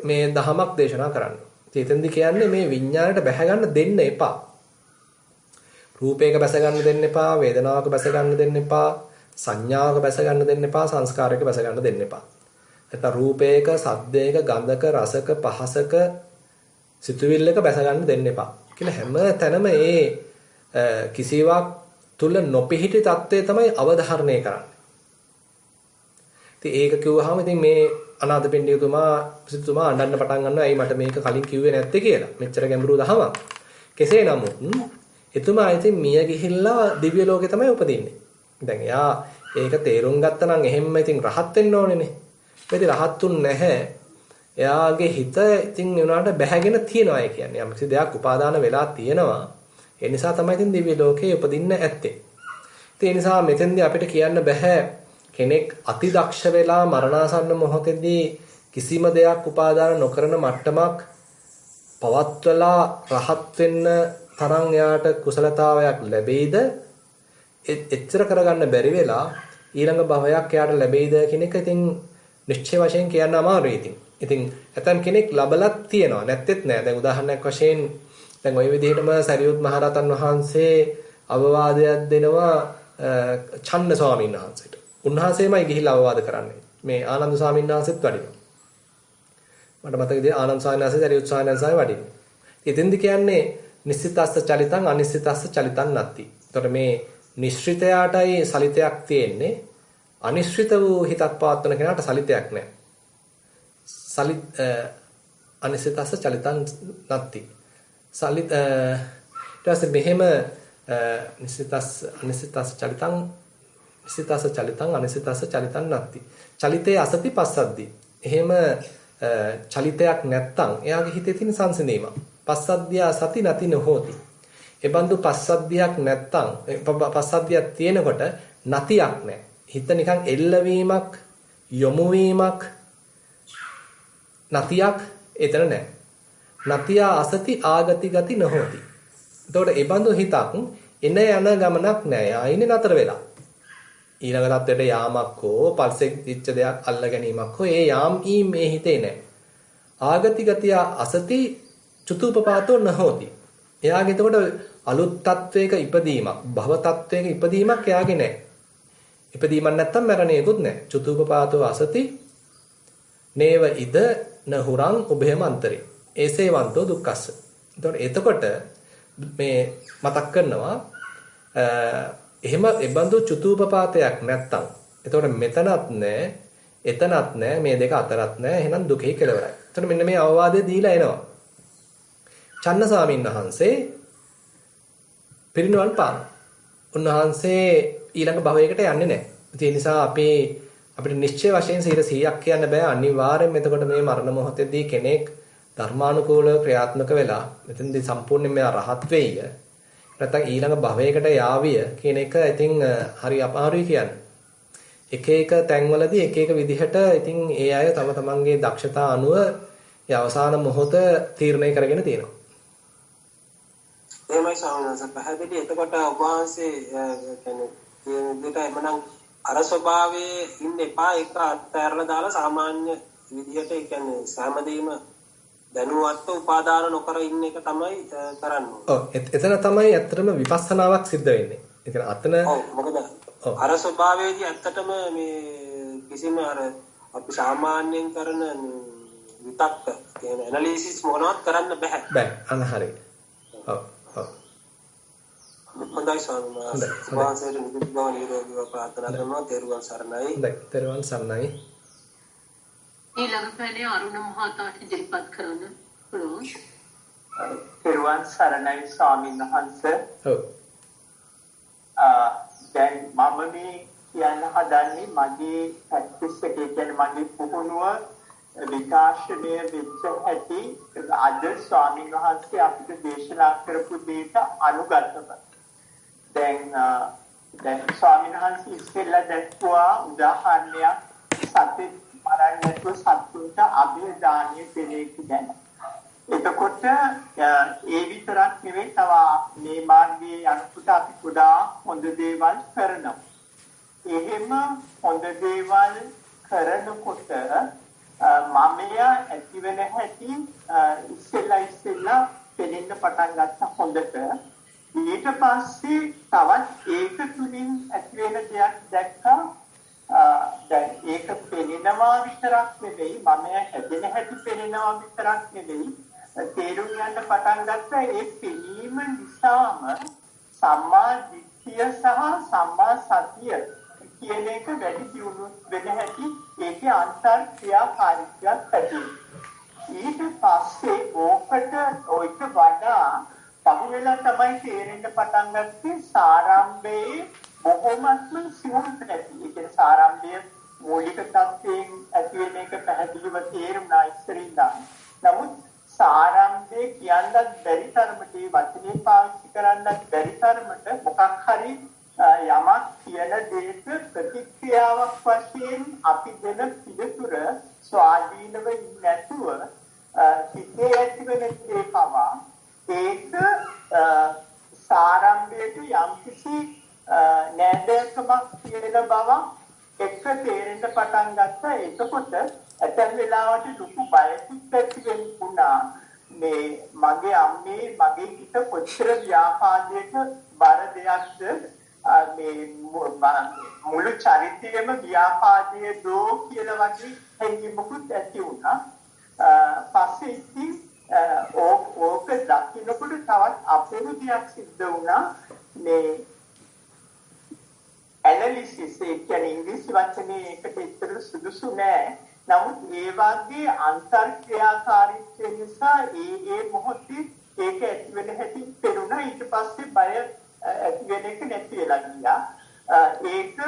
මේ දහමක් දේශනා කරන්න. එතෙන්දී කියන්නේ මේ විඥාණයට බැහැ ගන්න දෙන්න එපා. රූපයක බැස ගන්න දෙන්න එපා, වේදනාවක බැස ගන්න දෙන්න එපා, සංඥාවක බැස ගන්න දෙන්න එපා, සංස්කාරයක බැස ගන්න දෙන්න එපා. නැත්නම් රූපයක, සද්දයක, ගන්ධක, රසක, පහසක, සිතුවිල්ලක බැස ගන්න දෙන්න එපා. කියලා හැම තැනම ඒ කිසිවක් තුල නොපිහිටි தත්ත්වය තමයි අවධාරණය කරන්නේ. ඉතින් ඒක කිව්වහම ඉතින් මේ අනාථපිණ්ඩිකතුමා සිටුතුමා අඬන්න පටන් ගන්නවා. "ඇයි මට මේක කලින් කිව්වේ නැත්තේ?" කියලා. මෙච්චර ගැඹුරු දහමක්. කෙසේ නමුත් එතුමා ඉතින් මිය ගිහිල්ලා දිව්‍ය ලෝකේ තමයි උපදින්නේ. දැන් එයා ඒක තේරුම් ගත්තා නම් එහෙම්ම ඉතින් රහත් වෙන්න ඕනේනේ. ඉතින් රහත්ුන් නැහැ. එයාගේ හිත ඉතින් උනාට බැහැගෙන තියනවා. ඒ කියන්නේ යම්කිසි දෙයක් උපාදාන වෙලා තියෙනවා. ඒ නිසා තමයි ඉතින් දිව්‍ය ලෝකේ උපදින්න ඇත්තේ. ඒ නිසා මෙතෙන්දී අපිට කියන්න බෑ කෙනෙක් අතිදක්ෂ වෙලා මරණාසන්න මොහොතේදී කිසිම දෙයක් උපාදාන නොකරන මට්ටමක් පවත්වලා රහත් වෙන්න තරම් යාට කුසලතාවයක් ලැබෙයිද? එච්චර කරගන්න බැරි වෙලා ඊළඟ භවයක් යාට ලැබෙයිද කියන එක ඉතින් නිශ්චය වශයෙන් කියන්න අමාරුයි. ඉතින් ඇතම් කෙනෙක් ලබලත් තියෙනවා නැත්තේත් නෑ. දැන් උදාහරණයක් වශයෙන් දැන් ওই විදිහටම සරියුත් මහරහතන් වහන්සේ අවවාදයක් දෙනවා චන්න ස්වාමීන් වහන්සේට. උන්වහන්සේමයි ගිහිල්ලා අවවාද කරන්නේ. මේ ආනන්ද ස්වාමීන් වහන්සේත් වඩිනවා. මට මතක ඉතින් ආනන්ද ස්වාමීන් වහන්සේ සරියුත් ස්වාමීන් වහන්සේ වඩිනවා. ඉතින්දි කියන්නේ නිශ්චිතස්ස චලිතං අනිශ්චිතස්ස චලිතං නැති. එතකොට මේ නිශ්චිතයාටයි සලිතයක් තියෙන්නේ. අනිශ්චිත වූ හිතක් පවත්වන කෙනාට සලිතයක් නැහැ. අනිශ්චිතස්ස චලිතං නැති. සලිත ඊට පස්සේ මෙහෙම නිශ්චිතස්ස චලිතං අනිශ්චිතස්ස චලිතං නැති. චලිතේ අසති පස්සද්දි. එහෙම චලිතයක් නැත්තම් එයාගේ හිතේ තියෙන සංසිඳීම. පස්සද්ධිය සති නැති නොහොති. ඒ බඳු පස්සද්ධියක් නැත්තම් පස්සද්ධියක් තියෙනකොට නැතියක් නැහැ. හිත නිකන් එල්ලවීමක් යොමු වීමක් නැතියක් එතන නැහැ. නැතිය අසති ආගති ගති නොහොති. එතකොට ඒ බඳු හිතක් එන යන ගමනක් නැහැ. ආයිනේ නතර වෙලා. ඊළඟ තත්ත්වයට යාමක් හෝ පල්සෙක් දිච්ච දෙයක් අල්ල ගැනීමක් හෝ ඒ යාම් මේ හිතේ නැහැ. ආගති ගතිය අසති චුතුපපාතෝ නොහොති. එයාගේ එතකොට අලුත් තත්වයක ඉපදීමක් භව තත්වයක ඉපදීමක් එයාගේ නැහැ. ඉපදීමක් නැත්තම් මරණයකුත් නැහැ. චුතුපපාතෝ අසති නේව ඉද නහුරං උභයම අන්තරේ. ඒසේවන්තෝ දුක්ඛස්ස. එතකොට මේ මතක් කරනවා එහෙම එබඳු චුතුපපාතයක් නැත්තම් එතකොට මෙතනත් නැහැ එතනත් නැහැ මේ දෙක අතරත් නැහැ එහෙනම් දුකේ කෙලවරයි. එතකොට මෙන්න මේ අවවාදය දීලා එනවා. චන්න ස්වාමීන් වහන්සේ පිරිනිවන් පාන. උන්වහන්සේ ඊළඟ භවයකට යන්නේ නැහැ. ඒ නිසා අපිට නිශ්චය වශයෙන් 100ක් කියන්න බෑ. අනිවාර්යෙන්ම එතකොට මේ මරණ මොහොතේදී කෙනෙක් ධර්මානුකූලව ක්‍රියාත්මක වෙලා මෙතනදී සම්පූර්ණයෙන් මෙයා රහත් වෙయ్య. නැත්නම් ඊළඟ භවයකට යාවිය කියන එක ඉතින් හරි අපහසුයි කියන්නේ. එක එක තැන්වලදී එක එක විදිහට ඉතින් ඒ අය තම තමන්ගේ දක්ෂතා අනුව ඒ අවසාන මොහොත තීරණය කරගෙන තියෙනවා. එහෙමයි සාමාන්‍යයෙන් පැහැදිලි. එතකොට ඔබ වහන්සේ කියන්නේ දෙයට එමනම් අර ස්වභාවයේ ඉන්න එපා ඒක අත්හැරලා දාලා සාමාන්‍ය විදිහට ඒ කියන්නේ සෑමදීම දැනුවත්ව උපාදාන නොකර ඉන්න එක තමයි කරන්න ඕනේ. ඔව් එතන තමයි ඇත්තටම විපස්සනාවක් සිද්ධ වෙන්නේ. ඒ කියන්නේ අතන ඔව් මොකද අර ස්වභාවයේදී ඇත්තටම මේ කිසිම අර අපි සාමාන්‍යයෙන් කරන විතක්ක කියන ඇනලිසිස් මොනවත් කරන්න බෑ. බෑ අනහරි. ඔව් ඔව්. හොඳයි ස්වාමීනි. වාසයට නිකුත් බව නිරෝගීව ප්‍රාර්ථනා කරනවා. තෙරුවන් සරණයි. හොඳයි තෙරුවන් සරණයි. ඊළඟ පැනේ අරුණ මහතාට ඉදිරිපත් කරන්න පුළුවන්. තෙරුවන් සරණයි ස්වාමීන් වහන්සේ. ඔව්. දැන් මම මේ කියන්න හදන්නේ මගේ ප්‍රැක්ටිස් එකේ කියන්නේ මගේ පුහුණුව විකාශනය වෙච්ච ඇති අද ස්වාමීන් වහන්සේ අපිට දේශනා කරපු දෙයට අනුගතව. දැන් ස්වාමීන් වහන්සේ ඉස්සෙල්ලා දැක්වුවා උදාහරණයක් සත්‍ය මරන්නට සත්තුන්ට අභිදානිය දෙලේක ගැන. එතකොට ඒ විතරක් නෙවෙයි තව මේ මාර්ගයේ යනකොට අපි ගොඩාක් හොඳ දේවල් කරනවා. එහෙම හොඳ දේවල් කරනකොට මමයා ඇති වෙන හැටි ඉස්සෙල්ලා පෙනෙන්න පටන් ගත්ත හොඳට. ඊට පස්සේ තවත් ඒක තුලින් ඇති වෙන දෙයක් දැක්කා. දැන් ඒක පෙනෙනවා විතරක් නෙවෙයි මමයා හැදෙන හැටි පෙනෙනවා විතරක් නෙවෙයි තේරුම් ගන්න පටන් ගත්තා ඒ පෙනීම නිසාම සම්මා දිට්ඨිය සහ සම්මා සතිය කියන එක වැඩි දියුණු වෙන හැටි ඒකේ අන්තර් ක්‍රියාකාරීත්වයක් ඇති. ඊට පස්සේ ඔයිට වඩා පහුවෙලා තමයි තේරෙන්න පටන් ගත්තේ සාරාම්භයේ බොහොමත්ම සිවුම්ට ඇති. ඒ සාරාම්භයේ මූලික තත්ත්වයෙන් ඇති වෙන එක පැහැදිලිව තේරුණා ඉස්සරින්දා. නමුත් සාරම්භයේ කියන්නත් බැරි තරමට මේ වචනේ පාවිච්චි කරන්නත් බැරි තරමට මොකක් හරි යමක් කියන දෙයක ප්‍රතික්‍රියාවක් වශයෙන් අපි දෙන පිළිතුර ස්වාධීනව නැතුව හිතේ ඇතිවෙන දේ පවා ඒක සාරම්භයේ යම්කිසි නෑදෑකමක් කියන බව එක තේරෙන්න පටන් ගත්තා. එතකොට ඇතැම් වෙලාවට ලොකු බයකුත් ඇති වෙන්නා මේ මගේ අම්මේ මගේ හිත කොච්චර ව්‍යාපාදයක බර දෙයක්ද මේ මුළු චරිතයේම ව්‍යාපාදයේ දෝ කියලා වගේ හැඟීමකුත් ඇති වුණා. පස්සේ ඉතින් ඕක දකින්නකොට තවත් අපූර්ව දෙයක් සිද්ධ වුණා. මේ ඇනලිසිස් කියන්නේ ඉංග්‍රීසි වචනේ එකට ඉතර සුදුසු නෑ. නමුත් ඒ වගේ අන්තර්ක්‍රියාකාරීත්වය නිසා ඒ මොහොතේ ඒක ඇති වෙන හැටි පෙරුණා. ඊට පස්සේ බය ඇති වෙන එක නැති වෙලා ගියා. ඒක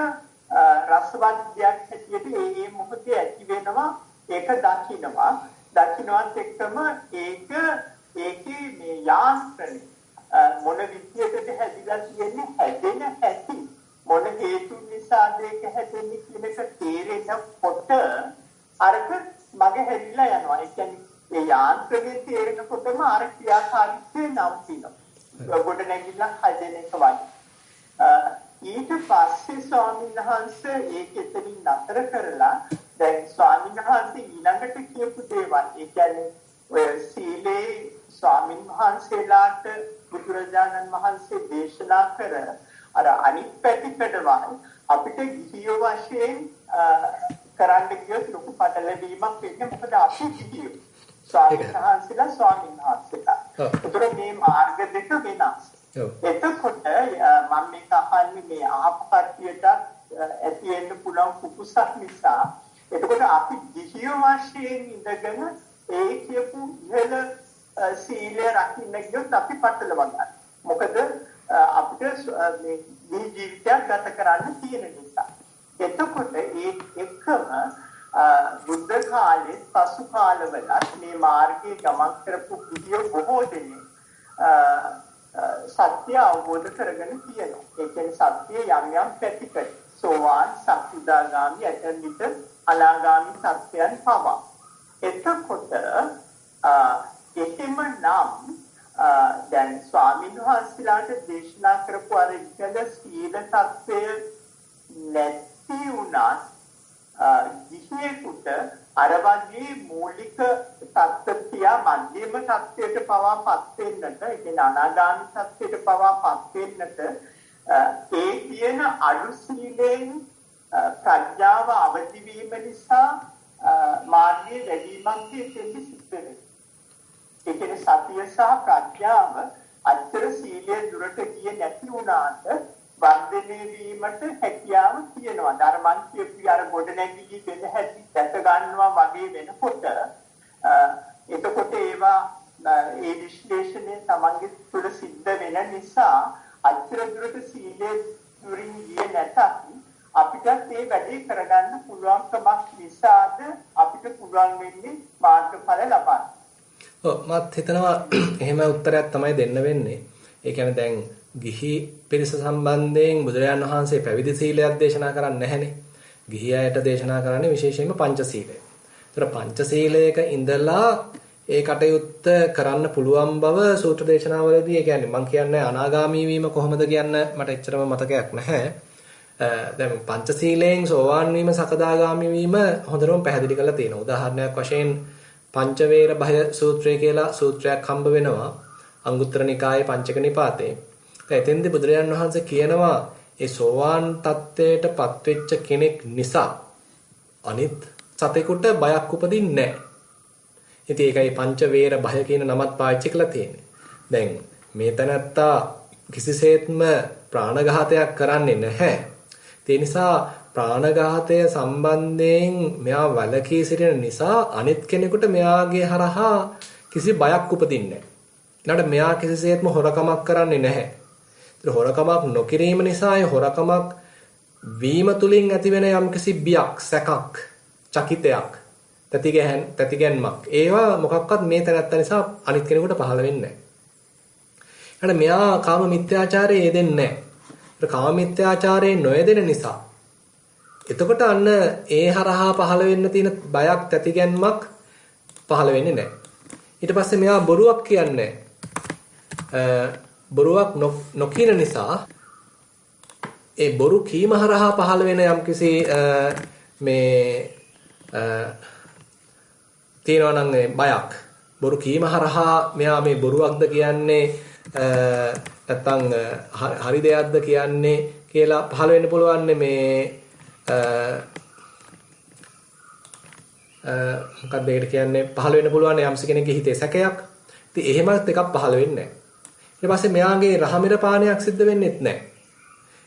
රසවත් දෙයක් හැටියට ඒ මොහොතේ ඇති වෙනවා. ඒක දකින්නවා. දකින්නවත් එක්කම ඒකේ මේ යාන්ත්‍රණය මොන විදියටද හැදිලා තියෙන්නේ හැදෙන හැටි මොන හේතු නිසාද ඒක හැදෙන්නේ කියන එක තේරෙනකොට අරක මගේ හැදිලා යනවා. ඒ කියන්නේ මේ යාන්ත්‍රණයේ තේරෙනකොටම අර ක්‍රියාකාරීත්වය නවතිනවා. ගොඩ නැගිලා හැදෙන එක වගේ. ඊට පස්සේ ස්වාමීන් වහන්සේ ඒක එතනින් නතර කරලා දැන් ස්වාමීන් වහන්සේ ඊළඟට කියපු දේවල් ඒ කියන්නේ ඔය සීලේ ස්වාමීන් වහන්සේලාට බුදුරජාණන් වහන්සේ දේශනා කර අර අනිත් පැතිකඩවල් අපිට ගිහියෝ වශයෙන් කරන්න ගියොත් ලොකු පටලැවීමක් වෙන්නේ. මොකද අපි ගිහියෝ ස්වාමීන් වහන්සේලා ස්වාමීන් වහන්සේලා. ඒතර මේ මාර්ග දෙක වෙනස්. එතකොට මම මේක අහන්නේ මේ ආපු කට්ටියට ඇති වෙන්න පුළුවන් කුකුසක් නිසා. එතකොට අපි ගිහියෝ වශයෙන් ඉඳගෙන ඒ කියපු ඉහළ සීලය රකින්න ගියොත් අපි පටලවා ගන්නවා. මොකද අපිට මේ ජීවිතයක් ගත කරන්න තියෙන නිසා. එතකොට ඒ එක්කම බුද්ධ කාලේ පසු කාලවල මේ මාර්ගයේ ගමන් කරපු ගිහියෝ බොහෝ දෙනෙක් සත්‍ය අවබෝධ කරගෙන තියෙනවා. ඒ කියන්නේ සත්‍ය යම් යම් පැතිකඩ සෝවාන් සක්‍රිදාගාමි ඇතැම්විට අනාගාමි සත්‍යයන් පවා. එතකොට එහෙම නම් දැන් ස්වාමීන් වහන්සේලාට දේශනා කරපු අර ඉහළ සීල තත්ත්වය නැති වුණත් ගිහියෙකුට අර වගේ මූලික තත්ත්වය මධ්‍යම තත්ත්වයට පවාපත් වෙන්නට ඒ කියන්නේ අනාගාමි තත්ත්වයට පවාපත් වෙන්නට ඒ කියන අඩු සීලෙන් ප්‍රඥාව අවදි වීම නිසා මාර්ගයේ වැඩිමක් තියෙන්නේ සිද්ධ වෙනවා. ඒ කියන්නේ සතිය සහ ප්‍රඥාව අතර සීලය දුරට ගියේ නැති වුණාට වර්ධනය වීමට හැකියාව තියෙනවා. ධර්මං කියපු අර ගොඩනැගිලි වෙන හැටි දැක ගන්නවා වගේ වෙනකොට එතකොට ඒවා ඒ විශ්ලේෂණය තමන්ගේ තුළ සිද්ධ වෙන නිසා අතර දුරට සීලය දුරින් ගියේ නැතත් අපිට මේ වැඩේ කරගන්න පුළුවන්කමක් නිසාද අපිට පුළුවන් වෙන්නේ මාර්ගඵල ලබන්න. මත් හිතනවා එහෙම උත්තරයක් තමයි දෙන්න වෙන්නේ. ඒ කියන්නේ දැන් ගිහි පිරිස සම්බන්ධයෙන් බුදුරජාණන් වහන්සේ පැවිදි සීලයක් දේශනා කරන්නේ නැහැනේ. ගිහි අයට දේශනා කරන්නේ විශේෂයෙන්ම පංචශීලය. ඒතර පංචශීලයක ඉඳලා ඒ කටයුත්ත කරන්න පුළුවන් බව සූත්‍ර දේශනාවලදී ඒ කියන්නේ මම කියන්නේ අනාගාමී වීම කොහොමද කියන්න මට එච්චරම මතකයක් නැහැ. දැන් පංචශීලයෙන් සෝවාන් වීම සකදාගාමී වීම හොඳටම පැහැදිලි කරලා තියෙනවා. උදාහරණයක් වශයෙන් පංචවේර භය සූත්‍රය කියලා සූත්‍රයක් හම්බ වෙනවා අංගුත්තර නිකායේ පංචක නිපාතේ. එතෙන්දී බුදුරජාණන් වහන්සේ කියනවා ඒ සෝවාන් තත්ත්වයටපත් වෙච්ච කෙනෙක් නිසා අනිත් සතෙකුට බයක් උපදින්නේ නැහැ. ඉතින් ඒකයි පංචවේර භය කියන නමත් පාවිච්චි කරලා තියෙන්නේ. දැන් මේ තැනත්තා කිසිසේත්ම ප්‍රාණඝාතයක් කරන්නේ නැහැ. ඒ නිසා ප්‍රාණඝාතය සම්බන්ධයෙන් මෙයා වැළකී සිටින නිසා අනිත් කෙනෙකුට මෙයාගේ හරහා කිසි බයක් උපදින්නේ නැහැ. ඊළඟට මෙයා කිසිසේත්ම හොරකමක් කරන්නේ නැහැ. ඒතර හොරකමක් නොකිරීම නිසා ඒ හොරකමක් වීම තුලින් ඇතිවෙන යම්කිසි බියක්, සැකක්, චකිතයක් තැතිගැන්මක්. ඒවා මොකක්වත් මේ තැනත්තා නිසා අනිත් කෙනෙකුට පහළ වෙන්නේ නැහැ. මෙයා කාම මිත්‍යාචාරයේ යෙදෙන්නේ නැහැ. කාම මිත්‍යාචාරයේ නොයෙදෙන නිසා එතකොට අන්න ඒ හරහා පහළ වෙන්න තියෙන බයක් තැතිගැන්මක් පහළ වෙන්නේ නැහැ. ඊට පස්සේ මෙයා බොරුවක් කියන්නේ බොරුවක් නොකියන නිසා ඒ බොරු කීම හරහා පහළ වෙන යම්කිසි මේ තියෙනවා නම් බයක් බොරු කීම හරහා මෙයා මේ බොරුවක්ද කියන්නේ නැත්තම් හරි දෙයක්ද කියන්නේ කියලා පහළ වෙන්න පුළුවන් මේ මොකක්ද ඒකට කියන්නේ පහළ වෙන්න පුළුවන් යම්ස කෙනෙක්ගේ හිතේ සැකයක්. ඉතින් එහෙමත් එකක් පහළ වෙන්නේ නැහැ. ඊට පස්සේ මෙයාගේ රහමෙර පානයක් සිද්ධ වෙන්නේත් නැහැ.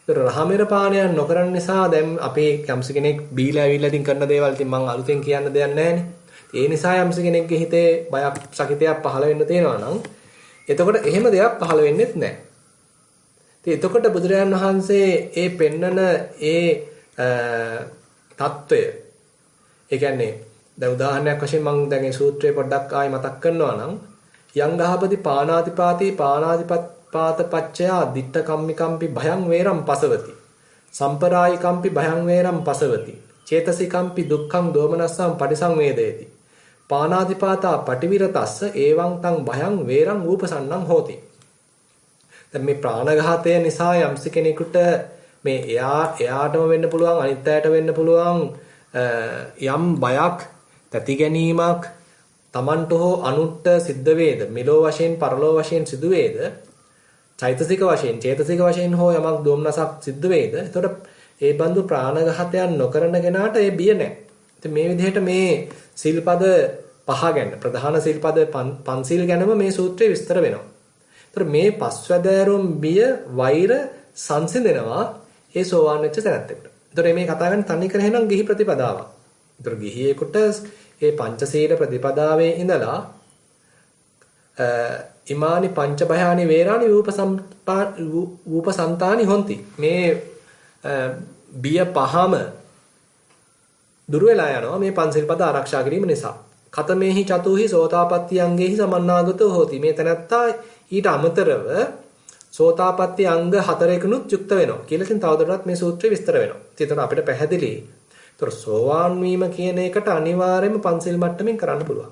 ඒතර රහමෙර පානයක් නොකරන නිසා දැන් අපේ යම්ස කෙනෙක් බීලා ඇවිල්ලා ඉතින් කරන දේවල් ඉතින් මම අලුතෙන් කියන්න දෙයක් නැහැනේ. ඒ නිසා යම්ස කෙනෙක්ගේ හිතේ බයක් සකිතයක් පහළ වෙන්න තියෙනවා නම් එතකොට එහෙම දෙයක් පහළ වෙන්නේත් නැහැ. ඉතින් එතකොට බුදුරජාන් වහන්සේ ඒ පෙන්නන ඒ තත්වය ඒ කියන්නේ දැන් උදාහරණයක් වශයෙන් මම දැන් මේ සූත්‍රය පොඩ්ඩක් ආයි මතක් කරනවා නම් යං ගහපති පානාතිපාතී පානාතිපාතපච්චයා ditta කම්මිකම්පි භයං වේරම් පසවති සම්පරායිකම්පි භයං වේරම් පසවති චේතසිකම්පි දුක්ඛං දෝමනස්සං පටිසංවේදේති පානාතිපාතා පටිවිරතස්ස එවං තං භයං වේරං ූපසන්නං හෝති. දැන් මේ ප්‍රාණඝාතය නිසා යම්ස කෙනෙකුට මේ එයාටම වෙන්න පුළුවන් අනිත් අයට වෙන්න පුළුවන් යම් බයක් තැති ගැනීමක් Tamanට හෝ අනුන්ට සිද්ධ වේද මෙලෝ වශයෙන් පරලෝ වශයෙන් සිදු වේද චෛතසික වශයෙන් හෝ යමක් දෝමනසක් සිද්ධ වේද එතකොට ඒ බඳු ප්‍රාණඝාතයන් නොකරන කෙනාට ඒ බිය නැහැ. ඉතින් මේ විදිහට මේ සිල්පද පහ ගැන ප්‍රධාන සිල්පද පන්සිල් ගැනම මේ සූත්‍රයේ විස්තර වෙනවා. ඒතර මේ පස්වැදෑරුම් බිය වෛර සංසිඳෙනවා ඒ සෝවාන් වෙච්ච තැනැත්තෙකුට. ඒතර මේ කතා කරන්නේ තනි කර එහෙනම් ගිහි ප්‍රතිපදාවක්. ඒතර ගිහියෙකුට මේ පංචශීල ප්‍රතිපදාවේ ඉඳලා ඉමානි පංච භයානි වේරානි රූපසන්තානි හොಂತಿ. මේ බිය පහම දුර වෙලා යනවා මේ පංචශීලපද ආරක්ෂා කිරීම නිසා. කතමේහි චතුහි සෝතාපට්ටි අංගේහි සමන්නාගතෝ හෝති. මේ තැනැත්තා ඊට අමතරව සෝතාපට්ටි අංග 4කනුත් යුක්ත වෙනවා කියලා ඉතින් තවදුරටත් මේ සූත්‍රය විස්තර වෙනවා. ඉතින් අපිට පැහැදිලි. ඒතර සෝවාන් වීම කියන එකට අනිවාර්යයෙන්ම පන්සිල් මට්ටමින් කරන්න පුළුවන්.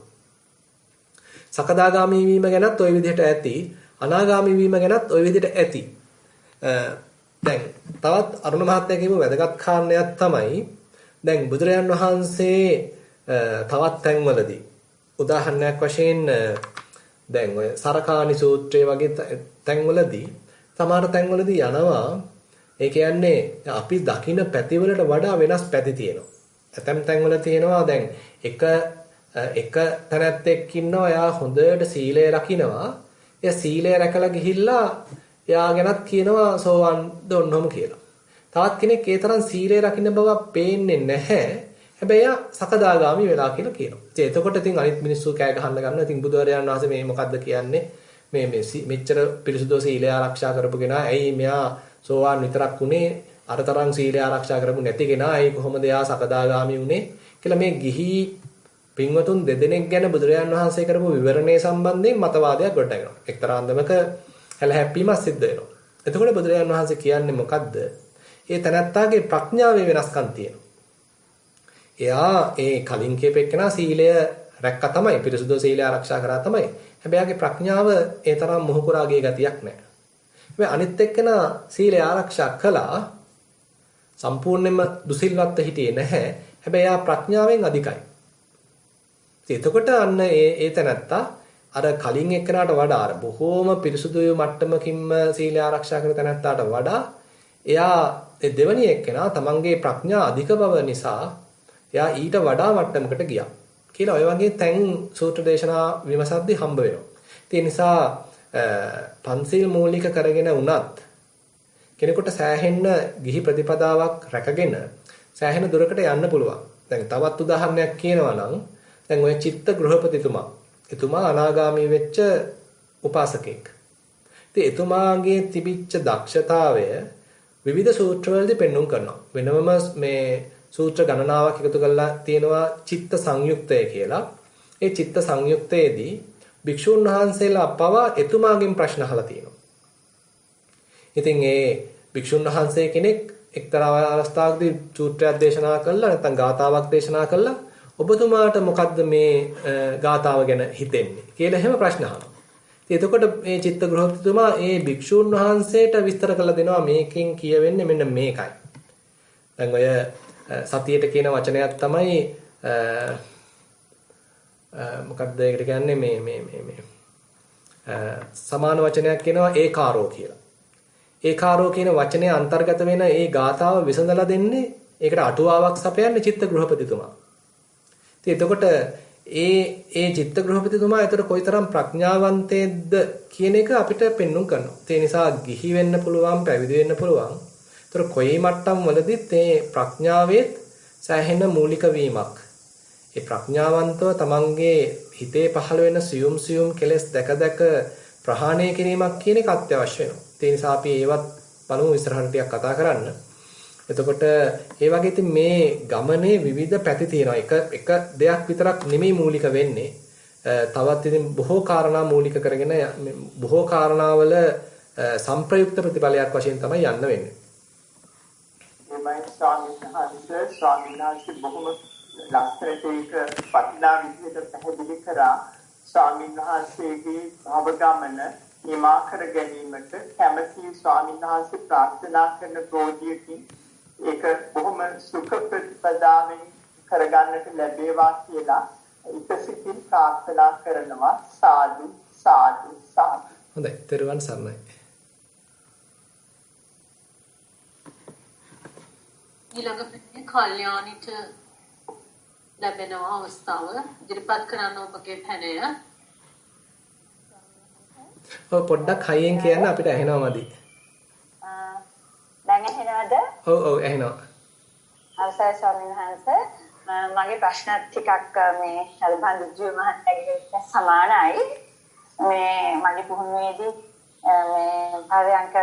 සකදාගාමී වීම ගැනත් ওই විදිහට ඇති. අනාගාමී වීම ගැනත් ওই විදිහට ඇති. දැන් තවත් අරුණ මහත්තයා කියපු වැදගත් කාරණයක් තමයි දැන් බුදුරජාන් වහන්සේ තවත් තැන්වලදී උදාහරණයක් වශයෙන් දැන් ඔය සරකාණි සූත්‍රයේ වගේ තැන්වලදී සමහර තැන්වලදී යනවා ඒ කියන්නේ අපි දකින පැතිවලට වඩා වෙනස් පැති තියෙනවා. ඇතැම් තැන්වල තියෙනවා දැන් එක තැනැත්තෙක් ඉන්නවා එයා හොඳට සීලය රකින්නවා. එයා සීලය රැකලා ගිහිල්ලා එයා ගැනත් කියනවා සෝවන් දොන්නොම කියලා. තවත් කෙනෙක් ඒ තරම් සීලය රකින්න බව පේන්නේ නැහැ. හැබැයි එයා සකදාගාමි වෙලා කියලා කියනවා. ඉතින් එතකොට ඉතින් අනිත් මිනිස්සු කෑ ගහන්න ගන්නවා. ඉතින් බුදුරජාණන් වහන්සේ මේ මොකද්ද කියන්නේ? මේ මෙච්චර පිරිසුදු සීලය ආරක්ෂා කරපු කෙනා ඇයි මෙයා සෝවාන් විතරක් උනේ අර තරම් සීලය ආරක්ෂා කරපු නැති කෙනා ඇයි කොහොමද එයා සකදාගාමි උනේ කියලා මේ ගිහි පින්වතුන් දෙදෙනෙක් ගැන බුදුරජාණන් වහන්සේ කරපු විවරණය සම්බන්ධයෙන් මතවාදයක් ගොඩනගනවා. එක්තරා අන්දමක හැලහැප්පීමක් සිද්ධ වෙනවා. එතකොට බුදුරජාණන් වහන්සේ කියන්නේ මොකද්ද? ඒ තනත්තාගේ ප්‍රඥාවේ වෙනස්කම් තියෙනවා. එයා ඒ කලින් කියපෙන්නා සීලය රැක්කා තමයි පිරිසුදු සීලය ආරක්ෂා කරා තමයි. හැබැයි යාගේ ප්‍රඥාව ඒ තරම් මොහුකුරාගේ ගතියක් නැහැ. හැබැයි අනිත් එක්කෙනා සීලය ආරක්ෂා කළා සම්පූර්ණයෙන්ම දුසිල්වත්ව හිටියේ නැහැ. හැබැයි යා ප්‍රඥාවෙන් අධිකයි. එතකොට අන්න ඒ තැනත්තා අර කලින් එක්කනට වඩා අර බොහෝම පිරිසුදු මට්ටමකින්ම සීලය ආරක්ෂා කර තැනත්තාට වඩා එයා ඒ දෙවැනි එක්කෙනා තමන්ගේ ප්‍රඥා අධික බව නිසා එයා ඊට වඩා මට්ටමකට ගියා කියලා ඔය වගේ තැන් සූත්‍ර දේශනා විමසද්දී හම්බ වෙනවා. ඒ නිසා පන්සිල් මූලික කරගෙන උනත් කෙනෙකුට සෑහෙන්න ගිහි ප්‍රතිපදාවක් රැකගෙන සෑහෙන දුරකට යන්න පුළුවන්. දැන් තවත් උදාහරණයක් කියනවා නම් දැන් ඔය චිත්ත ගෘහපතිතුමා එතුමා අනාගාමී වෙච්ච උපාසකෙක්. ඉතින් එතුමාගේ තිබිච්ච දක්ෂතාවය විවිධ සූත්‍රවලදී පෙන්වුම් කරනවා. වෙනමම මේ සූත්‍ර ගණනාවක් එකතු කරලා තියෙනවා චිත්ත සංයුක්තය කියලා. ඒ චිත්ත සංයුක්තයේදී භික්ෂුන් වහන්සේලා පවා එතුමාගෙන් ප්‍රශ්න අහලා තියෙනවා. ඉතින් ඒ භික්ෂුන් වහන්සේ කෙනෙක් එක්තරා අවස්ථාවකදී සූත්‍රයක් දේශනා කළා නැත්නම් ගාථාවක් දේශනා කළා ඔබතුමාට මොකද්ද මේ ගාථාව ගැන හිතෙන්නේ කියලා එහෙම ප්‍රශ්න අහනවා. ඉතින් එතකොට මේ චිත්ත ගෘහපතිතුමා ඒ භික්ෂුන් වහන්සේට විස්තර කරලා දෙනවා මේකෙන් කියවෙන්නේ මෙන්න මේකයි. දැන් ඔය සතියේට කියන වචනයක් තමයි මොකක්ද ඒකට කියන්නේ මේ සමාන වචනයක් කියනවා ඒකාරෝ කියලා. ඒකාරෝ කියන වචනේ අන්තර්ගත වෙන ඒ ගාථාව විසඳලා දෙන්නේ ඒකට අටුවාවක් සපයන්නේ චිත්ත ගෘහපතිතුමා. ඉතින් එතකොට ඒ චිත්ත ගෘහපතිතුමා ඒතර කොයිතරම් ප්‍රඥාවන්තයෙක්ද කියන එක අපිට පෙන්වුම් කරනවා. ඒ නිසා ගිහි වෙන්න පුළුවන්, පැවිදි වෙන්න පුළුවන්. ඒතර කොයි මට්ටම් වලදීත් මේ ප්‍රඥාවේ සෑහෙන මූලික වීමක්. ඒ ප්‍රඥාවන්තව තමන්ගේ හිතේ පහළ වෙන සියුම් කෙලෙස් දැක ප්‍රහාණය කිරීමක් කියන එක අත්‍යවශ්‍ය වෙනවා. ඒ නිසා අපි ඒවත් බලමු ඉස්සරහට ටිකක් කතා කරන්න. එතකොට ඒ වගේ ඉතින් මේ ගමනේ විවිධ පැති තියෙනවා. එක දෙයක් විතරක් නෙමෙයි මූලික වෙන්නේ. තවත් ඉතින් බොහෝ කාරණා මූලික කරගෙන බොහෝ කාරණාවල සංප්‍රයුක්ත ප්‍රතිඵලයක් වශයෙන් තමයි යන්න වෙන්නේ. මේ ස්වාමීන් වහන්සේ බොහොම ලස්සනට ඒක පටිනා විදිහට පැහැදිලි කරා. ස්වාමීන් වහන්සේගේ භව ගමන නිමා කර ගැනීමට කැමැති ස්වාමීන් වහන්සේ ප්‍රාර්ථනා කරන ප්‍රෝජියකින් ඒක බොහොම සුඛ ප්‍රතිපදාවෙන් කරගන්නට ලැබේවා කියලා ඉතසිතින් ප්‍රාර්ථනා කරනවා. සාදු සාදු සාදු. හොඳයි, තෙරුවන් සරණයි. ඊළඟ ප්‍රශ්නේ කල්යාණිට ලැබෙන අවස්ථාව ඉදිරිපත් කරන්න ඔබගේ පැනය. ඔව් පොඩ්ඩක් හයියෙන් කියන්න අපිට ඇහෙනව මදි. දැන් ඇහෙනවද? ඔව් ඇහෙනවා. අවසරයි ස්වාමීන් වහන්සේ මගේ ප්‍රශ්න ටිකක් මේ අල්බන්දු මහත්තයාගේ සමානයි. මේ මගේ පුහුණුවේදී මේ පරයන්ක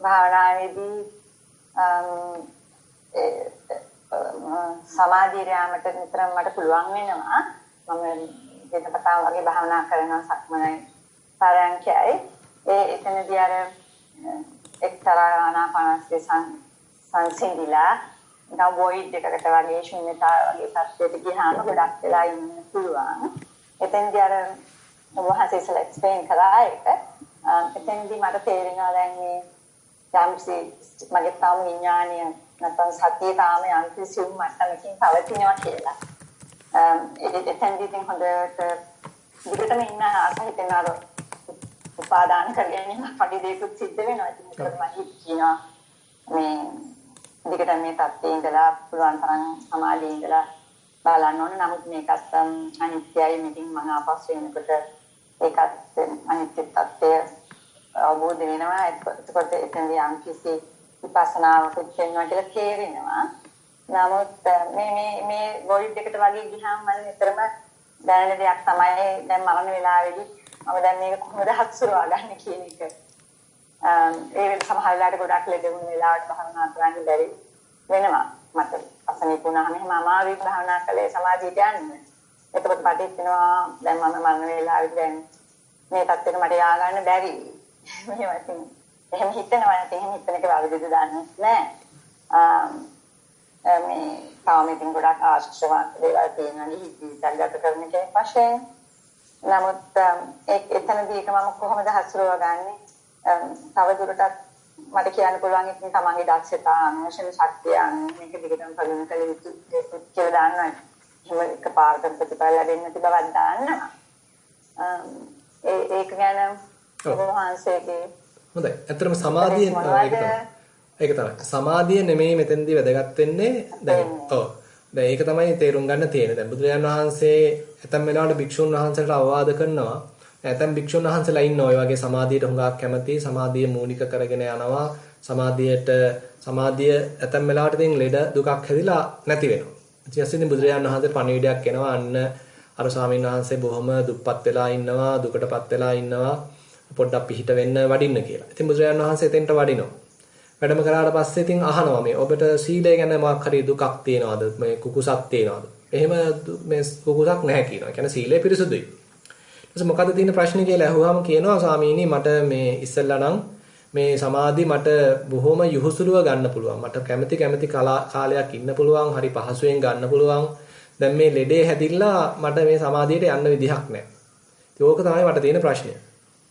භාවනාවේදී සමාධිය යාමට නිතරම මට පුළුවන් වෙනවා. මම දෙතපතා වගේ භාවනා කරනවා සක්මනයි පරයන්කයි. එතනදී අර එක්තරා ආනාපානසති සංසිඳිලා නිකන් වොයිඩ් එකකට වගේ ශුන්‍යතාව වගේ තත්ත්වයකට ගියාම ගොඩක් වෙලා ඉන්න පුළුවන්. එතෙන්දී අර වහන්සේ ඉස්සෙල්ලා එක්ස්ප්ලেইন කරා ඒක. එතෙන්දී මට තේරෙනවා දැන් මේ යම්සි මගේ තාම විඥානය නැත්නම් සතිය තාම යම්සි සිව් මට්ටමකින් පවතිනවා කියලා. එතෙන්දී ඉතින් හොඳට විකටම ඉන්න ආසහිතනාර උපාදාන කරගෙන පරිදේකුත් සිද්ධ වෙනවා. ඉතින් ඒකට මම කියනවා මේ විකට මේ තත්ත්වයේ ඉඳලා පුළුවන් තරම් සමාධියේ ඉඳලා බලන්න ඕන. නමුත් මේකත් අනිත්‍යයි. මේකින් මම ආපස්සු වෙනකොට ඒකත් අනිත්‍ය තත්ත්වය අවබෝධ වෙනවා. එතකොට එතනදී යම් කිසි විපස්සනාවක් වෙනවා කියලා තේරෙනවා. නමුත් මේ වොයිඩ් එකට වගේ ගියාම මම නිතරම දැනෙන දෙයක් තමයි දැන් මරණ වෙලාවේදී මම දැන් මේක කොහොමද හත්සුරවා ගන්න කියන එක. ඒ සමහර වෙලාවට ගොඩක් ලෙඩ වුණ වෙලාවට භාවනා කරන්න බැරි වෙනවා. මට අසනීප වුණාම එහෙම අමාරුයි භාවනා කළේ සමාධියට යන්න. එතකොට මට හිතෙනවා දැන් මම මරණ වෙලාවේදී දැන් මේ තත්ත්වෙට මට යා ගන්න බැරි. එහෙම හිතනවා නැත්නම් එහෙම හිතන එක වැරදිද දන්නේ නැහැ. මේ තාම ඉතින් ගොඩක් ආශ්‍රව දේවල් තියෙනවා හිතවිලි ගත කරන කෙනෙක් වශයෙන්. නමුත් එතනදී ඒක මම කොහොමද හසුරව ගන්නේ? තව දුරටත් මට කියන්න පුළුවන් ඉතින් තමන්ගේ දක්ෂතා අනුශේන ශක්තිය මේක දිගටම ප්‍රගුණ කළ යුතු කියලා දාන්නවා. එහෙම එකපාරට ප්‍රතිඵල ලැබෙන්නේ නැති බවක් දාන්නවා. ඒක ගැන වහන්සේගේ හොඳයි. ඇත්තටම සමාධිය ඒක තමයි. සමාධිය නෙමෙයි මෙතෙන්දී වැදගත් වෙන්නේ. දැන් දැන් ඒක තමයි තේරුම් ගන්න තියෙන්නේ. දැන් බුදුරජාණන් වහන්සේ ඇතැම් වෙලාවට භික්ෂුන් වහන්සේට අවවාද කරනවා. ඇතැම් භික්ෂුන් වහන්සේලා ඉන්නවා ඔය වගේ සමාධියට හුඟක් කැමති, සමාධිය මූලික කරගෙන යනවා. සමාධිය ඇතැම් වෙලාවට ඉතින් ලෙඩ දුකක් හැදිලා නැති වෙනවා. ඊට බුදුරජාණන් වහන්සේ පණිවිඩයක් එනවා අන්න අර ස්වාමීන් වහන්සේ බොහොම දුප්පත් වෙලා ඉන්නවා, දුකටපත් වෙලා ඉන්නවා. පොඩ්ඩක් පිහිට වෙන්න වඩින්න කියලා. ඉතින් බුදුරජාණන් වහන්සේ එතෙන්ට වඩිනවා. වැඩම කරාට පස්සේ ඉතින් අහනවා මේ ඔබට සීලය ගැන මොකක් හරි දුකක් තියෙනවද? මේ කුකුසක් තියෙනවද? එහෙම මේ කුකුසක් නැහැ කියනවා. ඒ කියන්නේ සීලය පිරිසුදුයි. ඊට මොකද්ද තියෙන ප්‍රශ්නේ කියලා අහුවාම කියනවා ස්වාමීනි මට මේ ඉස්සෙල්ලා නම් මේ සමාධි මට බොහොම යහුසුලුව ගන්න පුළුවන්. මට කැමති කාලයක් ඉන්න පුළුවන්. හරි පහසුවෙන් ගන්න පුළුවන්. දැන් මේ ලෙඩේ හැදිලා මට මේ සමාධියට යන්න විදිහක් නැහැ. ඒක තමයි මට තියෙන ප්‍රශ්නය.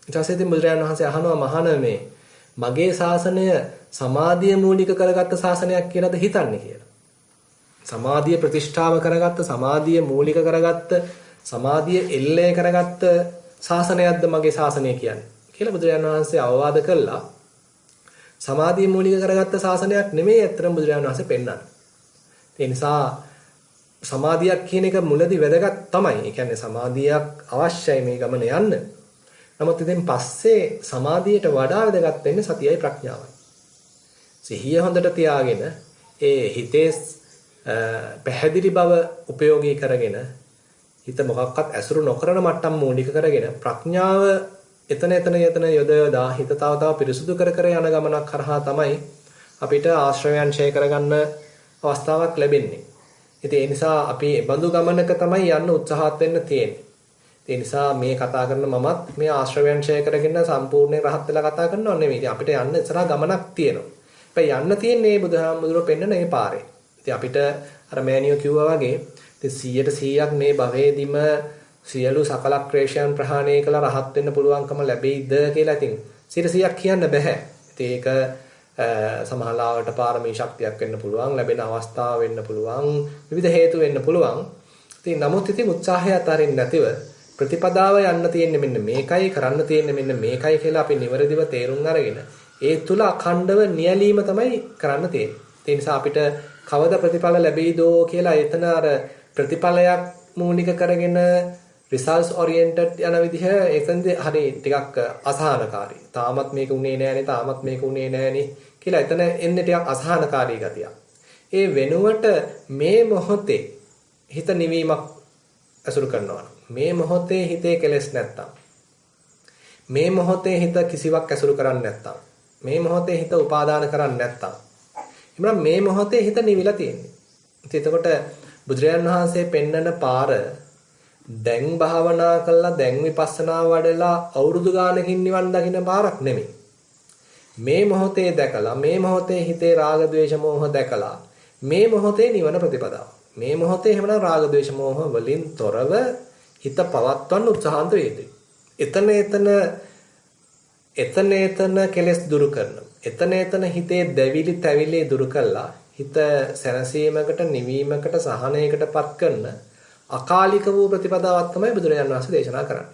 ඊට පස්සේ ඉතින් බුදුරජාණන් වහන්සේ අහනවා මහාන මේ මගේ ශාසනය සමාධිය මූලික කරගත්ත ශාසනයක් කියලාද හිතන්නේ කියලා. සමාධිය ප්‍රතිෂ්ඨාව කරගත්ත, සමාධිය මූලික කරගත්ත, සමාධිය එල්ලේ කරගත්ත ශාසනයක්ද මගේ ශාසනය කියන්නේ කියලා බුදුරජාණන් වහන්සේ අවවාද කළා. සමාධිය මූලික කරගත්ත ශාසනයක් නෙමෙයි අත්‍තරම බුදුරජාණන් වහන්සේ පෙන්නන්නේ. ඒ නිසා සමාධියක් කියන එක මුලදී වැදගත් තමයි. ඒ කියන්නේ සමාධියක් අවශ්‍යයි මේ ගමන යන්න. නමුත් ඉතින් පස්සේ සමාධියට වඩා වැදගත් වෙන්නේ සතියයි ප්‍රඥාවයි. සිහිය හොඳට තියාගෙන ඒ හිතේ පැහැදිලි බව උපයෝගී කරගෙන හිත මොකක්වත් ඇසුරු නොකරන මට්ටම් මූලික කරගෙන ප්‍රඥාව එතන යොදා හිත තව පිරිසුදු කර යන ගමනක් කරහා තමයි අපිට ආශ්‍රවයන් ඡය කරගන්න අවස්ථාවක් ලැබෙන්නේ. ඉතින් ඒ නිසා අපි බඳු ගමනක තමයි යන්න උත්සාහත් වෙන්න තියෙන්නේ. ඒ නිසා මේ කතා කරන මමත් මේ ආශ්‍රවයන් ඡය කරගෙන සම්පූර්ණයෙන් රහත් වෙලා කතා කරනව නෙමෙයි. ඉතින් අපිට යන්න ඉස්සරහා ගමනක් තියෙනවා. හැබැයි යන්න තියෙන්නේ බුදුහාමුදුරුවෝ පෙන්නන මේ පාරේ. ඉතින් අපිට අර මෑනියෝ කිව්වා වගේ ඉතින් 100%ක් මේ භවයේදීම සියලු සකල ක්ලේශයන් ප්‍රහාණය කළ රහත් වෙන්න පුළුවන්කම ලැබෙයිද කියලා ඉතින් 100%ක් කියන්න බෑ. ඉතින් ඒක සමහරවිට පාරමී ශක්තියක් වෙන්න පුළුවන්, ලැබෙන අවස්ථාව වෙන්න පුළුවන්, විවිධ හේතු වෙන්න පුළුවන්. ඉතින් නමුත් ඉතින් උත්සාහය අතරින් නැතිව ප්‍රතිපදාව යන්න තියෙන්නේ මෙන්න මේකයි, කරන්න තියෙන්නේ මෙන්න මේකයි කියලා අපි නිවැරදිව තේරුම් අරගෙන ඒ තුල අඛණ්ඩව නියැලීම තමයි කරන්න තියෙන්නේ. ඒ නිසා අපිට කවදා ප්‍රතිඵල ලැබෙයිදෝ කියලා එතන අර ප්‍රතිඵලයක් මූලික කරගෙන results oriented යන විදිහ එතනදී හරි ටිකක් අසහනකාරී. තාමත් මේක උනේ නෑනේ, තාමත් මේක උනේ නෑනේ කියලා එතන එන්නේ ටිකක් අසහනකාරී ගතියක්. ඒ වෙනුවට මේ මොහොතේ හිත නිවීමක් අසුරු කරනවා. මේ මොහොතේ හිතේ කෙලෙස් නැත්තම්, මේ මොහොතේ හිත කිසිවක් ඇසුරු කරන්නේ නැත්තම්, මේ මොහොතේ හිත උපාදාන කරන්නේ නැත්තම්, එමුනම් මේ මොහොතේ හිත නිවිලා තියෙන්නේ. ඉතින් එතකොට බුදුරජාණන් වහන්සේ පෙන්නන පාර දැන් භාවනා කළා, දැන් විපස්සනා වඩලා අවුරුදු ගානකින් නිවන් දකින්න පාරක් නෙමෙයි. මේ මොහොතේ දැකලා, මේ මොහොතේ හිතේ රාග ద్వේෂ මෝහ දැකලා, මේ මොහොතේ නිවන ප්‍රතිපදාව. මේ මොහොතේ එහෙමනම් රාග ద్వේෂ මෝහ වලින් තොරව හිත පවත්වන්න උත්සාහන්ත වේදී. එතන කෙලෙස් දුරු කරනවා. එතන හිතේ දැවිලි තැවිලි දුරු කළා හිත සැනසීමකට, නිවීමකට, සහනයකටපත් කරන අකාලික වූ ප්‍රතිපදාවක් තමයි බුදුරජාණන් වහන්සේ දේශනා කරන්නේ.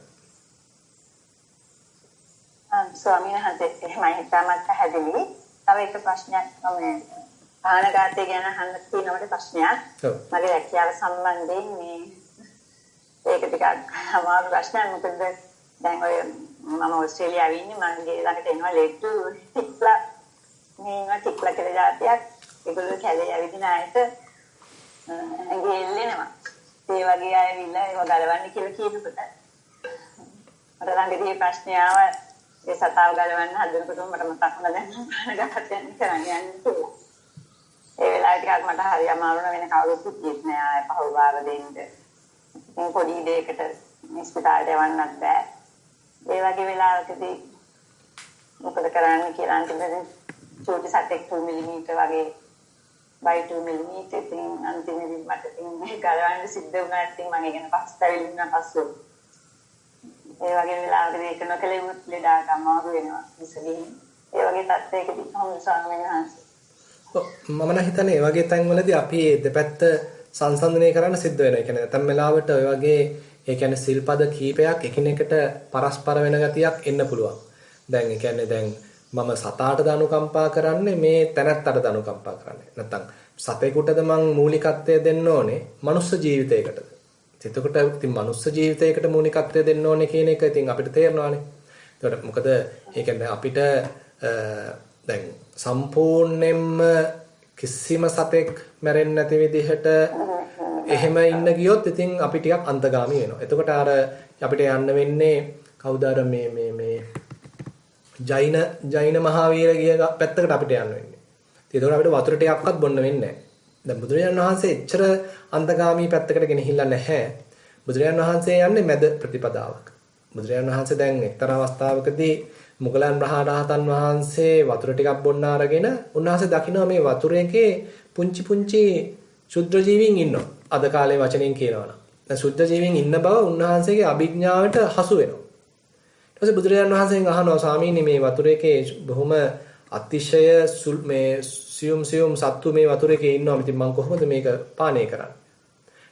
ස්වාමීන් වහන්සේ එහෙමයි හිතාමත් පැහැදිලි. තව එක ප්‍රශ්නයක් මම ආනගතය ගැන අහන්න තියෙනවට ප්‍රශ්නයක්. මගේ රැකියාව සම්බන්ධයෙන් මේ ඒක ටිකක් අමාරු ප්‍රශ්නයක්. මොකද දැන් ඔය මම ඕස්ට්‍රේලියාවේ ඉන්නේ. මගේ ළඟට එනවා ලෙඩ්ඩු ටික්ලා කියලා જાතියක්. ඒගොල්ලෝ කැලේ ඇවිදින අයට ඇඟේ එල්ලෙනවා. ඒ වගේ අය විලා ඒව ගලවන්න කියලා කියනකොට මට ළඟදී ප්‍රශ්නය ආවා. ඒ සතාව ගලවන්න හදනකොට මට මතක් වුණා දැන් ගහකට යන්න කරන්නේ කියලා. ඒ වෙලාවට ටිකක් මට හරි අමාරු වෙන කවුරුත් කිව්වෙත් නෑ ආය පහුවාර දෙන්න. මේ පොඩි දෙයකට ඉස්පිතාලට යවන්නත් බෑ. ඒ වගේ වෙලාවකදී මොකද කරන්න කියලා අන්තිමට චෝටි සතෙක් 2 මිලිමීටර වගේ by 2 මිලිමීටර ඉතින් අන්තිමේදී මට ඉතින් මේ ගලවන්න සිද්ධ වුණා. ඉතින් මම ඒක ගැන පස්තැවිලි පස්සෙ ඒ වගේ වෙලාවකදී ඒක නොකලෙ මුත් ලෙඩාට අමාරු වෙනවා ඉස්සෙල්ලා. ඒ වගේ තත්ත්වයකදී කොහොමද ස්වාමීන් වහන්සේ? මම නම් හිතන්නේ මේ වගේ තැන්වලදී අපි දෙපැත්ත සංසන්දනය කරන්න සිද්ධ වෙනවා. ඒ කියන්නේ නැත්නම් වෙලාවට ඔය වගේ ඒ කියන්නේ සිල්පද කීපයක් එකිනෙකට පරස්පර වෙන ගතියක් එන්න පුළුවන්. දැන් ඒ කියන්නේ දැන් මම සතාට දනුකම්පා කරන්නේ මේ තැනත්තට දනුකම්පා කරන්නේ. නැත්නම් සතෙකුටද මං මූලිකත්වය දෙන්න ඕනේ මනුස්ස ජීවිතයකටද? එතකොට ඉතින් මනුස්ස ජීවිතයකට මූලිකත්වය දෙන්න ඕනේ කියන එක ඉතින් අපිට තේරෙනවානේ. එතකොට මොකද ඒ කියන්නේ අපිට දැන් සම්පූර්ණයෙන්ම කිසිම සතෙක් මැරෙන්නේ නැති විදිහට එහෙම ඉන්න ගියොත් ඉතින් අපි ටිකක් අන්තගාමී වෙනවා. එතකොට අර අපිට යන්න වෙන්නේ කවුද අර මේ ජෛන මහාවීර ගිය පැත්තකට අපිට යන්න වෙන්නේ. ඒකෝර අපිට වතුර ටිකක්වත් බොන්න වෙන්නේ නැහැ. දැන් බුදුරජාණන් වහන්සේ එච්චර අන්තගාමී පැත්තකට ගෙනහිල්ලා නැහැ. බුදුරජාණන් වහන්සේ යන්නේ මැද ප්‍රතිපදාවක. බුදුරජාණන් වහන්සේ දැන් එක්තරා අවස්ථාවකදී මුගලන් රහතන් වහන්සේ වතුර ටිකක් බොන්න අරගෙන උන්වහන්සේ දකිනවා මේ වතුර එකේ පුංචි පුංචි ශුද්ධ ජීවීන් ඉන්නවා. අද කාලේ වචනෙන් කියනවා නම්. දැන් ශුද්ධ ජීවීන් ඉන්න බව උන්වහන්සේගේ අභිඥාවට හසු වෙනවා. ඊට පස්සේ බුදුරජාණන් වහන්සේගෙන් අහනවා ස්වාමීනි මේ වතුර එකේ බොහොම අතිශය මේ සියුම් සත්තු මේ වතුර එකේ ඉන්නවා. ඉතින් මම කොහොමද මේක පානය කරන්නේ?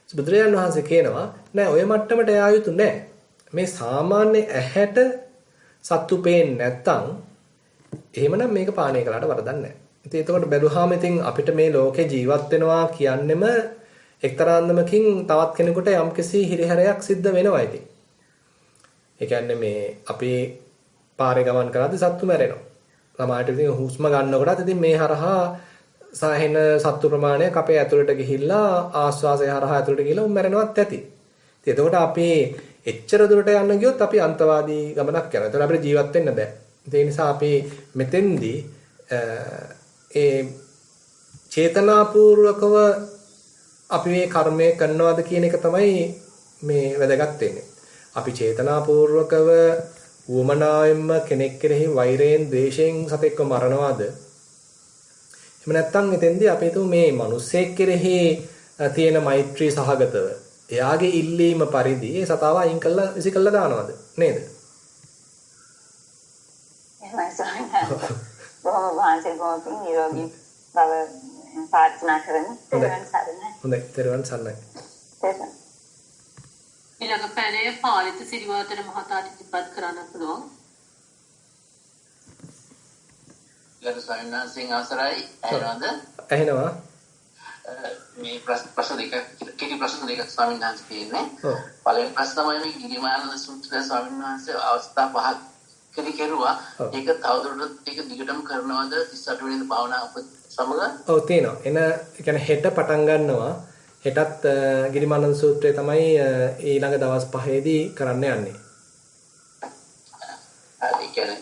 බුදුරජාණන් වහන්සේ කියනවා නෑ ඔය මට්ටමට යා යුතු නෑ. මේ සාමාන්‍ය ඇහැට සත්තු පේන්නේ නැත්තම් එහෙමනම් මේක පානය කළාට වරදක් නෑ. ඉතින් එතකොට බැලුවාම ඉතින් අපිට මේ ලෝකේ ජීවත් වෙනවා කියන්නෙම එක්තරා අන්දමකින් තවත් කෙනෙකුට යම්කිසි හිරිහැරයක් සිද්ධ වෙනවා ඉතින්. ඒ කියන්නේ මේ අපි පාරේ ගමන් කරද්දී සත්තු මැරෙනවා. ළමාට ඉතින් හුස්ම ගන්නකොටත් ඉතින් මේ හරහා සාහෙන සත්තු ප්‍රමාණයක් අපේ ඇතුළට ගිහිල්ලා ආස්වාසය හරහා ඇතුළට ගිහිල්ලා උන් මැරෙනවත් ඇති. ඉතින් එතකොට අපි එච්චර දුරට යන්න ගියොත් අපි අන්තවාදී ගමනක් යනවා. ඒතකොට අපිට ජීවත් වෙන්න බෑ. ඒ නිසා අපි මෙතෙන්දී ඒ චේතනාපූර්වකව අපි මේ කර්මය කරනවාද කියන එක තමයි මේ වැදගත් වෙන්නේ. අපි චේතනාපූර්වකව වමනාවෙන්ම කෙනෙක් කෙරෙහි වෛරයෙන්, ද්වේෂයෙන් සතෙක්ව මරනවාද? එහෙම නැත්නම් එතෙන්දී අපි හිතමු මේ මිනිස්සෙක් කෙරෙහි තියෙන මෛත්‍රී සහගතව එයාගේ ඉල්ලීම පරිදි ඒ සතාව අයින් කළා විසිකලා දානවද? නේද? එහෙමයි සහන්. බොහොම වහන්සේ නිරෝගී බව ප්‍රාර්ථනා කරමු. තෙරුවන් සරණයි. හොඳයි, තෙරුවන් සරණයි. ඊළඟ පැනේ පාලිත සිරිවර්ධන මහතාට ඉදිරිපත් කරන්න පුළුවන්. ගරු ස්වාමීන් වහන්සේගෙන් අවසරයි. ඇහෙනවද? ඇහෙනවා. මේ ප්‍රශ්න දෙකක් කෙටි ප්‍රශ්න දෙකක් ස්වාමීන් වහන්සේ කියන්නේ. පළවෙනි ප්‍රශ්න තමයි මේ ගිරිමානන්ද සූත්‍රය ස්වාමීන් වහන්සේ අවස්ථා පහක් කෙරුවා. ඒක තවදුරටත් ඒක දිගටම කරනවද 38 වෙනි භාවනා සමග? ඔව් තියෙනවා. එන කියන්නේ හෙට පටන් ගන්නවා. හෙටත් ගිරිමානන්ද සූත්‍රය තමයි ඊළඟ දවස් 5ේදී කරන්න යන්නේ. ඒ කියන්නේ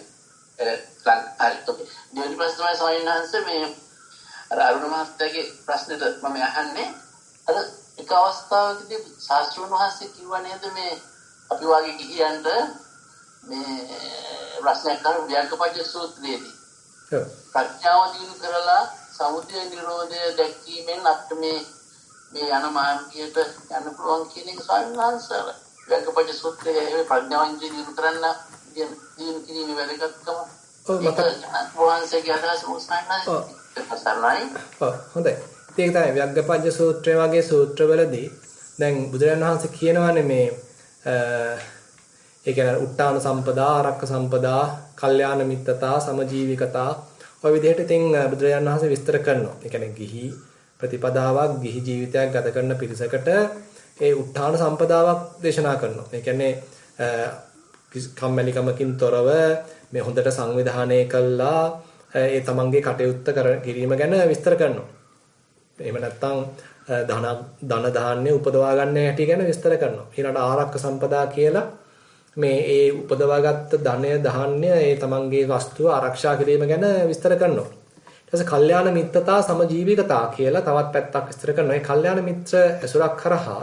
දෙවෙනි ප්‍රශ්න තමයි ස්වාමීන් වහන්සේ මේ අරුණ මහත්තයාගේ ප්‍රශ්නෙට මම අහන්නේ අර එක අවස්ථාවකදී ශාස්ත්‍රඥ වහන්සේ කිව්වා නේද මේ අපි වාගේ ගිහියන්ට මේ ප්‍රශ්නයක් අහන ව්‍යාකපජ්ජ සූත්‍රයේදී ප්‍රඥාව දිනු කරලා සමුදය නිරෝධය දැක්වීමෙන් අපිට මේ යන මාර්ගයට යන්න පුළුවන් කියන එක ස්වාමීන් වහන්සේ ව්‍යාකපජ්ජ සූත්‍රයේ ප්‍රඥාව දිනු කරන්න දිනු කිරීමේ වැදගත්කම වහන්සේගේ අදහස මොකක්ද? හොඳයි. ඒක තමයි ව්‍යග්ගපජ්ජ සූත්‍රය වගේ සූත්‍රවලදී දැන් බුදුරජාණන් වහන්සේ කියනවානේ මේ ඒ කියන්නේ උත්තාන සම්පදා, ආරක්ක සම්පදා, කල්යාණ මිත්තතා, සමජීවිකතා ඔය විදිහට ඉතින් බුදුරජාණන් වහන්සේ විස්තර කරනවා. ඒ කියන්නේ ගිහි ප්‍රතිපදාවක්, ගිහි ජීවිතයක් ගත කරන පිරිසකට ඒ උත්තාන සම්පදාවක් දේශනා කරනවා. ඒ කියන්නේ කම්මැලිකමකින් තොරව මේ හොඳට සංවිධානය කළා ඒ තමන්ගේ කටයුත්ත කිරීම ගැන විස්තර කරනවා. එහෙම නැත්නම් ධන ධාන්‍ය උපදවා ගන්න හැටි ගැන විස්තර කරනවා. ඊළඟට ආරක්ක සම්පදා කියලා මේ ඒ උපදවාගත්ත ධනය ධාන්‍ය ඒ තමන්ගේ වස්තුව ආරක්ෂා කිරීම ගැන විස්තර කරනවා. ඊට පස්සේ කල්යාණ මිත්‍රතා සමජීවිකතා කියලා තවත් පැත්තක් විස්තර කරනවා. මේ කල්යාණ මිත්‍ර ඇසුරක් කරහා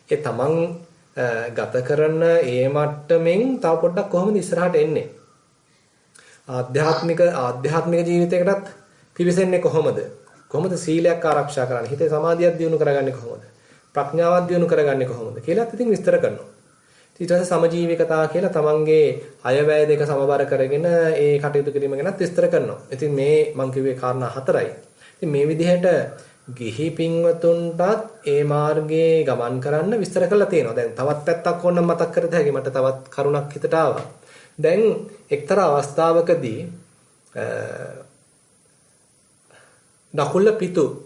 ඒ තමන් ගත කරන ඒ මට්ටමින් තව පොඩ්ඩක් කොහොමද ඉස්සරහට එන්නේ? ආධ්‍යාත්මික ජීවිතයකටත් පිවිසෙන්නේ කොහොමද? කොහොමද සීලයක් ආරක්ෂා කරන්නේ? හිතේ සමාධියක් දියුණු කරගන්නේ කොහොමද? ප්‍රඥාවක් දියුණු කරගන්නේ කොහොමද කියලා ඉතින් විස්තර කරනවා. ඊට පස්සේ සමජීවිකතා කියලා තමන්ගේ අයවැය දෙක සමබර කරගෙන ඒ කටයුතු කිරීම ගැනත් විස්තර කරනවා. ඉතින් මේ මම කිව්වේ කාරණා 4යි. ඉතින් මේ විදිහට ගිහි පින්වතුන්ටත් ඒ මාර්ගයේ ගමන් කරන්න විස්තර කරලා තියෙනවා. දැන් තවත් පැත්තක් ඕනනම් මතක් කරද හැකි මට තවත් කරුණක් හිතට ආවා. දැන් එක්තරා අවස්ථාවකදී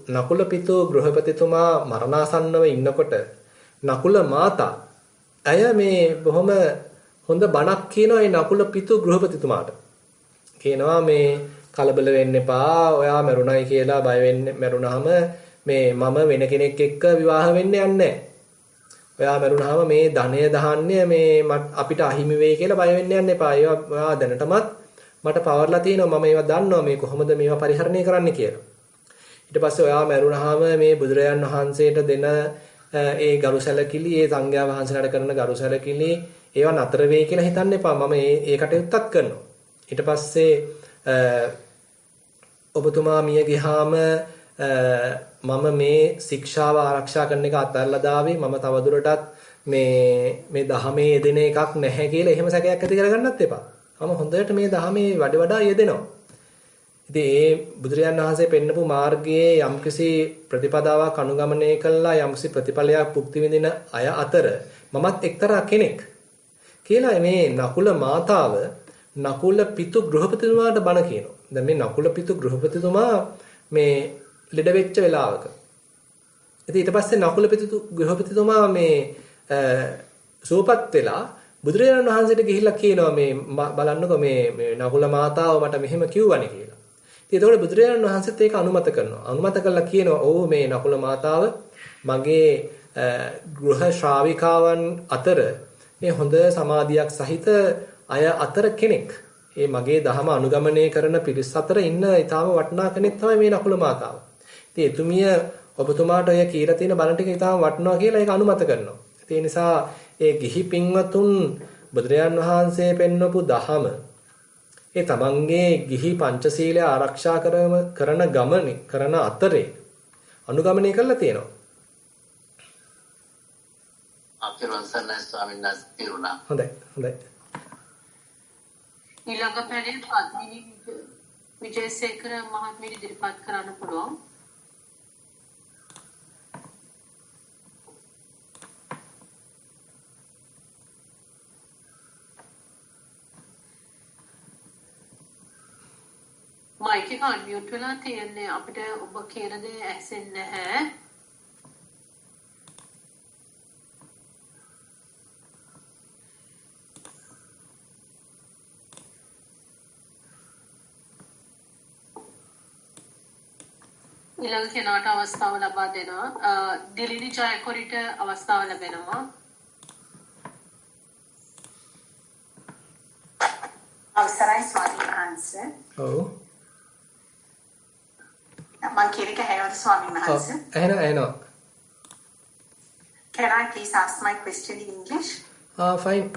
නකුල පිතු ගෘහපතිතුමා මරණාසන්නව ඉන්නකොට නකුල මාතා අය මේ බොහොම හොඳ බණක් කියනවා ඒ නකුල පිතු ගෘහපතිතුමාට. කියනවා මේ කලබල වෙන්න එපා. ඔයා මරුණයි කියලා බය වෙන්න මරුණාම මේ මම වෙන කෙනෙක් එක්ක විවාහ වෙන්න යන්නේ නැහැ. ඔයා මරුණාම මේ ධනය දහන්නේ මේ අපිට අහිමි වෙයි කියලා බය වෙන්න යන්න එපා. ඒවා ඔයා දැනටමත් මට පවර්ලා තියෙනවා මම ඒවා දන්නවා මේ කොහොමද මේවා පරිහරණය කරන්න කියලා. ඊට පස්සේ ඔයා මැරුණාම මේ බුදුරජාන් වහන්සේට දෙන ඒ ගරු සැලකිලි ඒ සංඝයා වහන්සේලාට කරන ගරු සැලකිලි ඒවා නතර වෙයි කියලා හිතන්න එපා. මම ඒ කටයුත්තක් කරනවා. ඊට පස්සේ ඔබතුමා මිය ගියාම මම මේ ශික්ෂාව ආරක්ෂා කරන එක අත්හැරලා දාවේ. මම තවදුරටත් මේ ධහමේ යෙදෙන එකක් නැහැ කියලා එහෙම සැකයක් ඇති කරගන්නත් එපා. මම හොඳට මේ ධහමේ වඩා යෙදෙනවා. ඉතින් ඒ බුදුරජාණන් වහන්සේ පෙන්නපු මාර්ගයේ යම්කිසි ප්‍රතිපදාවක් අනුගමනය කළා යම්කිසි ප්‍රතිඵලයක් භුක්ති විඳින අය අතර මමත් එක්තරා කෙනෙක් කියලා මේ නකුල මාතාව නකුල පිතු ගෘහපතිතුමාට බණ කියනවා. දැන් මේ නකුල පිතු ගෘහපතිතුමා මේ ලෙඩ වෙච්ච වෙලාවක. ඉතින් ඊට පස්සේ නකුල පිතු ගෘහපතිතුමා මේ සුවපත් වෙලා බුදුරජාණන් වහන්සේට ගිහිල්ලා කියනවා මේ බලන්නකෝ මේ නකුල මාතාව මට මෙහෙම කිව්වනේ කියලා. ඉතින් ඒතකොට බුදුරජාණන් වහන්සේත් ඒක අනුමත කරනවා. අනුමත කළා කියනවා "ඔව් මේ නකුල මාතාව මගේ ගෘහ ශ්‍රාවිකාවන් අතර මේ හොඳ සමාධියක් සහිත අය අතර කෙනෙක්. මේ මගේ ධහම අනුගමනය කරන පිරිස් අතර ඉන්න ඊටාම වටිනා කෙනෙක් තමයි මේ නකුල මාතාව." ඉතින් එතුමිය ඔබතුමාට ඔය කියලා තියෙන බණ ටික ඊටාම වටිනවා කියලා ඒක අනුමත කරනවා. ඒ නිසා ඒ ගිහි පින්වතුන් බුදුරජාන් වහන්සේ පෙන්වපු දහම ඒ තමන්ගේ ගිහි පංචශීලය ආරක්ෂා කරන ගමනේ කරන අතරේ අනුගමනය කරලා තියෙනවා. අපිරුවන් සර්ණයි ස්වාමීන් වහන්සේ පිරුණා. හොඳයි. ඊළඟ පැනේ පද්මිනී විජේසේකර මහත්මිය ඉදිරිපත් කරන්න පුළුවන්. මයික් එක අන්මියුට් වෙලා තියෙන්නේ අපිට ඔබ කියන දේ ඇහෙන්නේ නැහැ. ඊළඟ කෙනාට අවස්ථාව ලබා දෙනවා. දිලිනි ජයකොරිට අවස්ථාව ලැබෙනවා. අවසරයි ස්වාමීන් වහන්සේ. ඔව්. මං කියන එක ඇහෙනවද ස්වාමීන් වහන්සේ? ඇහෙනවා. Can I please ask my question in English? Fine.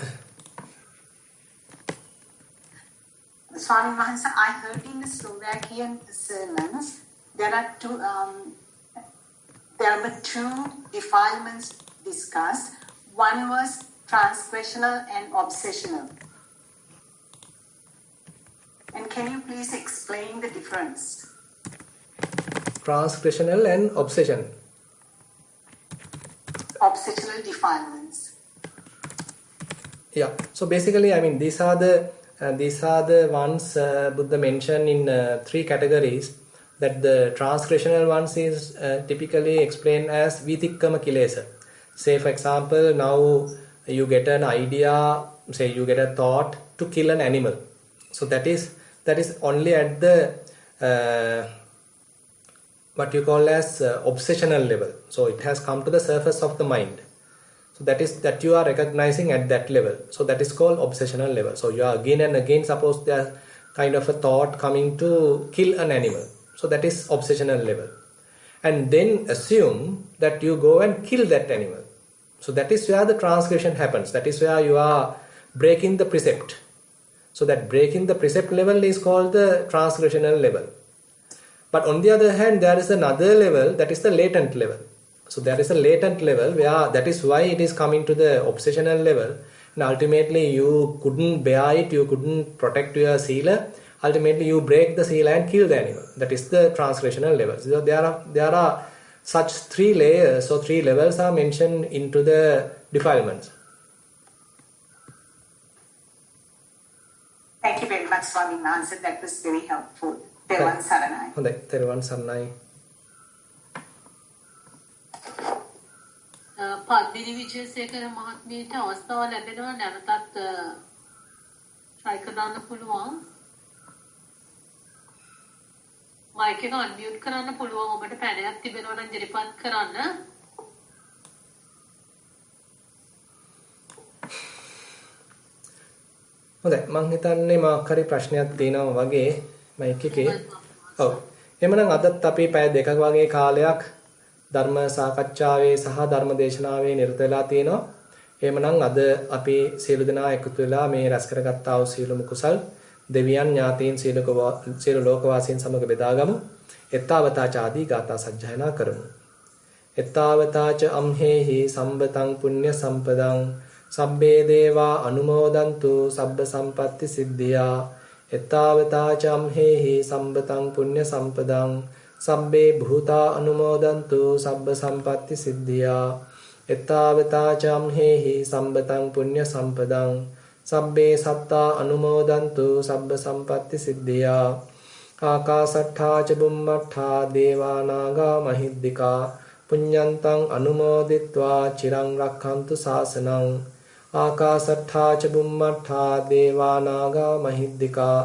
Swami Mahansa, I heard in the Slovakian sermons there were two defilements discussed. One was transgressional and obsessional. And can you please explain the difference? Transgressional and obsession. Obsessional defilements. Yeah. So basically, I mean, these are the ones Buddha mentioned in three categories. That the transgressional ones is typically explained as vitikkama kilesa. Say, for example, now you get an idea, say you get a thought to kill an animal. So that is only at the what you call as obsessional level. So it has come to the surface of the mind. So that you are recognizing at that level. So that is called obsessional level. So you are again and again, suppose there kind of a thought coming to kill an animal. So that is obsessional level. And then assume that you go and kill that animal. So that is where the transgression happens. That is where you are breaking the precept. So that breaking the precept level is called the transgressional level. But on the other hand, there is another level, that is the latent level. So there is a latent level where that is why it is coming to the obsessional level. And ultimately you couldn't bear it, you couldn't protect your sila. Ultimately you break the sila and kill the animal. That is the transgressional level. So there are such three layers, so three levels are mentioned into the defilements. Thank you very much, Swami Mahansa. That was very helpful. Teruvan Saranai. හොඳයි. තෙරුවන් සරණයි. පද්මිනී විජේසේකර මහත්මියට අවස්ථාව ලැබෙනවා නැවතත් try කරන්න පුළුවන්. Mic එක unmute කරන්න පුළුවන්. ඔබට පැනයක් තිබෙනවා නම් ඉදිරිපත් කරන්න. හොඳයි මං හිතන්නේ මාක් හරි ප්‍රශ්නයක් තියෙනවා වගේ මයික් එකේ. ඔව්. එhmenan අදත් අපි පැය දෙකක වගේ කාලයක් ධර්ම සාකච්ඡාවේ සහ ධර්ම දේශනාවේ නිරත වෙලා තියෙනවා. එහෙමනම් අද අපි සියලු දෙනා එකතු වෙලා මේ රැස් කරගත්තා වූ සීලමු කුසල් දෙවියන් ඥාතීන් සියලු ලෝකවාසීන් සමග බෙදාගමු. එත්තාවතාච ආදී ගාථා සජ්ජායනා කරමු. එත්තාවතාච අම්හෙහි සම්බතං පුඤ්ඤ සම්පදං සබ්බේ දේවා අනුමෝදන්තු සබ්බ සම්පatti සිද්ධියා. එත්තාවතාච අම්හෙහි සම්බතං පුඤ්ඤ සම්පදං සබ්බේ භූතා අනුමෝදන්තු සබ්බ සම්පatti සිද්ධියා. එත්තාවතාච අම්හෙහි සම්බතං පුඤ්ඤ සම්පදං සබ්බේ සත්තා අනුමෝදන්තු සබ්බ සම්පatti සිද්ධියා. ආකාසට්ඨා ච බුම්මට්ඨා දේවා නාග මහිද්దికා පුඤ්ඤන්තං අනුමෝදිත්වා චිරං රක්ඛන්තු ශාසනං. ආකාසට්ඨා ච බුම්මට්ඨා දේවා නාග මහිද්దికා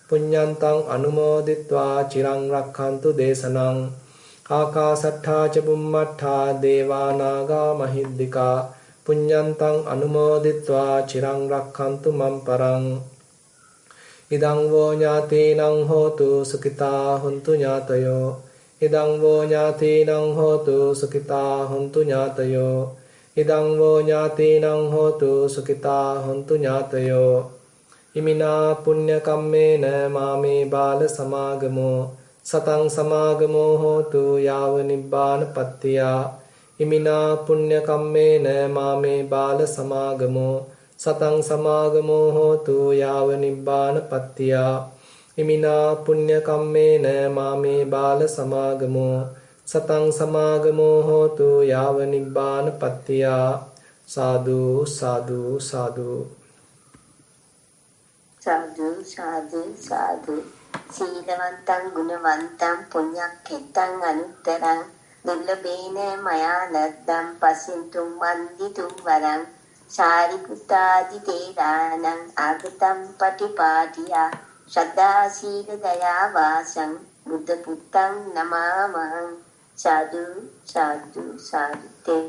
පුඤ්ඤන්තං අනුමෝදිත්වා චිරං රක්ඛන්තු දේශනං. ආකාසට්ඨා ච බුම්මට්ඨා දේවා නාග මහිද්దికා පුඤ්ඤන්තං අනුමෝදිත්වා චිරං රක්ඛන්තු මම් පරං. ඉදං වෝ ඥාතීනං හෝතු සුඛිතා හුන්තු ඥාතයෝ. ඉදං වෝ ඥාතීනං හෝතු සුඛිතා හුන්තු ඥාතයෝ. ඉදං වෝ ඥාතීනං හෝතු සුඛිතා හුන්තු ඥාතයෝ. ඉමිනා පුඤ්ඤ කම්මේන මාමේ බාල සමාගමෝ සතං සමාගමෝ හෝතු යාව නිබ්බාන පත්තියා. ඉමිනා පුඤ්ඤ කම්මේන මාමේ බාල සමාගමෝ සතං සමාගමෝ හෝතු යාව නිබ්බාන පත්තියා. ඉමිනා පුඤ්ඤ කම්මේන මාමේ බාල සමාගමෝ සතං සමාගමෝ හෝතු යාව නිබ්බාන පත්තියා. සාදු සාදු සාදු. සාදු සාදු සාදු. සීලවන්තං ගුණවන්තං පුඤ්ඤක්ඛෙත්තං අනුත්තරං දුර්ලභේන මයා ලද්දං පසින්තුම් වන්දිතුම් වරං සාරිපුත්තාදි තේරානං ආගතං පටිපාටියා ශ්‍රද්ධා සීල දයා වාසං බුද්ධ පුත්තං නමාමං. සාදු සාදු සාදු.